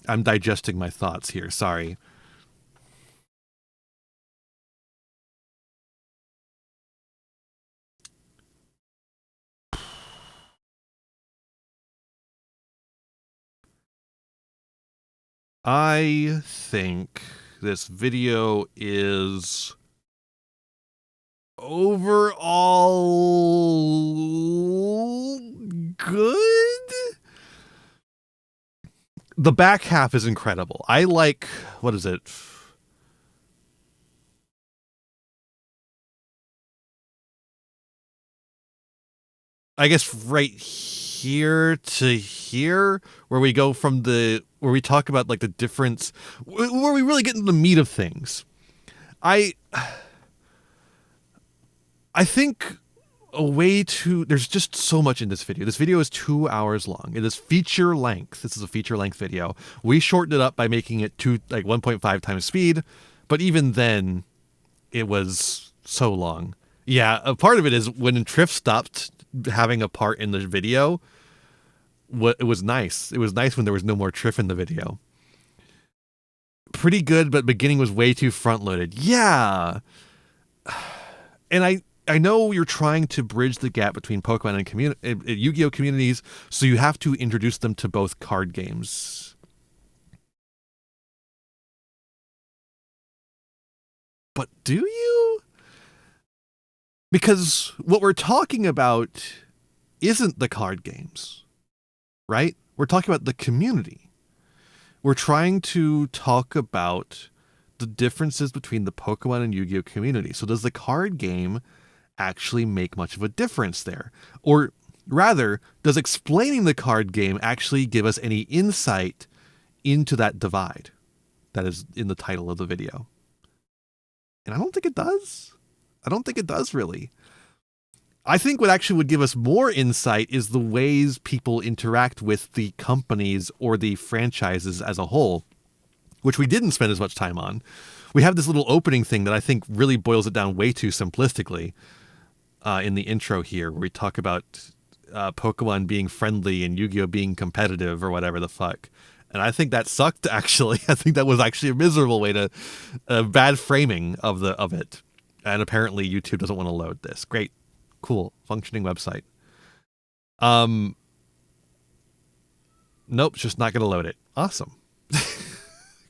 I'm digesting my thoughts here, sorry. I think this video is overall good. The back half is incredible. I like, what is it? I guess right here to here, where we go from where we talk about like the difference, where we really get into the meat of things. I think there's just so much in this video. This video is 2 hours long. It is feature length. This is a feature length video. We shortened it up by making it 1.5 times speed, but even then it was so long. Yeah, a part of it is when Triff stopped having a part in the video, it was nice. It was nice when there was no more Triff in the video. Pretty good, but beginning was way too front-loaded. Yeah. And I know you're trying to bridge the gap between Pokemon and Yu-Gi-Oh communities, so you have to introduce them to both card games. But do you? Because what we're talking about isn't the card games, right? We're talking about the community. We're trying to talk about the differences between the Pokemon and Yu-Gi-Oh community. So does the card game actually make much of a difference there? Or rather, does explaining the card game actually give us any insight into that divide that is in the title of the video? And I don't think it does. I don't think it does, really. I think what actually would give us more insight is the ways people interact with the companies or the franchises as a whole, which we didn't spend as much time on. We have this little opening thing that I think really boils it down way too simplistically in the intro here, where we talk about Pokemon being friendly and Yu-Gi-Oh being competitive or whatever the fuck. And I think that sucked, actually. I think that was actually a miserable way to bad framing of it. And apparently YouTube doesn't want to load this. Great. Cool. Functioning website. Nope, it's just not going to load it. Awesome.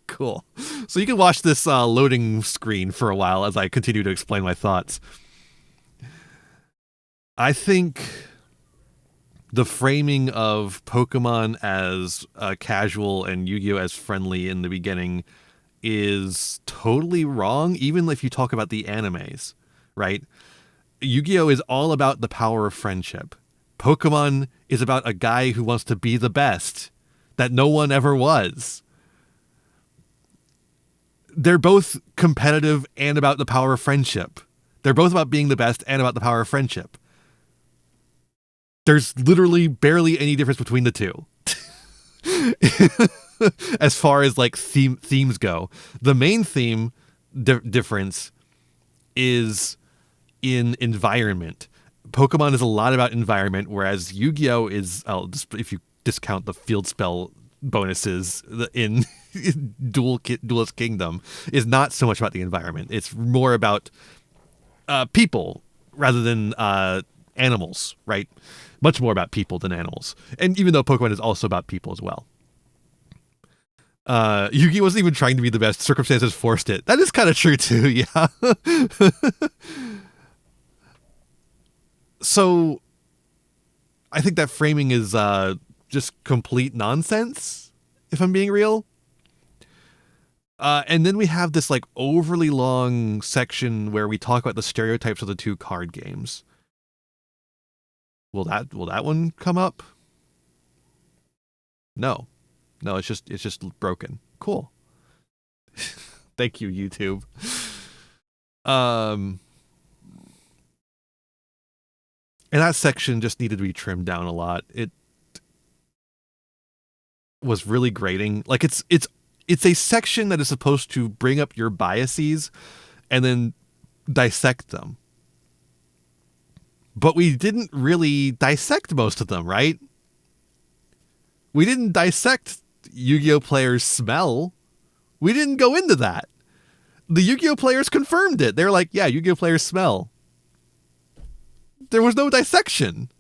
Cool. So you can watch this loading screen for a while as I continue to explain my thoughts. I think the framing of Pokemon as casual and Yu-Gi-Oh as friendly in the beginning is totally wrong, even if you talk about the animes, right? Yu-Gi-Oh is all about the power of friendship. Pokemon is about a guy who wants to be the best that no one ever was. They're both competitive and about the power of friendship. They're both about being the best and about the power of friendship. There's literally barely any difference between the two. as far as like themes go. The main theme difference is in environment. Pokemon is a lot about environment, whereas Yu-Gi-Oh is, if you discount the field spell bonuses in Duelist Kingdom, is not so much about the environment. It's more about people rather than animals, right? Much more about people than animals. And even though Pokemon is also about people as well. Yugi wasn't even trying to be the best. Circumstances forced it. That is kind of true too, yeah. So I think that framing is just complete nonsense, if I'm being real. And then we have this like overly long section where we talk about the stereotypes of the two card games. Will that one come up? No, it's just broken. Cool. Thank you, YouTube. And that section just needed to be trimmed down a lot. It was really grating. Like it's a section that is supposed to bring up your biases and then dissect them. But we didn't really dissect most of them, right? We didn't dissect Yu-Gi-Oh players' smell. We didn't go into that. The Yu-Gi-Oh players confirmed it. They're like, yeah, Yu-Gi-Oh players smell. There was no dissection.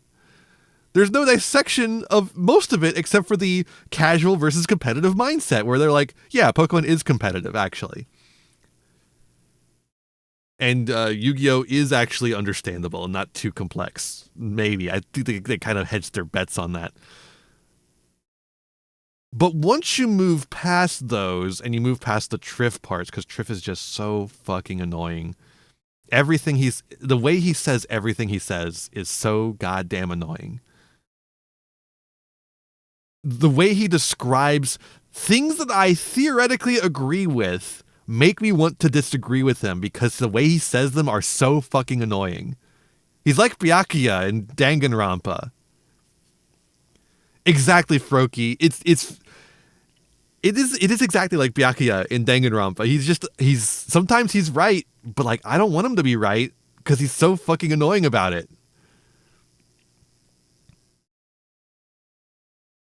There's no dissection of most of it except for the casual versus competitive mindset where they're like, yeah, Pokemon is competitive, actually. And Yu-Gi-Oh is actually understandable and not too complex. Maybe. I think they kind of hedged their bets on that. But once you move past those and you move past the Triff parts, because Triff is just so fucking annoying. The way he says everything he says is so goddamn annoying. The way he describes things that I theoretically agree with make me want to disagree with him because the way he says them are so fucking annoying. He's like Byakuya in Danganronpa. Exactly, Froki. It is exactly like Byakuya in Danganronpa. Sometimes he's right, but like I don't want him to be right because he's so fucking annoying about it.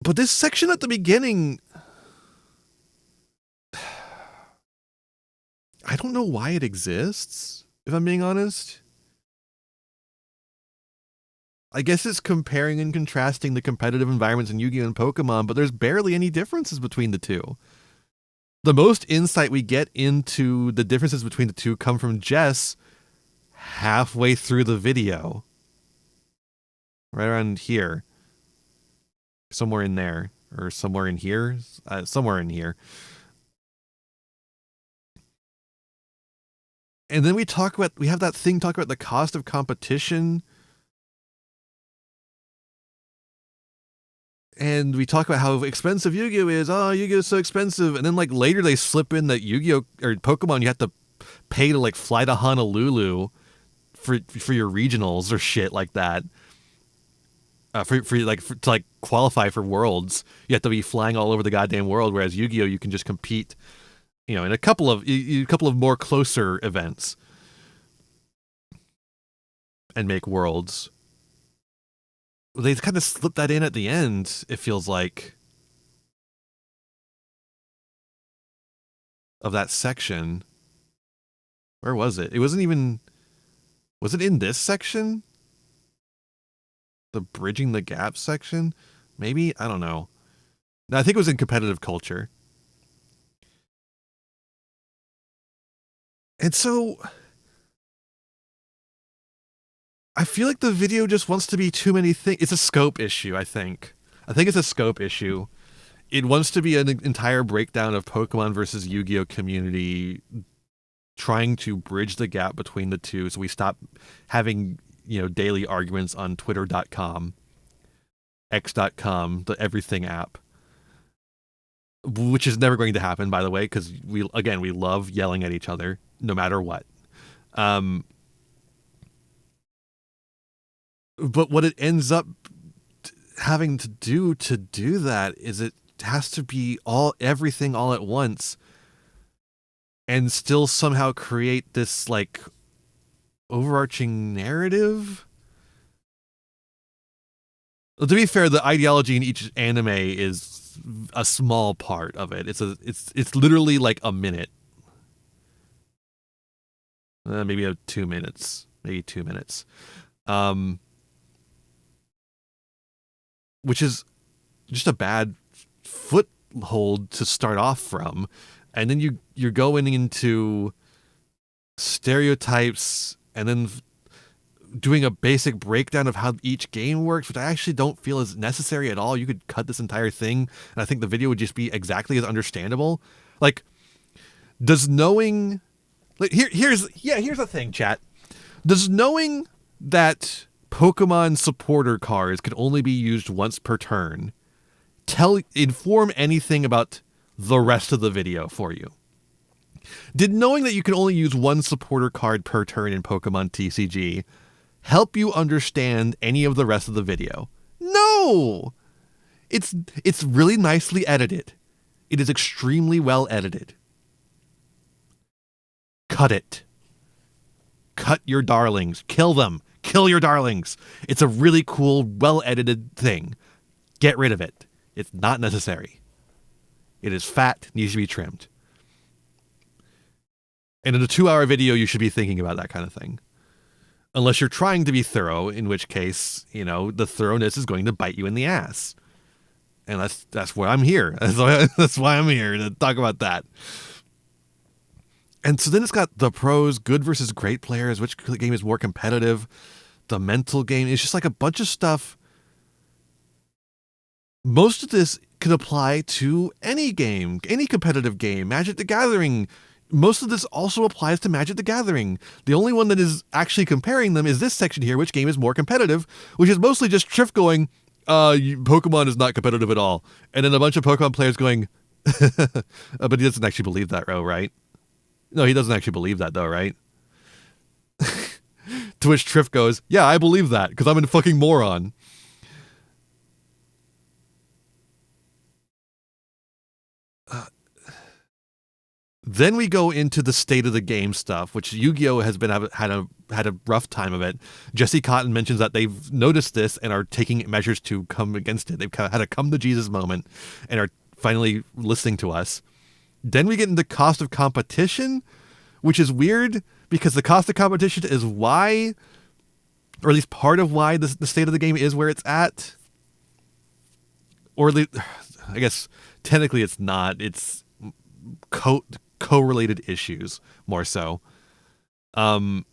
But this section at the beginning, I don't know why it exists, if I'm being honest. I guess it's comparing and contrasting the competitive environments in Yu-Gi-Oh! And Pokemon, but there's barely any differences between the two. The most insight we get into the differences between the two come from Jess halfway through the video. Right around here. Somewhere in there. Or somewhere in here. Somewhere in here. And then we have that thing talk about the cost of competition. And we talk about how expensive Yu-Gi-Oh! Is. Oh, Yu-Gi-Oh! Is so expensive. And then like later they slip in that Yu-Gi-Oh! Or Pokemon you have to pay to like fly to Honolulu for your regionals or shit like that. To qualify for Worlds, you have to be flying all over the goddamn world. Whereas Yu-Gi-Oh! You can just compete, in a couple of more closer events and make Worlds. They kind of slip that in at the end, it feels like, of that section. Where was it? It wasn't even... Was it in this section? The Bridging the Gap section? Maybe? I don't know. No, I think it was in competitive culture. And so... I feel like the video just wants to be too many things. It's a scope issue, I think. I think it's a scope issue. It wants to be an entire breakdown of Pokemon versus Yu-Gi-Oh! Community, trying to bridge the gap between the two so we stop having, daily arguments on Twitter.com, X.com, the everything app. Which is never going to happen, by the way, because we love yelling at each other, no matter what. But what it ends up having to do that is it has to be everything all at once and still somehow create this like overarching narrative. Well, to be fair, the ideology in each anime is a small part of it. It's literally like a minute. Maybe 2 minutes. Maybe 2 minutes. Which is just a bad foothold to start off from. And then you're going into stereotypes and then doing a basic breakdown of how each game works, which I actually don't feel is necessary at all. You could cut this entire thing, and I think the video would just be exactly as understandable. Like, does knowing... Like, here's the thing, chat. Does knowing that Pokemon supporter cards can only be used once per turn inform anything about the rest of the video for you? Did knowing that you can only use one supporter card per turn in Pokemon TCG help you understand any of the rest of the video? No! It's really nicely edited. It is extremely well edited. Cut it. Cut your darlings. Kill them. Kill your darlings. It's a really cool, well-edited thing. Get rid of it. It's not necessary. It is fat, needs to be trimmed. And in a 2-hour video, you should be thinking about that kind of thing. Unless you're trying to be thorough, in which case, the thoroughness is going to bite you in the ass. And that's why I'm here. That's why I'm here, to talk about that. And so then it's got the pros, good versus great players, which game is more competitive, the mental game. It's just like a bunch of stuff. Most of this could apply to any game, any competitive game. Magic the Gathering. Most of this also applies to Magic the Gathering. The only one that is actually comparing them is this section here, which game is more competitive, which is mostly just Triff going, Pokemon is not competitive at all. And then a bunch of Pokemon players going, but he doesn't actually believe that, right? No, he doesn't actually believe that, though, right? To which Triff goes, yeah, I believe that, because I'm a fucking moron. Then we go into the state of the game stuff, which Yu-Gi-Oh! Has been had a rough time of it. Jesse Cotton mentions that they've noticed this and are taking measures to come against it. They've had a come to Jesus moment and are finally listening to us. Then we get into cost of competition, which is weird because the cost of competition is why, or at least part of why the state of the game is where it's at. Or at least, I guess technically it's not. It's co-related issues more so. And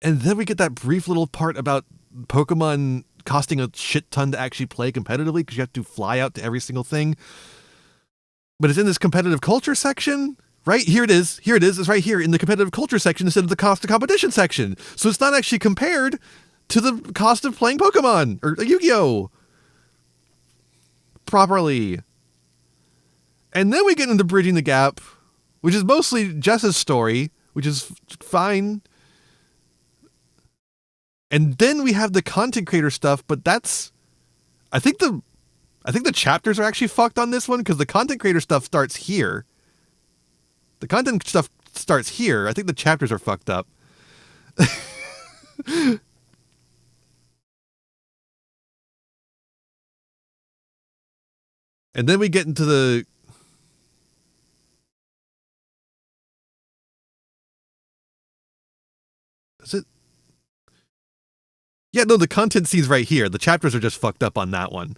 then we get that brief little part about Pokemon costing a shit ton to actually play competitively because you have to fly out to every single thing. But it's in this competitive culture section, right? Here it is. It's right here in the competitive culture section instead of the cost of competition section. So it's not actually compared to the cost of playing Pokemon or Yu-Gi-Oh! Properly. And then we get into Bridging the Gap, which is mostly Jess's story, which is fine. And then we have the content creator stuff, but that's... I think the chapters are actually fucked on this one, because the content creator stuff starts here. The content stuff starts here. I think the chapters are fucked up. And then we get into the... Is it? Yeah, no, the content scene's right here. The chapters are just fucked up on that one.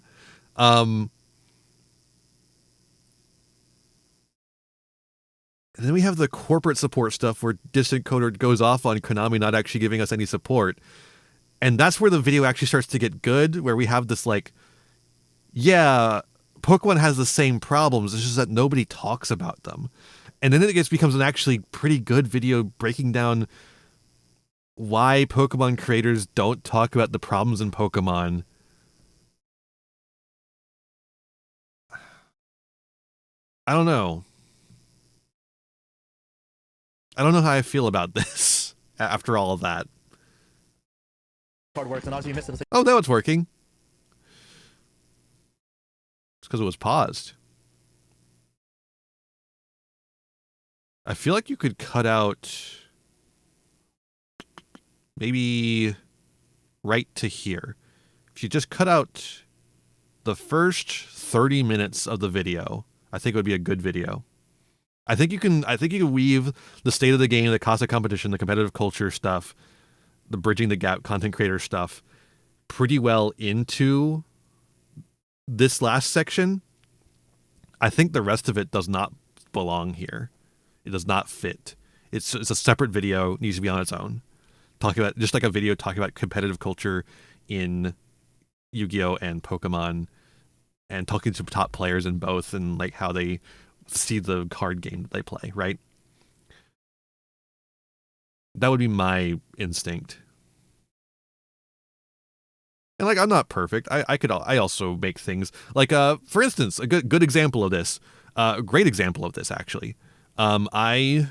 And then we have the corporate support stuff where Distant Coder goes off on Konami not actually giving us any support. And that's where the video actually starts to get good, where we have this like, yeah, Pokemon has the same problems, it's just that nobody talks about them. And then it becomes an actually pretty good video breaking down why Pokemon creators don't talk about the problems in Pokemon. I don't know. I don't know how I feel about this after all of that. Card works, and obviously you missed it. Oh, now it's working. because it was paused. I feel like you could cut out maybe right to here. If you just cut out the first 30 minutes of the video, I think it would be a good video. I think you can weave the state of the game, the cost of competition, the competitive culture stuff, the bridging the gap content creator stuff pretty well into this last section. I think the rest of it does not belong here. It does not fit. It's a separate video, needs to be on its own. Talking about just like a video talking about competitive culture in Yu-Gi-Oh and Pokemon, and talking to top players in both, and like how they see the card game that they play, right? That would be my instinct. And like, I'm not perfect. I also make things like, for instance, a good example of this, a great example of this actually. My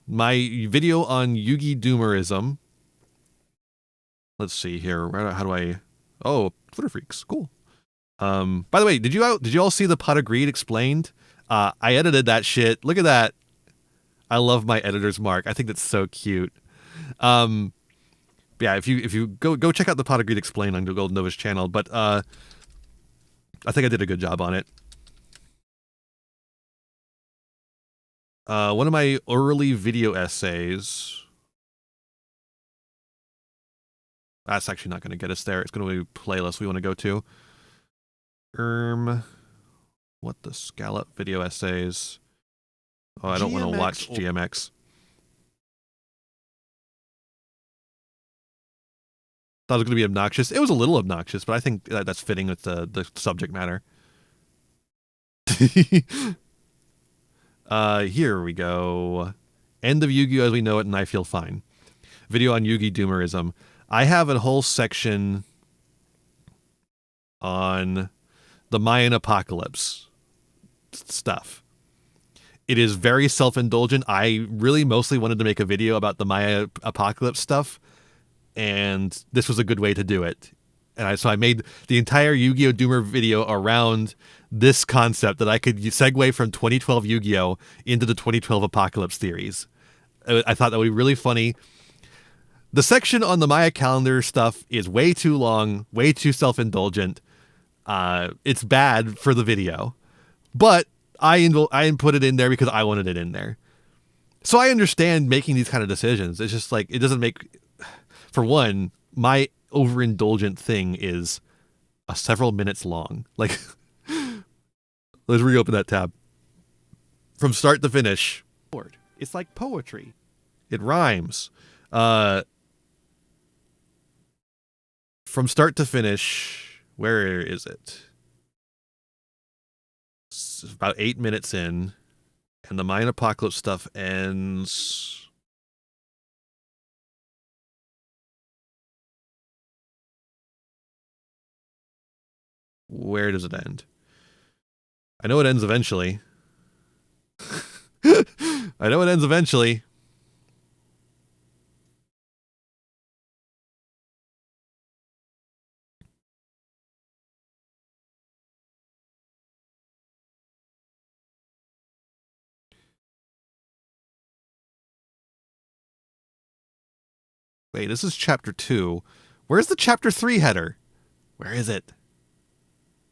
video on Yugi Doomerism. Let's see here. How do I? Oh, Twitter Freaks, cool. By the way, did you all see the Pot of Greed explained? I edited that shit. Look at that. I love my editor's mark. I think that's so cute. Yeah, if you go check out the Pot of Greed explained on Golden Nova's channel, but I think I did a good job on it. One of my early video essays. That's actually not going to get us there. It's going to be a playlist we want to go to. What the scallop video essays? Oh, I don't want to watch GMX. Thought it was going to be obnoxious. It was a little obnoxious, but I think that's fitting with the subject matter. Here we go. End of Yu-Gi-Oh! As we know it, and I feel fine. Video on Yugi Doomerism. I have a whole section on the Mayan apocalypse stuff. It is very self-indulgent. I really mostly wanted to make a video about the Maya apocalypse stuff, and this was a good way to do it. And so I made the entire Yu-Gi-Oh! Doomer video around this concept that I could segue from 2012 Yu-Gi-Oh! Into the 2012 apocalypse theories. I thought that would be really funny. The section on the Maya calendar stuff is way too long, way too self-indulgent. It's bad for the video, but I put it in there because I wanted it in there. So I understand making these kind of decisions. It's just like, it doesn't make, for one, my overindulgent thing is several minutes long. Like, let's reopen that tab. From start to finish. It's like poetry. It rhymes. From start to finish, where is it? It's about 8 minutes in, and the Mayan apocalypse stuff ends. Where does it end? I know it ends eventually. I know it ends eventually. Wait, this is chapter 2. Where's the chapter 3 header? Where is it?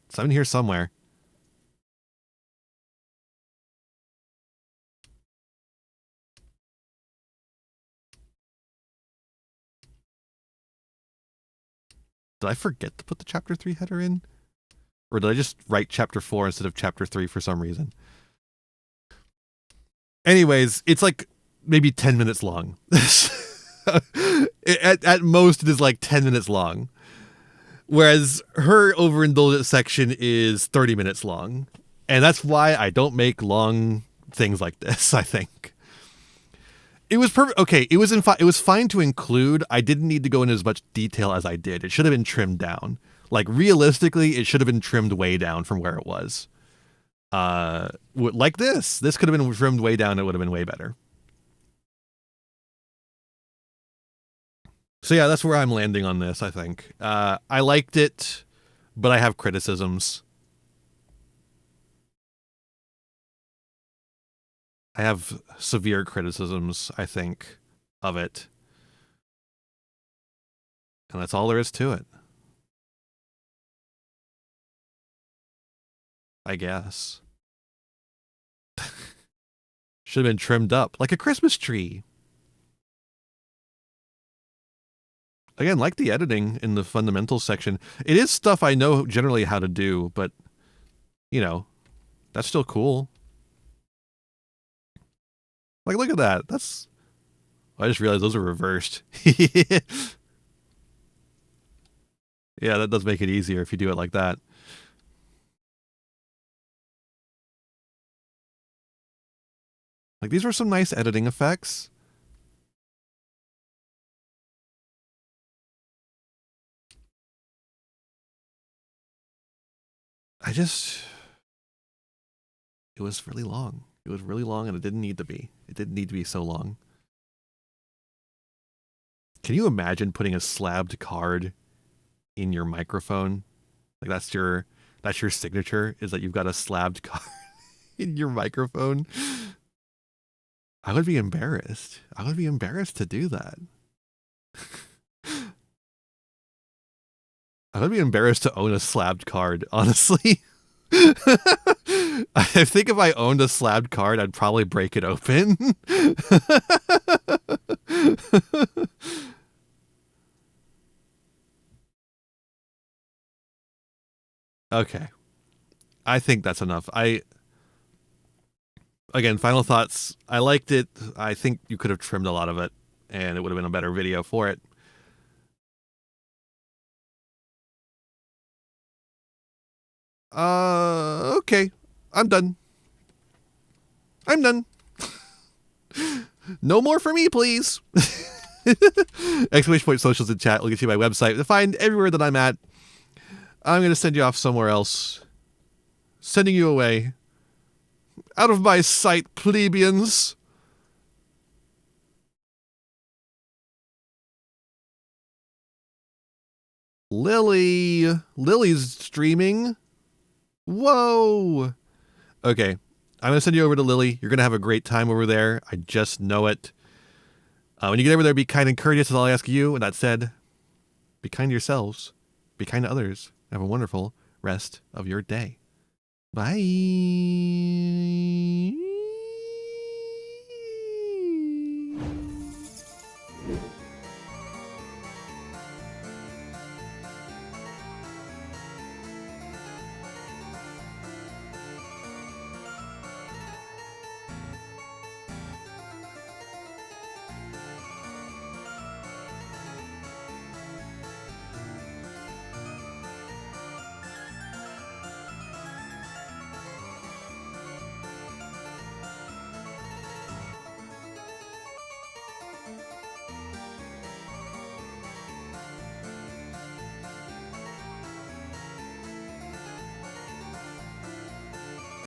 It's in here somewhere. Did I forget to put the chapter 3 header in? Or did I just write chapter 4 instead of chapter 3 for some reason? Anyways, it's like maybe 10 minutes long. At most, it is like 10 minutes long. Whereas her overindulgent section is 30 minutes long. And that's why I don't make long things like this, I think. It was perfect. Okay, it was fine to include. I didn't need to go into as much detail as I did. It should have been trimmed down. Like, realistically, it should have been trimmed way down from where it was. Like this. This could have been trimmed way down. It would have been way better. So yeah, that's where I'm landing on this, I think. I liked it, but I have criticisms. I have severe criticisms, I think, of it. And that's all there is to it. I guess. Should have been trimmed up like a Christmas tree. Again, like the editing in the fundamentals section, it is stuff I know generally how to do, but, you know, that's still cool. Like, look at that. That's... I just realized those are reversed. Yeah, that does make it easier if you do it like that. Like, these were some nice editing effects. It was really long. It was really long and it didn't need to be. It didn't need to be so long. Can you imagine putting a slabbed card in your microphone? Like that's your signature, is that you've got a slabbed card in your microphone? I would be embarrassed. I would be embarrassed to do that. I would be embarrassed to own a slabbed card, honestly. I think if I owned a slabbed card, I'd probably break it open. Okay. I think that's enough. Again, final thoughts. I liked it. I think you could have trimmed a lot of it, and it would have been a better video for it. Okay. I'm done. I'm done. No more for me, please. Exclamation point socials in chat will get you my website to find everywhere that I'm at. I'm going to send you off somewhere else. Sending you away. Out of my sight, plebeians. Lily's streaming. Whoa. Okay. I'm going to send you over to Lily. You're going to have a great time over there. I just know it. When you get over there, be kind and courteous is all I ask you. And that said, be kind to yourselves. Be kind to others. Have a wonderful rest of your day. Bye.